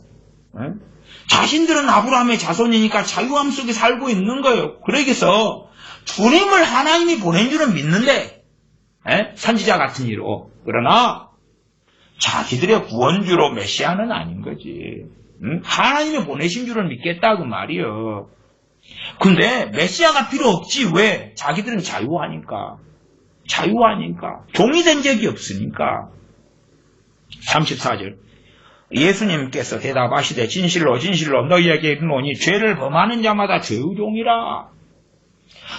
자신들은 아브라함의 자손이니까 자유함 속에 살고 있는 거예요. 그러기서 주님을 하나님이 보낸 줄은 믿는데 선지자 같은 이로. 그러나 자기들의 구원주로 메시아는 아닌 거지. 하나님이 보내신 줄은 믿겠다 그 말이요. 근데 메시아가 필요 없지. 왜? 자기들은 자유하니까. 종이 된 적이 없으니까. 34절 예수님께서 대답하시되 진실로 너희에게 이르노니 죄를 범하는 자마다 죄의 종이라.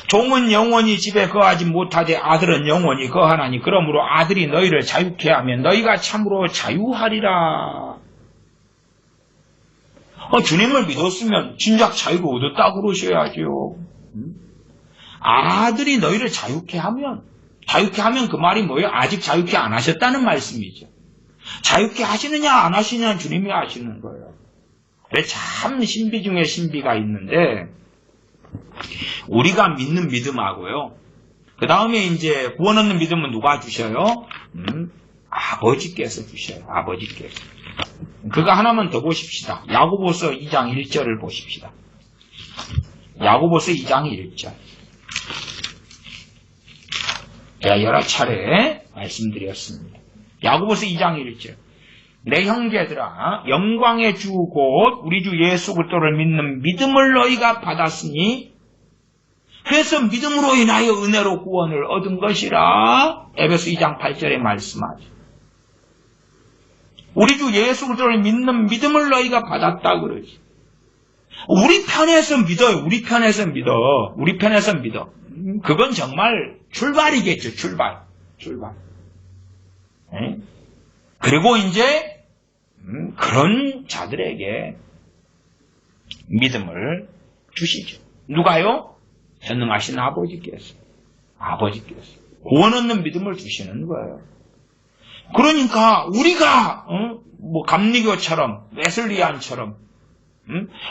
종은 영원히 집에 거하지 못하되 아들은 영원히 거하나니 그러므로 아들이 너희를 자유케 하면 너희가 참으로 자유하리라. 주님을 믿었으면 진작 자유를 얻었다고 그러셔야죠. 아들이 너희를 자유케 하면 그 말이 뭐예요? 아직 자유케 안 하셨다는 말씀이죠. 자유케 하시느냐 안 하시느냐는 주님이 하시는 거예요. 그래 참 신비 중에 신비가 있는데 우리가 믿는 믿음하고요. 그 다음에 이제 구원 얻는 믿음은 누가 주셔요? 아버지께서 주셔요. 아버지께서. 그거 하나만 더 보십시다. 야고보서 2장 1절을 보십시다. 야고보서 2장 1절. 제가 여러 차례 말씀드렸습니다. 야고보서 2장 1절. 내 형제들아 영광의 주 곧 우리 주 예수 그리스도를 믿는 믿음을 너희가 받았으니 그래서 믿음으로 인하여 은혜로 구원을 얻은 것이라 에베소 2장 8절에 말씀하죠. 우리 주 예수 그리스도를 믿는 믿음을 너희가 받았다 그러지. 우리 편에서 믿어요. 우리 편에서 믿어. 그건 정말 출발이겠죠. 출발. 네? 그리고 이제 그런 자들에게 믿음을 주시죠. 누가요? 전능하신 아버지께서 구원 얻는 믿음을 주시는 거예요. 그러니까 우리가 감리교처럼 웨슬리안처럼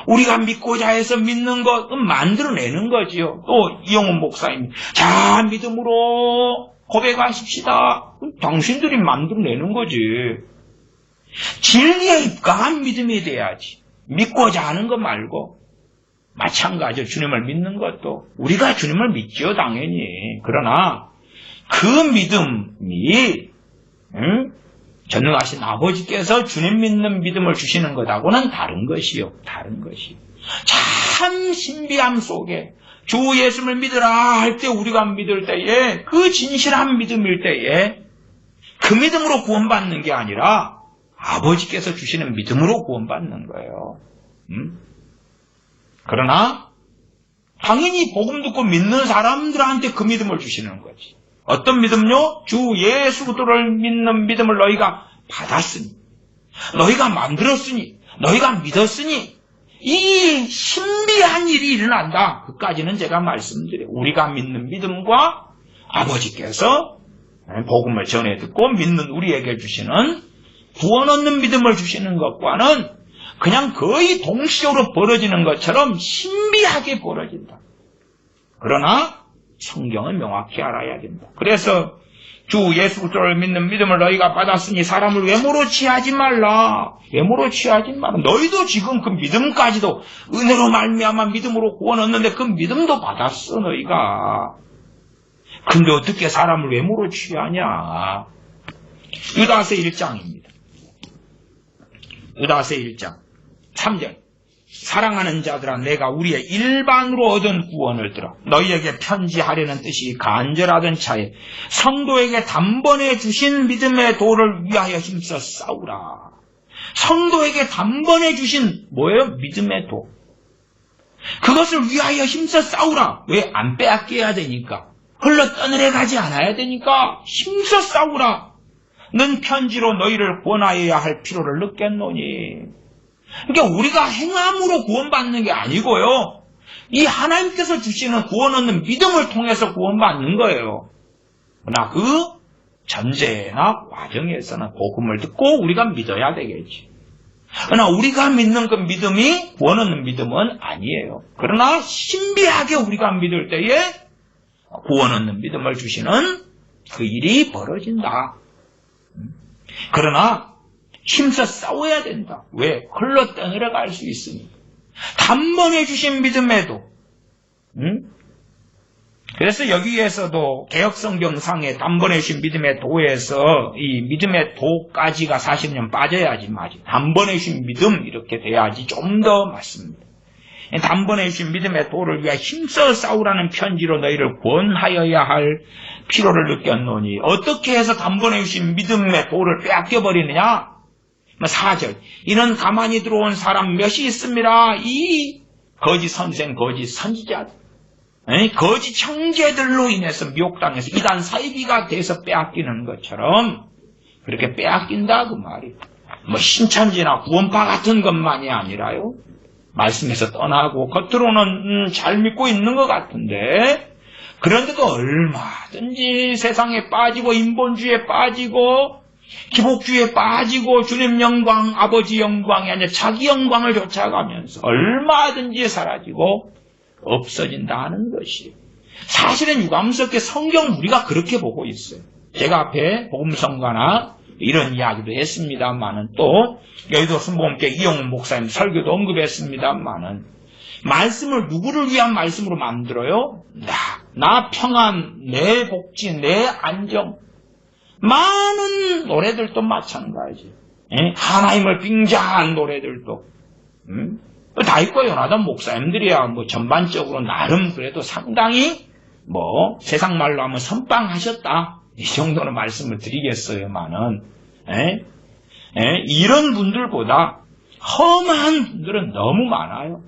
우리가 믿고자 해서 믿는 것 만들어내는 거지요. 또 이영훈 목사님 자 믿음으로 고백하십시다. 당신들이 만들어내는 거지. 진리에 입각한 믿음이 돼야지. 믿고자 하는 거 말고. 마찬가지로 주님을 믿는 것도 우리가 주님을 믿지요 당연히. 그러나 그 믿음이 전능하신 아버지께서 주님 믿는 믿음을 주시는 것하고는 다른 것이요. 참 신비함 속에 주 예수를 믿으라 할 때 우리가 믿을 때에 그 진실한 믿음일 때에 그 믿음으로 구원받는 게 아니라 아버지께서 주시는 믿음으로 구원받는 거예요. 그러나 당연히 복음 듣고 믿는 사람들한테 그 믿음을 주시는 거지. 어떤 믿음요? 주 예수 그리스도를 믿는 믿음을 너희가 받았으니, 너희가 만들었으니, 너희가 믿었으니 이 신비한 일이 일어난다. 그까지는 제가 말씀드려요. 우리가 믿는 믿음과 아버지께서 복음을 전해 듣고 믿는 우리에게 주시는 구원 얻는 믿음을 주시는 것과는 그냥 거의 동시적으로 벌어지는 것처럼 신비하게 벌어진다. 그러나 성경은 명확히 알아야 된다. 그래서 주 예수 그리스도를 믿는 믿음을 너희가 받았으니 사람을 외모로 취하지 말라. 너희도 지금 그 믿음까지도 은혜로 말미암아 믿음으로 구원 얻는데 그 믿음도 받았어 너희가. 근데 어떻게 사람을 외모로 취하냐. 유다서 1장입니다. 유다서 1장 3절 사랑하는 자들아 내가 우리의 일반으로 얻은 구원을 들어 너희에게 편지하려는 뜻이 간절하던 차에 성도에게 단번에 주신 믿음의 도를 위하여 힘써 싸우라. 성도에게 단번에 주신 뭐예요? 믿음의 도. 그것을 위하여 힘써 싸우라. 왜? 안 빼앗겨야 되니까. 흘러떠내려 가지 않아야 되니까 힘써 싸우라. 는 편지로 너희를 구원하여야 할 필요를 느꼈노니. 그러니까 우리가 행함으로 구원받는 게 아니고요. 이 하나님께서 주시는 구원 얻는 믿음을 통해서 구원받는 거예요. 그러나 그 전제나 과정에서는 복음을 듣고 우리가 믿어야 되겠지. 그러나 우리가 믿는 그 믿음이 구원 얻는 믿음은 아니에요. 그러나 신비하게 우리가 믿을 때에 구원 얻는 믿음을 주시는 그 일이 벌어진다. 그러나 힘써 싸워야 된다. 왜? 흘러 떠내려갈 수 있으니. 단번에 주신 믿음에도. 그래서 여기에서도 개혁성경상의 단번에 주신 믿음의 도에서 이 믿음의 도까지가 사실은 빠져야지 맞지. 단번에 주신 믿음 이렇게 돼야지 좀 더 맞습니다. 단번에 주신 믿음의 도를 위해 힘써 싸우라는 편지로 너희를 구원하여야 할 필요를 느꼈노니 어떻게 해서 단번에 주신 믿음의 도를 빼앗겨버리느냐? 4절 이는 가만히 들어온 사람 몇이 있습니다. 이 거짓 선생, 거짓 선지자들, 거짓 형제들로 인해서 미혹당해서 이단 사이비가 돼서 빼앗기는 것처럼 그렇게 빼앗긴다 그 말이에요. 신천지나 구원파 같은 것만이 아니라요. 말씀에서 떠나고 겉으로는 잘 믿고 있는 것 같은데 그런데도 얼마든지 세상에 빠지고 인본주의에 빠지고 기복주의에 빠지고 주님 영광, 아버지 영광이 아니라 자기 영광을 쫓아가면서 얼마든지 사라지고 없어진다는 것이 사실은 유감스럽게 성경 우리가 그렇게 보고 있어요. 제가 앞에 복음성가나 이런 이야기도 했습니다만은 또 여의도 순복음교회 이영훈 목사님 설교도 언급했습니다만은 말씀을 누구를 위한 말씀으로 만들어요? 나 평안, 내 복지, 내 안정. 많은 노래들도 마찬가지. 하나님을 빙자한 노래들도 다 있고 요나단 목사님들이야 뭐 전반적으로 나름 그래도 상당히 뭐 세상 말로 하면 선빵하셨다 이 정도는 말씀을 드리겠어요만은 이런 분들보다 험한 분들은 너무 많아요.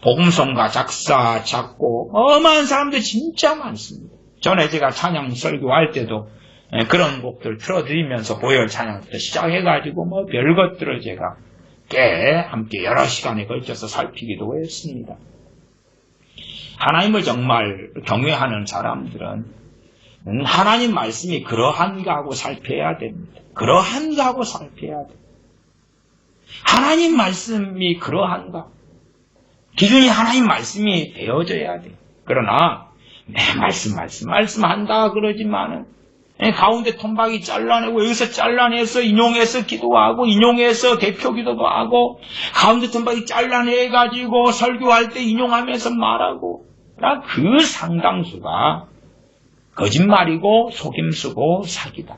복음성가, 작사, 작곡 어마한 사람들 진짜 많습니다. 전에 제가 찬양 설교할 때도 그런 곡들 틀어드리면서 보혈 찬양부터 시작해가지고 뭐 별것들을 제가 꽤 함께 여러 시간에 걸쳐서 살피기도 했습니다. 하나님을 정말 경외하는 사람들은 하나님 말씀이 그러한가 하고 살펴야 됩니다. 그러한가 하고 살펴야 됩니다. 하나님 말씀이 그러한가? 기준이 하나님 말씀이 되어져야 돼. 그러나 내 말씀한다 그러지만은 가운데 톰박이 잘라내고 여기서 잘라내서 인용해서 기도하고 인용해서 대표 기도도 하고 가운데 톰박이 잘라내가지고 설교할 때 인용하면서 말하고 그 상당수가 거짓말이고 속임수고 사기다.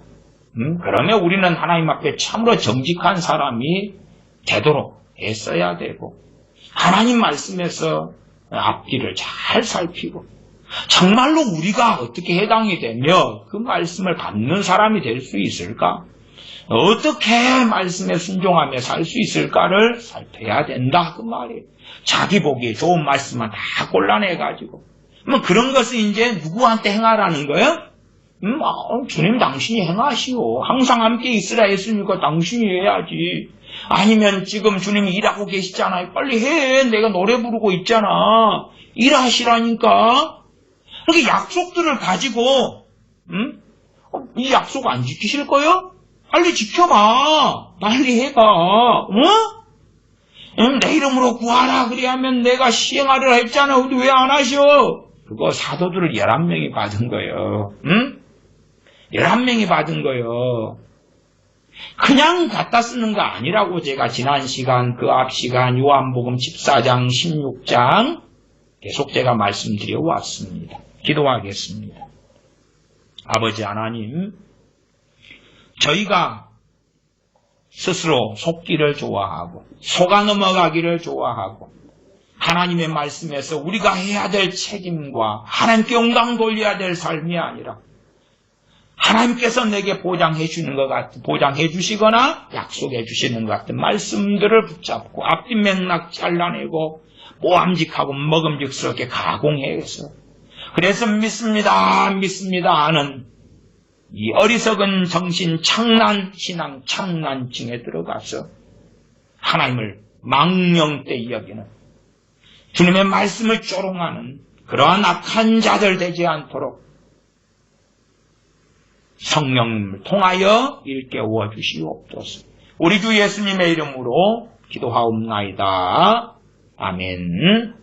그러면 우리는 하나님 앞에 참으로 정직한 사람이 되도록 애써야 되고 하나님 말씀에서 앞뒤를 잘 살피고 정말로 우리가 어떻게 해당이 되며 그 말씀을 받는 사람이 될 수 있을까? 어떻게 말씀에 순종하며 살 수 있을까를 살펴야 된다 그 말이에요. 자기 보기에 좋은 말씀만 다 골라내가지고 뭐 그런 것을 이제 누구한테 행하라는 거예요? 주님 당신이 행하시오. 항상 함께 있으라 했으니까 당신이 해야지. 아니면 지금 주님이 일하고 계시잖아요. 빨리 해. 내가 노래 부르고 있잖아. 일하시라니까. 그렇게 약속들을 가지고 이 약속 안 지키실 거요? 빨리 지켜봐. 빨리 해봐. 내 이름으로 구하라 그래야면 내가 시행하리라 했잖아. 근데 왜 안 하셔? 그거 사도들을 11명이 받은 거예요. 11명이 받은 거예요. 그냥 갖다 쓰는 거 아니라고 제가 지난 시간, 그 앞 시간 요한복음 14장, 16장 계속 제가 말씀드려 왔습니다. 기도하겠습니다. 아버지 하나님, 저희가 스스로 속기를 좋아하고 속아 넘어가기를 좋아하고 하나님의 말씀에서 우리가 해야 될 책임과 하나님께 영광 돌려야 될 삶이 아니라 하나님께서 내게 보장해 주시거나 약속해 주시는 것 같은 말씀들을 붙잡고 앞뒤 맥락 잘라내고 모함직하고 먹음직스럽게 가공해서 그래서 믿습니다 하는 이 어리석은 정신 창난 신앙 창난증에 들어가서 하나님을 망령되이 여기는 주님의 말씀을 조롱하는 그러한 악한 자들 되지 않도록 성령님을 통하여 일깨워 주시옵소서. 우리 주 예수님의 이름으로 기도하옵나이다. 아멘.